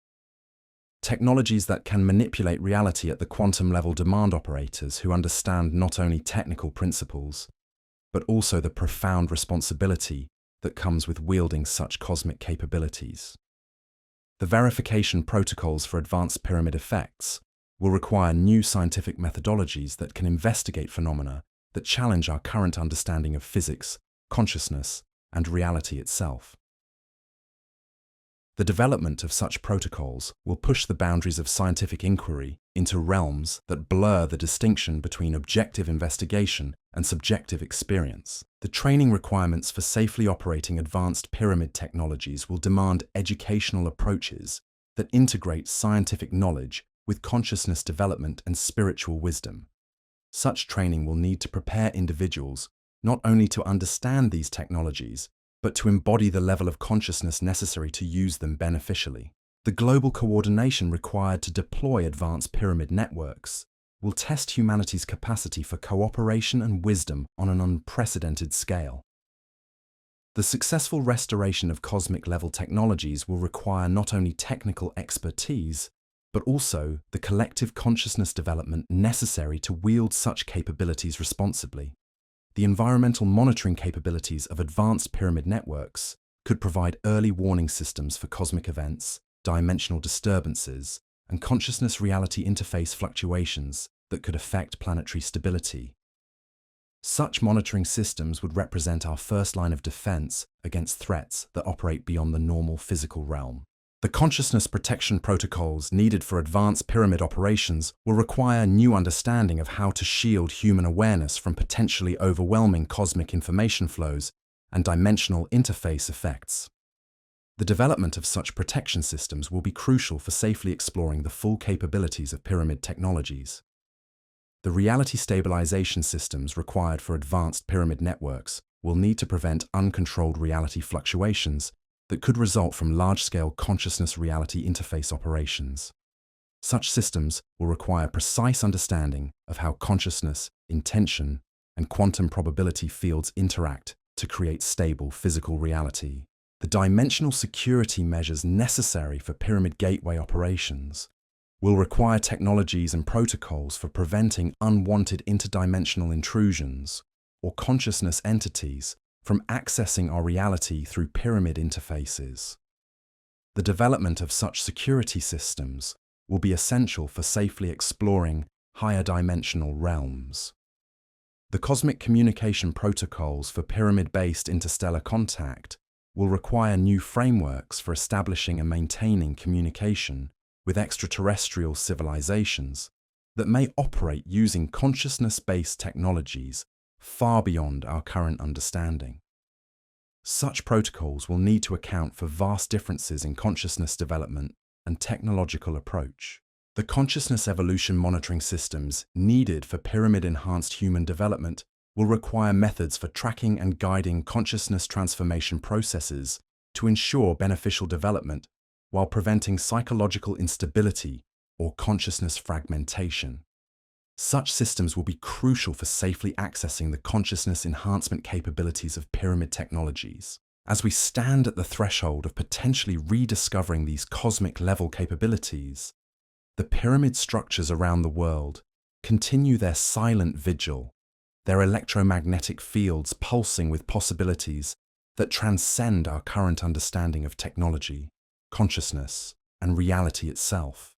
Technologies that can manipulate reality at the quantum level demand operators who understand not only technical principles, but also the profound responsibility that comes with wielding such cosmic capabilities. The verification protocols for advanced pyramid effects will require new scientific methodologies that can investigate phenomena that challenge our current understanding of physics, consciousness, and reality itself. The development of such protocols will push the boundaries of scientific inquiry into realms that blur the distinction between objective investigation and subjective experience. The training requirements for safely operating advanced pyramid technologies will demand educational approaches that integrate scientific knowledge with consciousness development and spiritual wisdom. Such training will need to prepare individuals not only to understand these technologies, but to embody the level of consciousness necessary to use them beneficially. The global coordination required to deploy advanced pyramid networks will test humanity's capacity for cooperation and wisdom on an unprecedented scale. The successful restoration of cosmic-level technologies will require not only technical expertise, but also the collective consciousness development necessary to wield such capabilities responsibly. The environmental monitoring capabilities of advanced pyramid networks could provide early warning systems for cosmic events, dimensional disturbances, and consciousness reality interface fluctuations that could affect planetary stability. Such monitoring systems would represent our first line of defense against threats that operate beyond the normal physical realm. The consciousness protection protocols needed for advanced pyramid operations will require new understanding of how to shield human awareness from potentially overwhelming cosmic information flows and dimensional interface effects. The development of such protection systems will be crucial for safely exploring the full capabilities of pyramid technologies. The reality stabilization systems required for advanced pyramid networks will need to prevent uncontrolled reality fluctuations that could result from large-scale consciousness reality interface operations. Such systems will require precise understanding of how consciousness, intention, and quantum probability fields interact to create stable physical reality. The dimensional security measures necessary for pyramid gateway operations will require technologies and protocols for preventing unwanted interdimensional intrusions or consciousness entities from accessing our reality through pyramid interfaces. The development of such security systems will be essential for safely exploring higher dimensional realms. The cosmic communication protocols for pyramid-based interstellar contact will require new frameworks for establishing and maintaining communication with extraterrestrial civilizations that may operate using consciousness-based technologies far beyond our current understanding. Such protocols will need to account for vast differences in consciousness development and technological approach. The consciousness evolution monitoring systems needed for pyramid-enhanced human development will require methods for tracking and guiding consciousness transformation processes to ensure beneficial development while preventing psychological instability or consciousness fragmentation. Such systems will be crucial for safely accessing the consciousness enhancement capabilities of pyramid technologies. As we stand at the threshold of potentially rediscovering these cosmic-level capabilities, the pyramid structures around the world continue their silent vigil, their electromagnetic fields pulsing with possibilities that transcend our current understanding of technology, consciousness, and reality itself.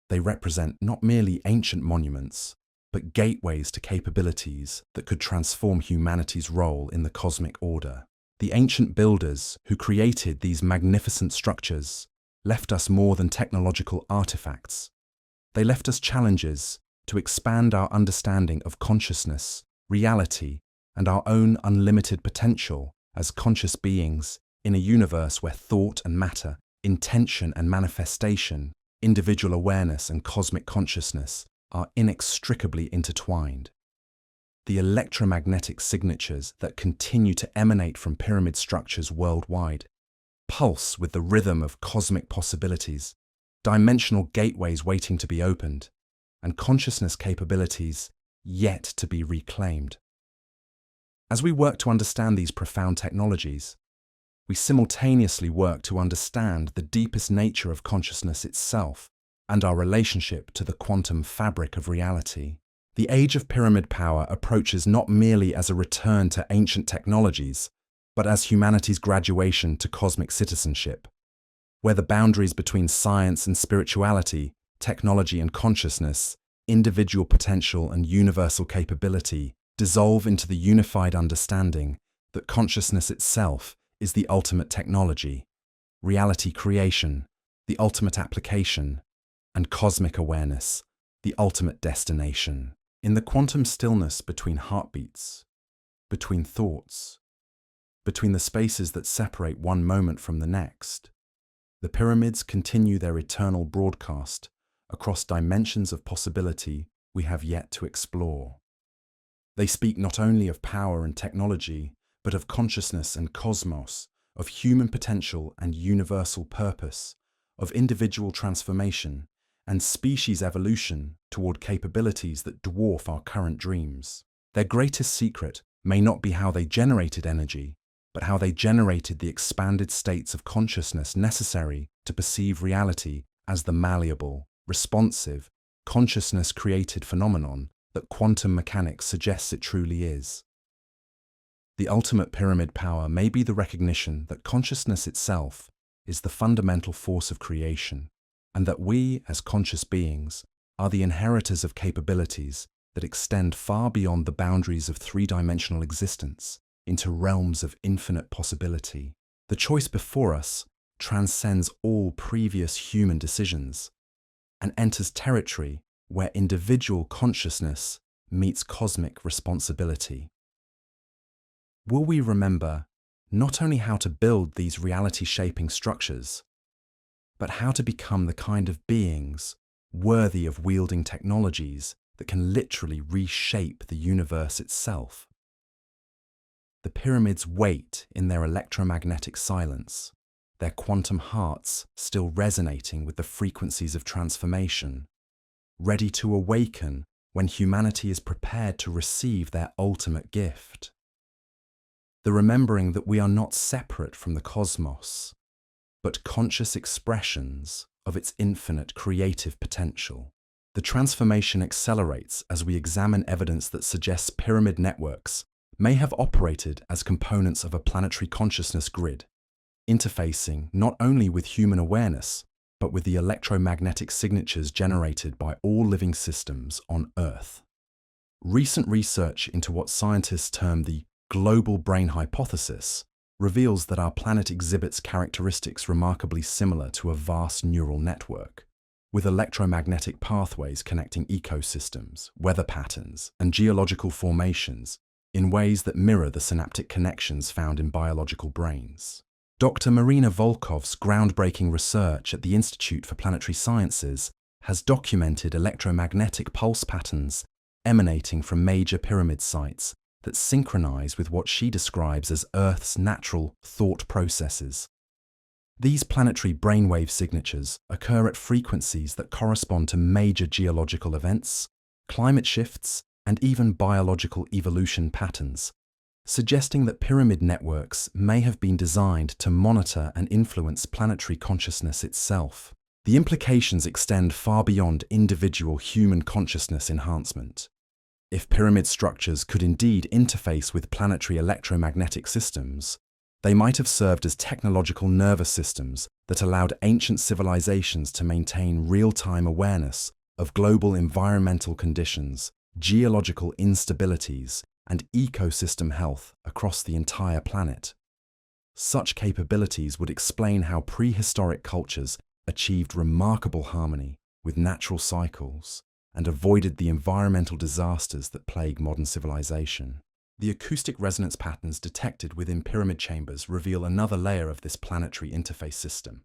They represent not merely ancient monuments, but gateways to capabilities that could transform humanity's role in the cosmic order. The ancient builders who created these magnificent structures left us more than technological artifacts. They left us challenges to expand our understanding of consciousness, reality, and our own unlimited potential as conscious beings in a universe where thought and matter, intention and manifestation, individual awareness and cosmic consciousness are inextricably intertwined. The electromagnetic signatures that continue to emanate from pyramid structures worldwide pulse with the rhythm of cosmic possibilities, dimensional gateways waiting to be opened, and consciousness capabilities yet to be reclaimed. As we work to understand these profound technologies, we simultaneously work to understand the deepest nature of consciousness itself and our relationship to the quantum fabric of reality. The age of pyramid power approaches not merely as a return to ancient technologies, but as humanity's graduation to cosmic citizenship, where the boundaries between science and spirituality, technology and consciousness, individual potential and universal capability dissolve into the unified understanding that consciousness itself is the ultimate technology, reality creation, the ultimate application, and cosmic awareness, the ultimate destination. In the quantum stillness between heartbeats, between thoughts, between the spaces that separate one moment from the next, the pyramids continue their eternal broadcast across dimensions of possibility we have yet to explore. They speak not only of power and technology, but of consciousness and cosmos, of human potential and universal purpose, of individual transformation and species evolution toward capabilities that dwarf our current dreams. Their greatest secret may not be how they generated energy, but how they generated the expanded states of consciousness necessary to perceive reality as the malleable, responsive, consciousness-created phenomenon that quantum mechanics suggests it truly is. The ultimate pyramid power may be the recognition that consciousness itself is the fundamental force of creation, and that we, as conscious beings, are the inheritors of capabilities that extend far beyond the boundaries of three-dimensional existence into realms of infinite possibility. The choice before us transcends all previous human decisions and enters territory where individual consciousness meets cosmic responsibility. Will we remember not only how to build these reality-shaping structures, but how to become the kind of beings worthy of wielding technologies that can literally reshape the universe itself? The pyramids wait in their electromagnetic silence, their quantum hearts still resonating with the frequencies of transformation, ready to awaken when humanity is prepared to receive their ultimate gift. The remembering that we are not separate from the cosmos, but conscious expressions of its infinite creative potential. The transformation accelerates as we examine evidence that suggests pyramid networks may have operated as components of a planetary consciousness grid, interfacing not only with human awareness, but with the electromagnetic signatures generated by all living systems on Earth. Recent research into what scientists term the global brain hypothesis reveals that our planet exhibits characteristics remarkably similar to a vast neural network, with electromagnetic pathways connecting ecosystems, weather patterns, and geological formations in ways that mirror the synaptic connections found in biological brains. Dr. Marina Volkov's groundbreaking research at the Institute for Planetary Sciences has documented electromagnetic pulse patterns emanating from major pyramid sites that synchronize with what she describes as Earth's natural thought processes. These planetary brainwave signatures occur at frequencies that correspond to major geological events, climate shifts, and even biological evolution patterns, suggesting that pyramid networks may have been designed to monitor and influence planetary consciousness itself. The implications extend far beyond individual human consciousness enhancement. If pyramid structures could indeed interface with planetary electromagnetic systems, they might have served as technological nervous systems that allowed ancient civilizations to maintain real-time awareness of global environmental conditions geological instabilities, and ecosystem health across the entire planet. Such capabilities would explain how prehistoric cultures achieved remarkable harmony with natural cycles and avoided the environmental disasters that plague modern civilization. The acoustic resonance patterns detected within pyramid chambers reveal another layer of this planetary interface system.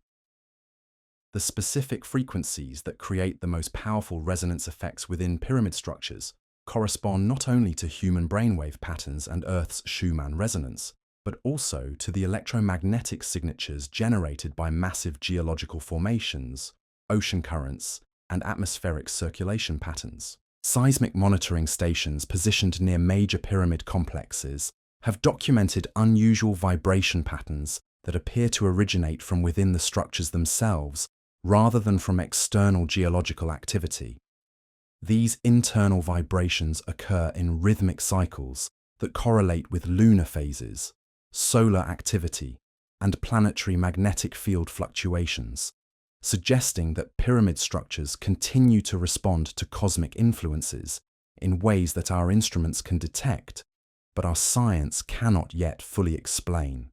The specific frequencies that create the most powerful resonance effects within pyramid structures correspond not only to human brainwave patterns and Earth's Schumann resonance, but also to the electromagnetic signatures generated by massive geological formations, ocean currents, and atmospheric circulation patterns. Seismic monitoring stations positioned near major pyramid complexes have documented unusual vibration patterns that appear to originate from within the structures themselves rather than from external geological activity. These internal vibrations occur in rhythmic cycles that correlate with lunar phases, solar activity, and planetary magnetic field fluctuations, suggesting that pyramid structures continue to respond to cosmic influences in ways that our instruments can detect, but our science cannot yet fully explain.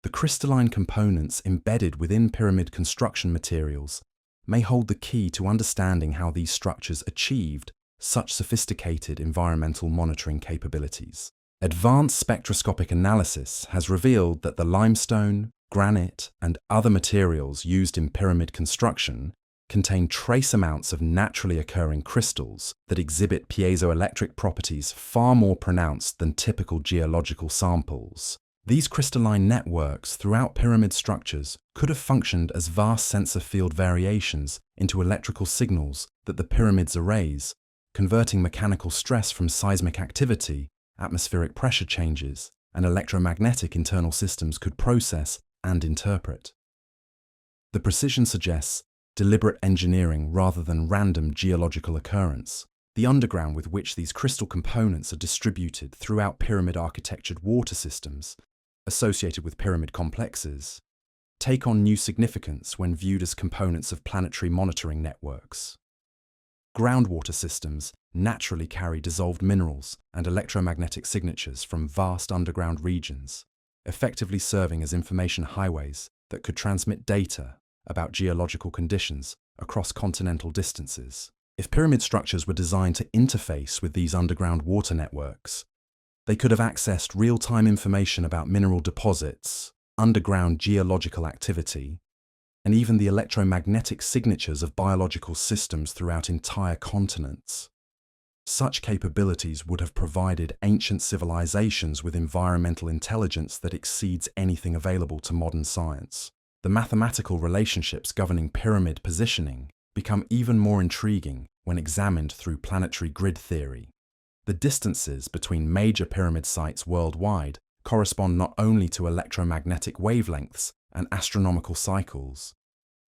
The crystalline components embedded within pyramid construction materials may hold the key to understanding how these structures achieved such sophisticated environmental monitoring capabilities. Advanced spectroscopic analysis has revealed that the limestone, granite, and other materials used in pyramid construction contain trace amounts of naturally occurring crystals that exhibit piezoelectric properties far more pronounced than typical geological samples. These crystalline networks throughout pyramid structures could have functioned as vast sensor field variations into electrical signals that the pyramids erase, converting mechanical stress from seismic activity, atmospheric pressure changes, and electromagnetic internal systems could process and interpret. The precision suggests deliberate engineering rather than random geological occurrence. The underground with which these crystal components are distributed throughout pyramid-architectured water systems associated with pyramid complexes take on new significance when viewed as components of planetary monitoring networks. Groundwater systems naturally carry dissolved minerals and electromagnetic signatures from vast underground regions, effectively serving as information highways that could transmit data about geological conditions across continental distances. If pyramid structures were designed to interface with these underground water networks, they could have accessed real-time information about mineral deposits, underground geological activity, and even the electromagnetic signatures of biological systems throughout entire continents. Such capabilities would have provided ancient civilizations with environmental intelligence that exceeds anything available to modern science. The mathematical relationships governing pyramid positioning become even more intriguing when examined through planetary grid theory. The distances between major pyramid sites worldwide correspond not only to electromagnetic wavelengths and astronomical cycles,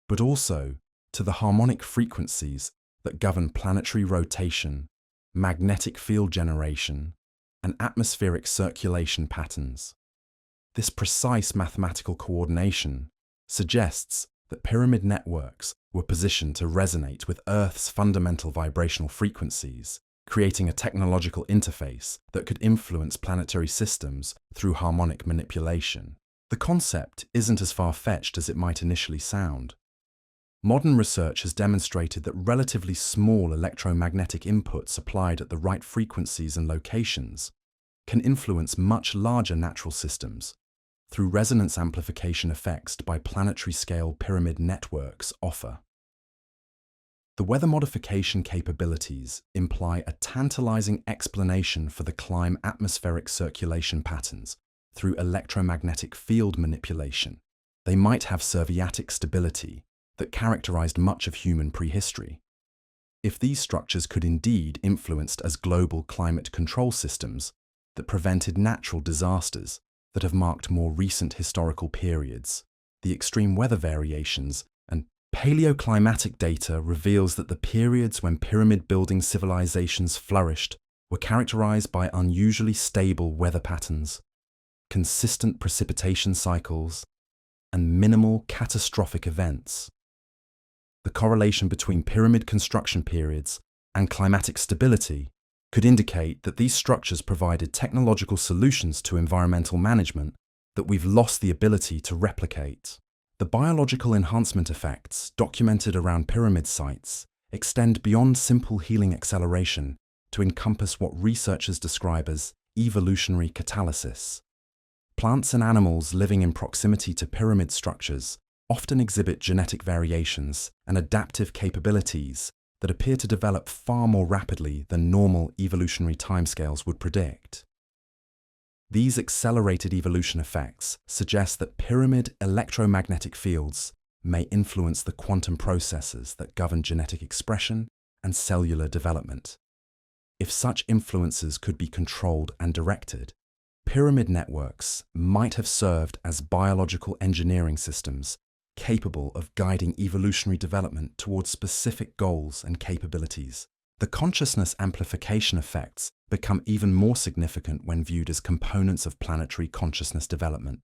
but also to the harmonic frequencies that govern planetary rotation, magnetic field generation, and atmospheric circulation patterns. This precise mathematical coordination suggests that pyramid networks were positioned to resonate with Earth's fundamental vibrational frequencies, creating a technological interface that could influence planetary systems through harmonic manipulation. The concept isn't as far-fetched as it might initially sound. Modern research has demonstrated that relatively small electromagnetic inputs applied at the right frequencies and locations can influence much larger natural systems through resonance amplification effects by planetary-scale pyramid networks offer. The weather modification capabilities imply a tantalizing explanation for the climb atmospheric circulation patterns through electromagnetic field manipulation. They might have serviatic stability that characterized much of human prehistory. If these structures could indeed influence as global climate control systems that prevented natural disasters that have marked more recent historical periods, the extreme weather variations and paleoclimatic data reveals that the periods when pyramid-building civilizations flourished were characterized by unusually stable weather patterns, consistent precipitation cycles, and minimal catastrophic events. The correlation between pyramid construction periods and climatic stability could indicate that these structures provided technological solutions to environmental management that we've lost the ability to replicate. The biological enhancement effects documented around pyramid sites extend beyond simple healing acceleration to encompass what researchers describe as evolutionary catalysis. Plants and animals living in proximity to pyramid structures often exhibit genetic variations and adaptive capabilities that appear to develop far more rapidly than normal evolutionary timescales would predict. These accelerated evolution effects suggest that pyramid electromagnetic fields may influence the quantum processes that govern genetic expression and cellular development. If such influences could be controlled and directed, pyramid networks might have served as biological engineering systems capable of guiding evolutionary development towards specific goals and capabilities. The consciousness amplification effects become even more significant when viewed as components of planetary consciousness development.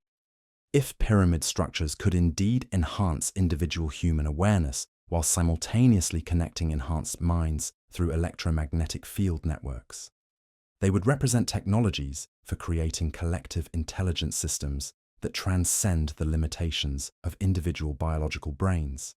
If pyramid structures could indeed enhance individual human awareness while simultaneously connecting enhanced minds through electromagnetic field networks, they would represent technologies for creating collective intelligence systems that transcend the limitations of individual biological brains.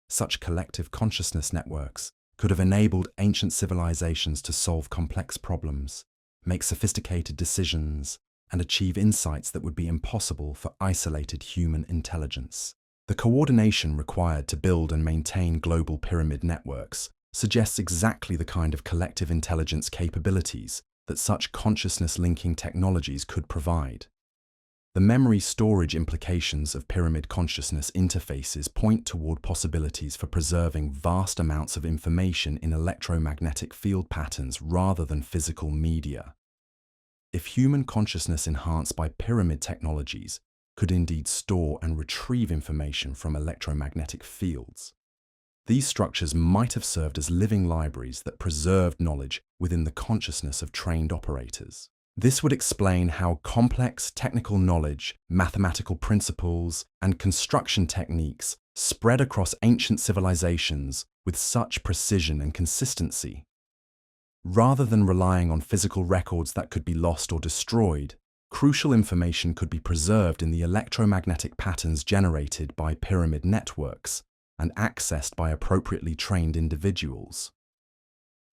Such collective consciousness networks could have enabled ancient civilizations to solve complex problems, make sophisticated decisions, and achieve insights that would be impossible for isolated human intelligence. The coordination required to build and maintain global pyramid networks suggests exactly the kind of collective intelligence capabilities that such consciousness-linking technologies could provide. The memory storage implications of pyramid consciousness interfaces point toward possibilities for preserving vast amounts of information in electromagnetic field patterns rather than physical media. If human consciousness enhanced by pyramid technologies could indeed store and retrieve information from electromagnetic fields, these structures might have served as living libraries that preserved knowledge within the consciousness of trained operators. This would explain how complex technical knowledge, mathematical principles, and construction techniques spread across ancient civilizations with such precision and consistency. Rather than relying on physical records that could be lost or destroyed, crucial information could be preserved in the electromagnetic patterns generated by pyramid networks and accessed by appropriately trained individuals.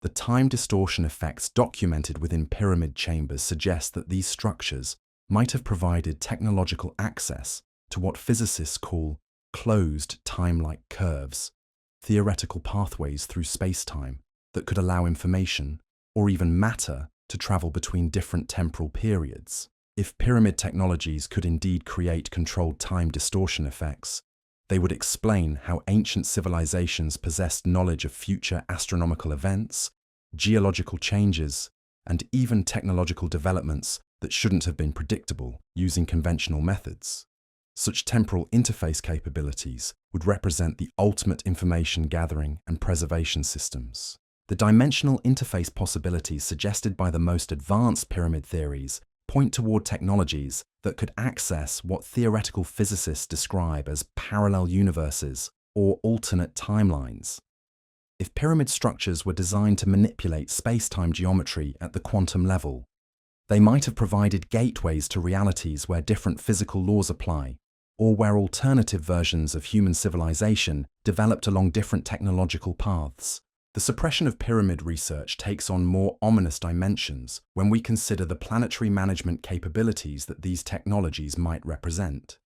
The time distortion effects documented within pyramid chambers suggest that these structures might have provided technological access to what physicists call closed time-like curves, theoretical pathways through space-time that could allow information, or even matter, to travel between different temporal periods. If pyramid technologies could indeed create controlled time distortion effects, they would explain how ancient civilizations possessed knowledge of future astronomical events, geological changes, and even technological developments that shouldn't have been predictable using conventional methods. Such temporal interface capabilities would represent the ultimate information gathering and preservation systems. The dimensional interface possibilities suggested by the most advanced pyramid theories point toward technologies that could access what theoretical physicists describe as parallel universes or alternate timelines. If pyramid structures were designed to manipulate space-time geometry at the quantum level, they might have provided gateways to realities where different physical laws apply, or where alternative versions of human civilization developed along different technological paths. The suppression of pyramid research takes on more ominous dimensions when we consider the planetary management capabilities that these technologies might represent.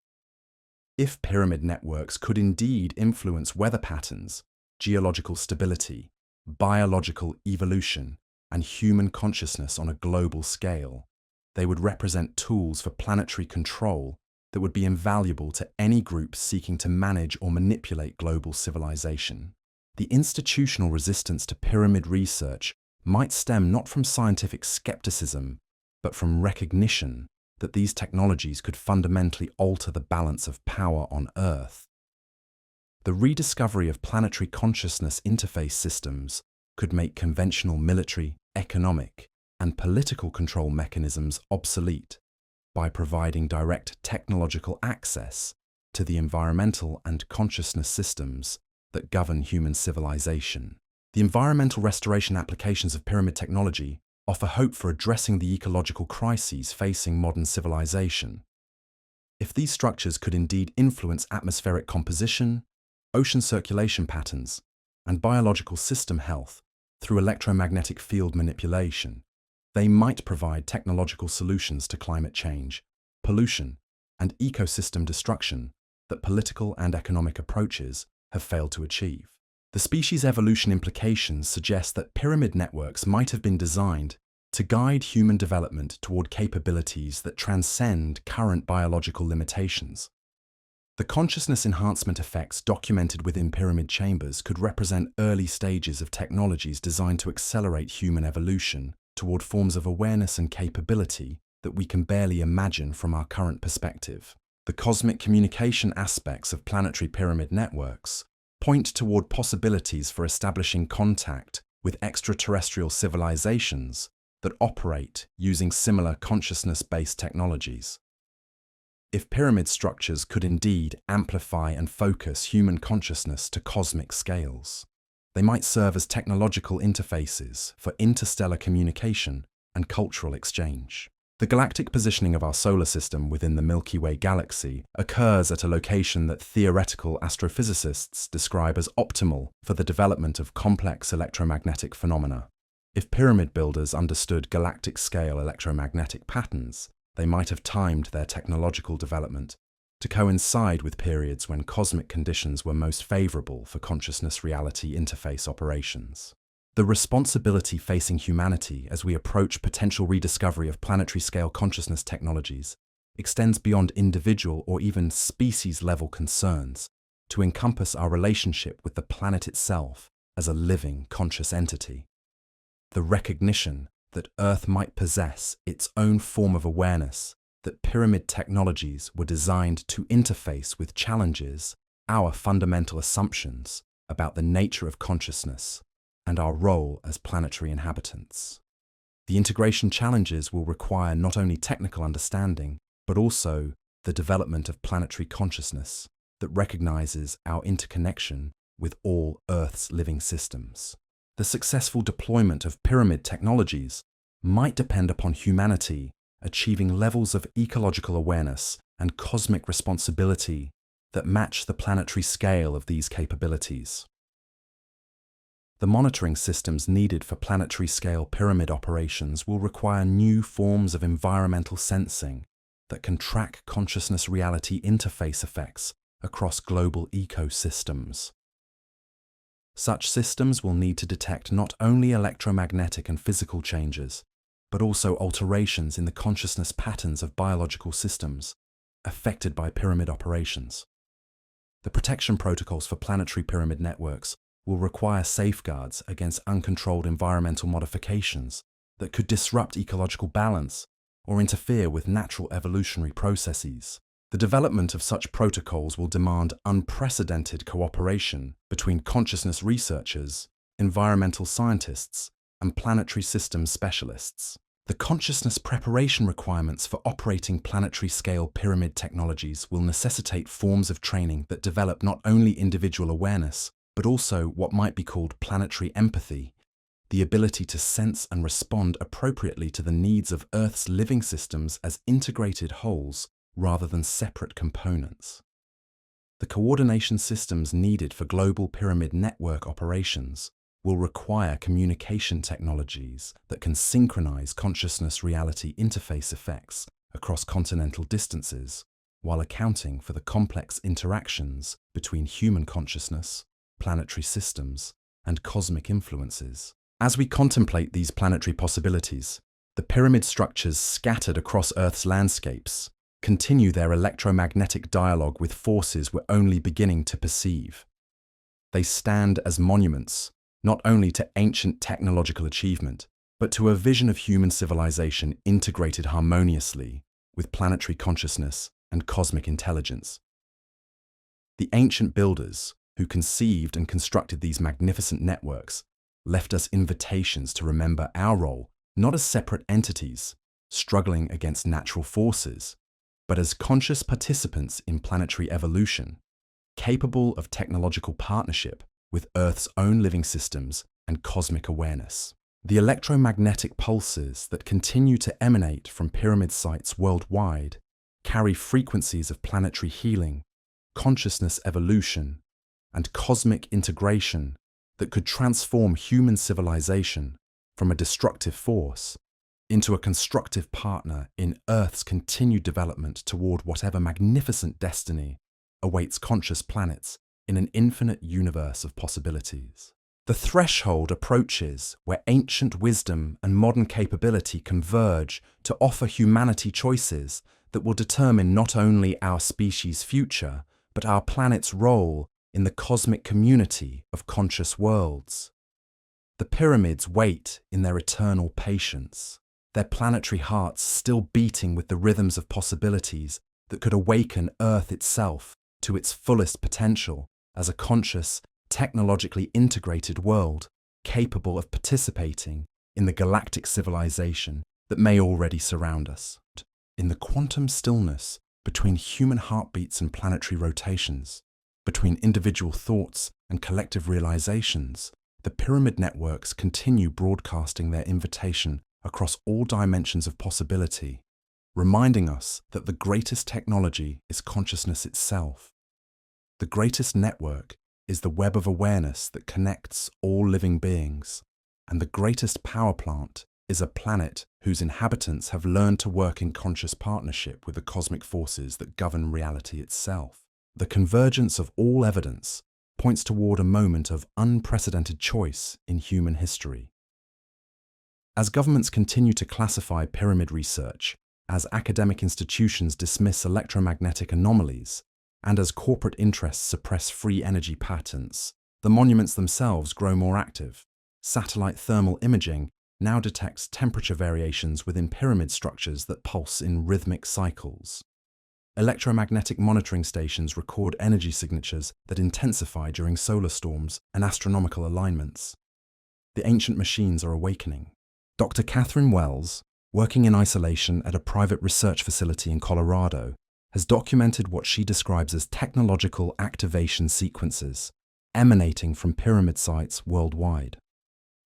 If pyramid networks could indeed influence weather patterns, geological stability, biological evolution, and human consciousness on a global scale, they would represent tools for planetary control that would be invaluable to any group seeking to manage or manipulate global civilization. The institutional resistance to pyramid research might stem not from scientific skepticism, but from recognition that these technologies could fundamentally alter the balance of power on Earth. The rediscovery of planetary consciousness interface systems could make conventional military, economic, and political control mechanisms obsolete by providing direct technological access to the environmental and consciousness systems that govern human civilization. The environmental restoration applications of pyramid technology offer hope for addressing the ecological crises facing modern civilization. If these structures could indeed influence atmospheric composition, ocean circulation patterns, and biological system health through electromagnetic field manipulation, they might provide technological solutions to climate change, pollution, and ecosystem destruction that political and economic approaches have failed to achieve. The species evolution implications suggest that pyramid networks might have been designed to guide human development toward capabilities that transcend current biological limitations. The consciousness enhancement effects documented within pyramid chambers could represent early stages of technologies designed to accelerate human evolution toward forms of awareness and capability that we can barely imagine from our current perspective. The cosmic communication aspects of planetary pyramid networks point toward possibilities for establishing contact with extraterrestrial civilizations that operate using similar consciousness-based technologies. If pyramid structures could indeed amplify and focus human consciousness to cosmic scales, they might serve as technological interfaces for interstellar communication and cultural exchange. The galactic positioning of our solar system within the Milky Way galaxy occurs at a location that theoretical astrophysicists describe as optimal for the development of complex electromagnetic phenomena. If pyramid builders understood galactic-scale electromagnetic patterns, they might have timed their technological development to coincide with periods when cosmic conditions were most favorable for consciousness-reality interface operations. The responsibility facing humanity as we approach potential rediscovery of planetary-scale consciousness technologies extends beyond individual or even species-level concerns to encompass our relationship with the planet itself as a living, conscious entity. The recognition that Earth might possess its own form of awareness, that pyramid technologies were designed to interface with challenges our fundamental assumptions about the nature of consciousness and our role as planetary inhabitants. The integration challenges will require not only technical understanding, but also the development of planetary consciousness that recognizes our interconnection with all Earth's living systems. The successful deployment of pyramid technologies might depend upon humanity achieving levels of ecological awareness and cosmic responsibility that match the planetary scale of these capabilities. The monitoring systems needed for planetary-scale pyramid operations will require new forms of environmental sensing that can track consciousness-reality interface effects across global ecosystems. Such systems will need to detect not only electromagnetic and physical changes, but also alterations in the consciousness patterns of biological systems affected by pyramid operations. The protection protocols for planetary pyramid networks will require safeguards against uncontrolled environmental modifications that could disrupt ecological balance or interfere with natural evolutionary processes. The development of such protocols will demand unprecedented cooperation between consciousness researchers, environmental scientists, and planetary systems specialists. The consciousness preparation requirements for operating planetary-scale pyramid technologies will necessitate forms of training that develop not only individual awareness, but also what might be called planetary empathy, the ability to sense and respond appropriately to the needs of Earth's living systems as integrated wholes rather than separate components. The coordination systems needed for global pyramid network operations will require communication technologies that can synchronize consciousness-reality interface effects across continental distances while accounting for the complex interactions between human consciousness, planetary systems, and cosmic influences. As we contemplate these planetary possibilities, the pyramid structures scattered across Earth's landscapes continue their electromagnetic dialogue with forces we're only beginning to perceive. They stand as monuments, not only to ancient technological achievement, but to a vision of human civilization integrated harmoniously with planetary consciousness and cosmic intelligence. The ancient builders, who conceived and constructed these magnificent networks, left us invitations to remember our role not as separate entities struggling against natural forces, but as conscious participants in planetary evolution, capable of technological partnership with Earth's own living systems and cosmic awareness. The electromagnetic pulses that continue to emanate from pyramid sites worldwide carry frequencies of planetary healing, consciousness evolution, and cosmic integration that could transform human civilization from a destructive force into a constructive partner in Earth's continued development toward whatever magnificent destiny awaits conscious planets in an infinite universe of possibilities. The threshold approaches where ancient wisdom and modern capability converge to offer humanity choices that will determine not only our species' future, but our planet's role in the cosmic community of conscious worlds. The pyramids wait in their eternal patience, their planetary hearts still beating with the rhythms of possibilities that could awaken Earth itself to its fullest potential as a conscious, technologically integrated world capable of participating in the galactic civilization that may already surround us. In the quantum stillness between human heartbeats and planetary rotations, between individual thoughts and collective realizations, the pyramid networks continue broadcasting their invitation across all dimensions of possibility, reminding us that the greatest technology is consciousness itself. The greatest network is the web of awareness that connects all living beings, and the greatest power plant is a planet whose inhabitants have learned to work in conscious partnership with the cosmic forces that govern reality itself. The convergence of all evidence points toward a moment of unprecedented choice in human history. As governments continue to classify pyramid research, as academic institutions dismiss electromagnetic anomalies, and as corporate interests suppress free energy patterns, the monuments themselves grow more active. Satellite thermal imaging now detects temperature variations within pyramid structures that pulse in rhythmic cycles. Electromagnetic monitoring stations record energy signatures that intensify during solar storms and astronomical alignments. The ancient machines are awakening. Dr. Catherine Wells, working in isolation at a private research facility in Colorado, has documented what she describes as technological activation sequences emanating from pyramid sites worldwide.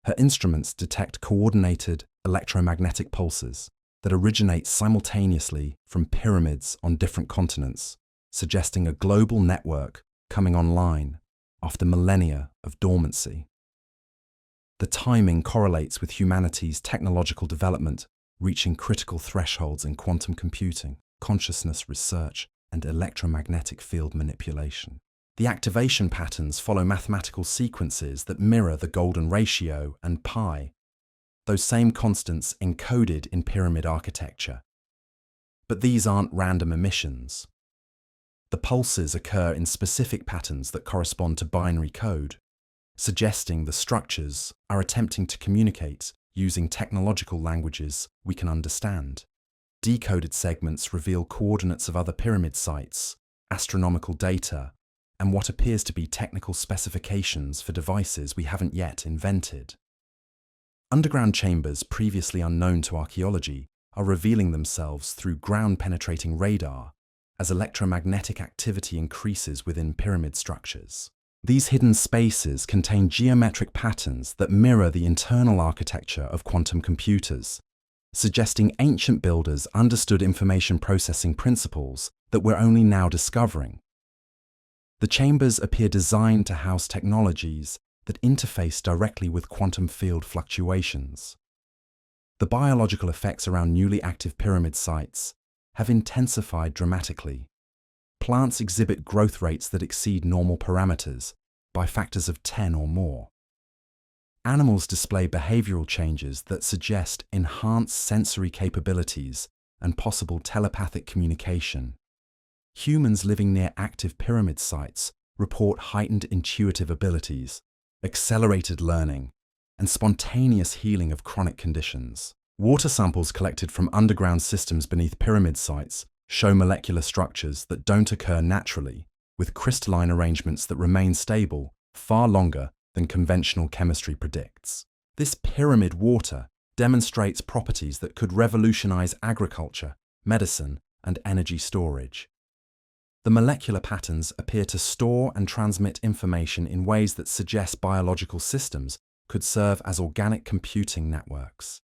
Her instruments detect coordinated electromagnetic pulses that originate simultaneously from pyramids on different continents, suggesting a global network coming online after millennia of dormancy. The timing correlates with humanity's technological development reaching critical thresholds in quantum computing, consciousness research, and electromagnetic field manipulation. The activation patterns follow mathematical sequences that mirror the golden ratio and pi, those same constants encoded in pyramid architecture. But these aren't random emissions. The pulses occur in specific patterns that correspond to binary code, suggesting the structures are attempting to communicate using technological languages we can understand. Decoded segments reveal coordinates of other pyramid sites, astronomical data, and what appears to be technical specifications for devices we haven't yet invented. Underground chambers previously unknown to archaeology are revealing themselves through ground-penetrating radar as electromagnetic activity increases within pyramid structures. These hidden spaces contain geometric patterns that mirror the internal architecture of quantum computers, suggesting ancient builders understood information processing principles that we're only now discovering. The chambers appear designed to house technologies that interface directly with quantum field fluctuations. The biological effects around newly active pyramid sites have intensified dramatically. Plants exhibit growth rates that exceed normal parameters by factors of 10 or more. Animals display behavioral changes that suggest enhanced sensory capabilities and possible telepathic communication. Humans living near active pyramid sites report heightened intuitive abilities, accelerated learning, and spontaneous healing of chronic conditions. Water samples collected from underground systems beneath pyramid sites show molecular structures that don't occur naturally, with crystalline arrangements that remain stable far longer than conventional chemistry predicts. This pyramid water demonstrates properties that could revolutionize agriculture, medicine, and energy storage. The molecular patterns appear to store and transmit information in ways that suggest biological systems could serve as organic computing networks.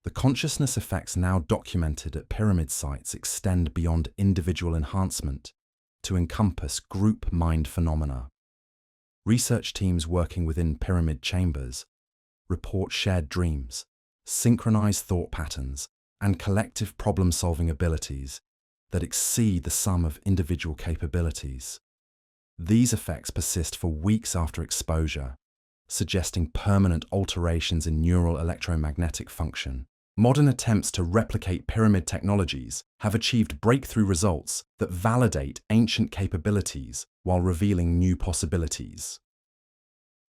The consciousness effects now documented at pyramid sites extend beyond individual enhancement to encompass group mind phenomena. Research teams working within pyramid chambers report shared dreams, synchronized thought patterns, and collective problem-solving abilities that exceed the sum of individual capabilities. These effects persist for weeks after exposure, suggesting permanent alterations in neural electromagnetic function. Modern attempts to replicate pyramid technologies have achieved breakthrough results that validate ancient capabilities while revealing new possibilities.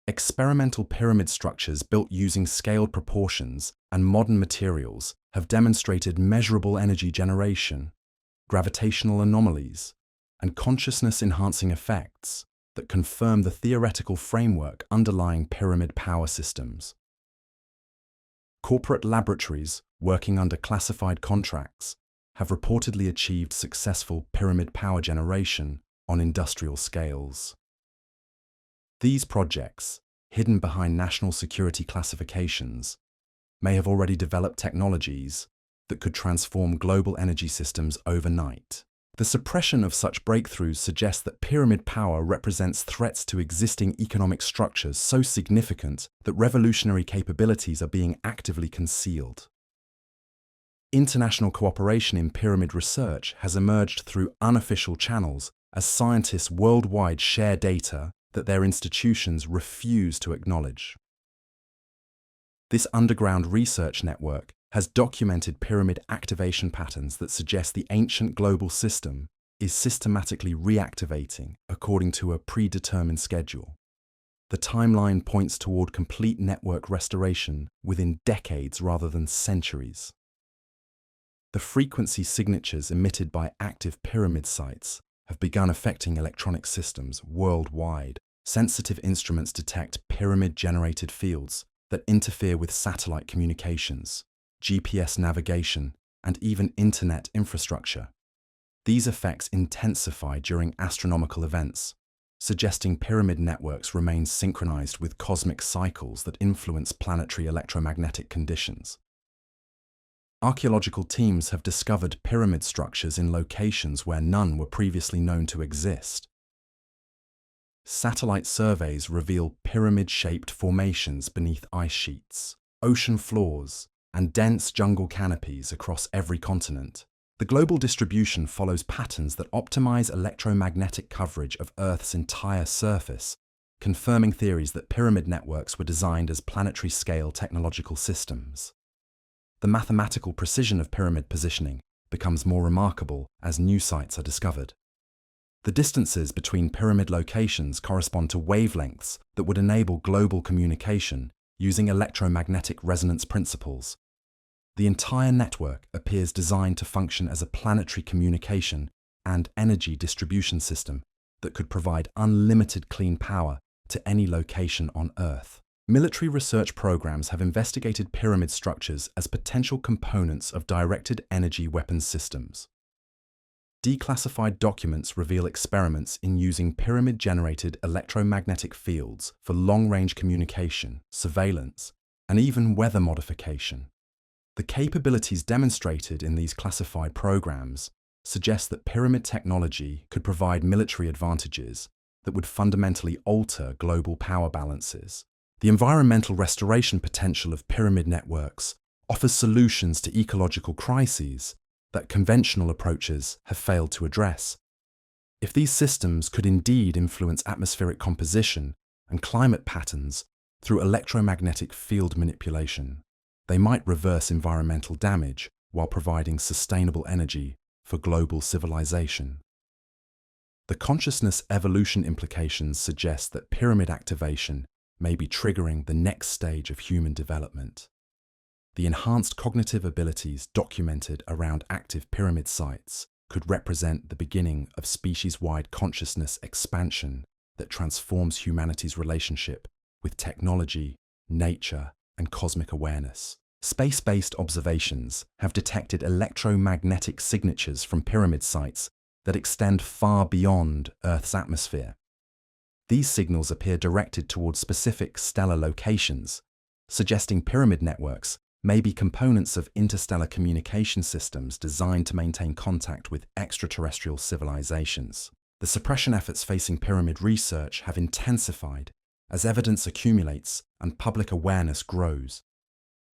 Experimental pyramid structures built using scaled proportions and modern materials have demonstrated measurable energy generation, gravitational anomalies, and consciousness-enhancing effects that confirm the theoretical framework underlying pyramid power systems. Corporate laboratories working under classified contracts have reportedly achieved successful pyramid power generation on industrial scales. These projects, hidden behind national security classifications, may have already developed technologies that could transform global energy systems overnight. The suppression of such breakthroughs suggests that pyramid power represents threats to existing economic structures so significant that revolutionary capabilities are being actively concealed. International cooperation in pyramid research has emerged through unofficial channels as scientists worldwide share data that their institutions refuse to acknowledge. This underground research network has documented pyramid activation patterns that suggest the ancient global system is systematically reactivating according to a predetermined schedule. The timeline points toward complete network restoration within decades rather than centuries. The frequency signatures emitted by active pyramid sites have begun affecting electronic systems worldwide. Sensitive instruments detect pyramid-generated fields that interfere with satellite communications, GPS navigation, and even internet infrastructure. These effects intensify during astronomical events, suggesting pyramid networks remain synchronized with cosmic cycles that influence planetary electromagnetic conditions. Archaeological teams have discovered pyramid structures in locations where none were previously known to exist. Satellite surveys reveal pyramid-shaped formations beneath ice sheets, ocean floors, and dense jungle canopies across every continent. The global distribution follows patterns that optimize electromagnetic coverage of Earth's entire surface, confirming theories that pyramid networks were designed as planetary-scale technological systems. The mathematical precision of pyramid positioning becomes more remarkable as new sites are discovered. The distances between pyramid locations correspond to wavelengths that would enable global communication using electromagnetic resonance principles. The entire network appears designed to function as a planetary communication and energy distribution system that could provide unlimited clean power to any location on Earth. Military research programs have investigated pyramid structures as potential components of directed energy weapons systems. Declassified documents reveal experiments in using pyramid-generated electromagnetic fields for long-range communication, surveillance, and even weather modification. The capabilities demonstrated in these classified programs suggest that pyramid technology could provide military advantages that would fundamentally alter global power balances. The environmental restoration potential of pyramid networks offers solutions to ecological crises that conventional approaches have failed to address. If these systems could indeed influence atmospheric composition and climate patterns through electromagnetic field manipulation, they might reverse environmental damage while providing sustainable energy for global civilization. The consciousness evolution implications suggest that pyramid activation may be triggering the next stage of human development. The enhanced cognitive abilities documented around active pyramid sites could represent the beginning of species-wide consciousness expansion that transforms humanity's relationship with technology, nature, and cosmic awareness. Space-based observations have detected electromagnetic signatures from pyramid sites that extend far beyond Earth's atmosphere. These signals appear directed towards specific stellar locations, suggesting pyramid networks may be components of interstellar communication systems designed to maintain contact with extraterrestrial civilizations. The suppression efforts facing pyramid research have intensified as evidence accumulates and public awareness grows.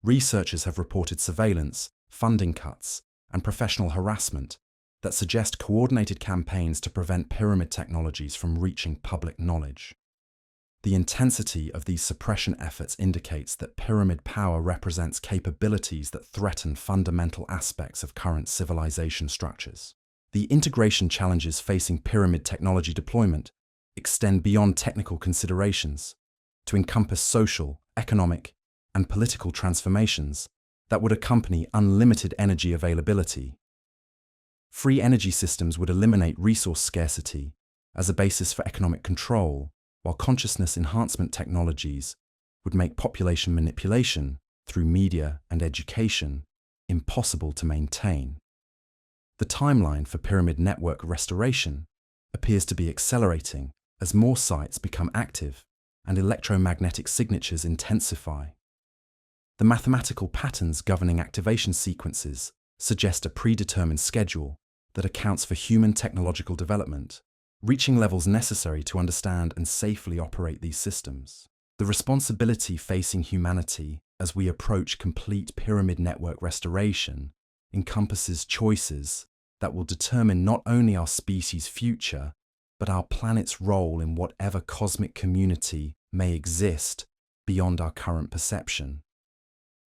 Researchers have reported surveillance, funding cuts, and professional harassment that suggest coordinated campaigns to prevent pyramid technologies from reaching public knowledge. The intensity of these suppression efforts indicates that pyramid power represents capabilities that threaten fundamental aspects of current civilization structures. The integration challenges facing pyramid technology deployment extend beyond technical considerations to encompass social, economic, and political transformations that would accompany unlimited energy availability. Free energy systems would eliminate resource scarcity as a basis for economic control, while consciousness enhancement technologies would make population manipulation through media and education impossible to maintain. The timeline for pyramid network restoration appears to be accelerating as more sites become active and electromagnetic signatures intensify. The mathematical patterns governing activation sequences suggest a predetermined schedule that accounts for human technological development, reaching levels necessary to understand and safely operate these systems. The responsibility facing humanity as we approach complete pyramid network restoration encompasses choices that will determine not only our species' future, but our planet's role in whatever cosmic community may exist beyond our current perception.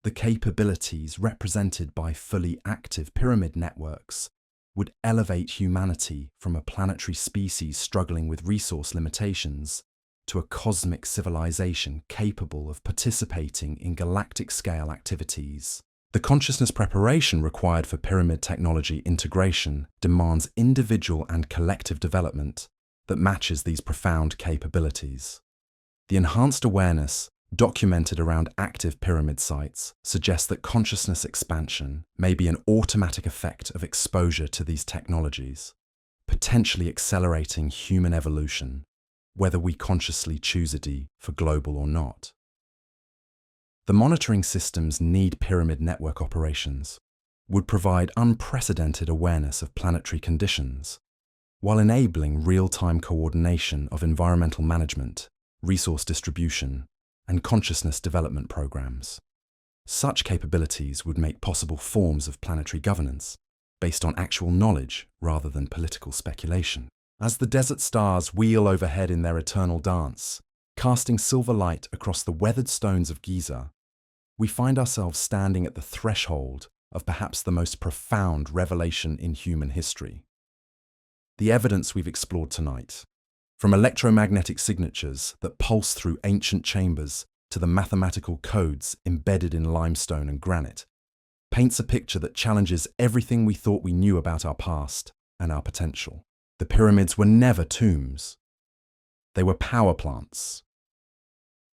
The capabilities represented by fully active pyramid networks would elevate humanity from a planetary species struggling with resource limitations to a cosmic civilization capable of participating in galactic-scale activities. The consciousness preparation required for pyramid technology integration demands individual and collective development that matches these profound capabilities. The enhanced awareness documented around active pyramid sites suggests that consciousness expansion may be an automatic effect of exposure to these technologies, potentially accelerating human evolution, whether we consciously choose it for global or not. The monitoring systems need pyramid network operations would provide unprecedented awareness of planetary conditions, while enabling real-time coordination of environmental management, resource distribution, and consciousness development programs. Such capabilities would make possible forms of planetary governance based on actual knowledge rather than political speculation. As the desert stars wheel overhead in their eternal dance, casting silver light across the weathered stones of Giza, we find ourselves standing at the threshold of perhaps the most profound revelation in human history. The evidence we've explored tonight, from electromagnetic signatures that pulse through ancient chambers to the mathematical codes embedded in limestone and granite, paints a picture that challenges everything we thought we knew about our past and our potential. The pyramids were never tombs. They were power plants.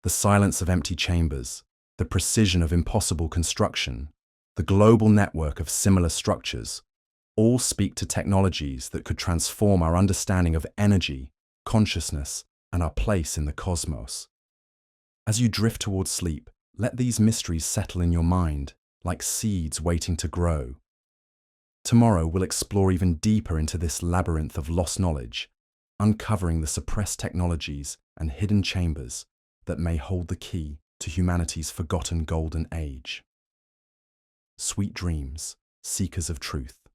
The silence of empty chambers, the precision of impossible construction, the global network of similar structures, all speak to technologies that could transform our understanding of energy, consciousness, and our place in the cosmos. As you drift towards sleep, let these mysteries settle in your mind like seeds waiting to grow. Tomorrow we'll explore even deeper into this labyrinth of lost knowledge, uncovering the suppressed technologies and hidden chambers that may hold the key to humanity's forgotten golden age. Sweet dreams, seekers of truth.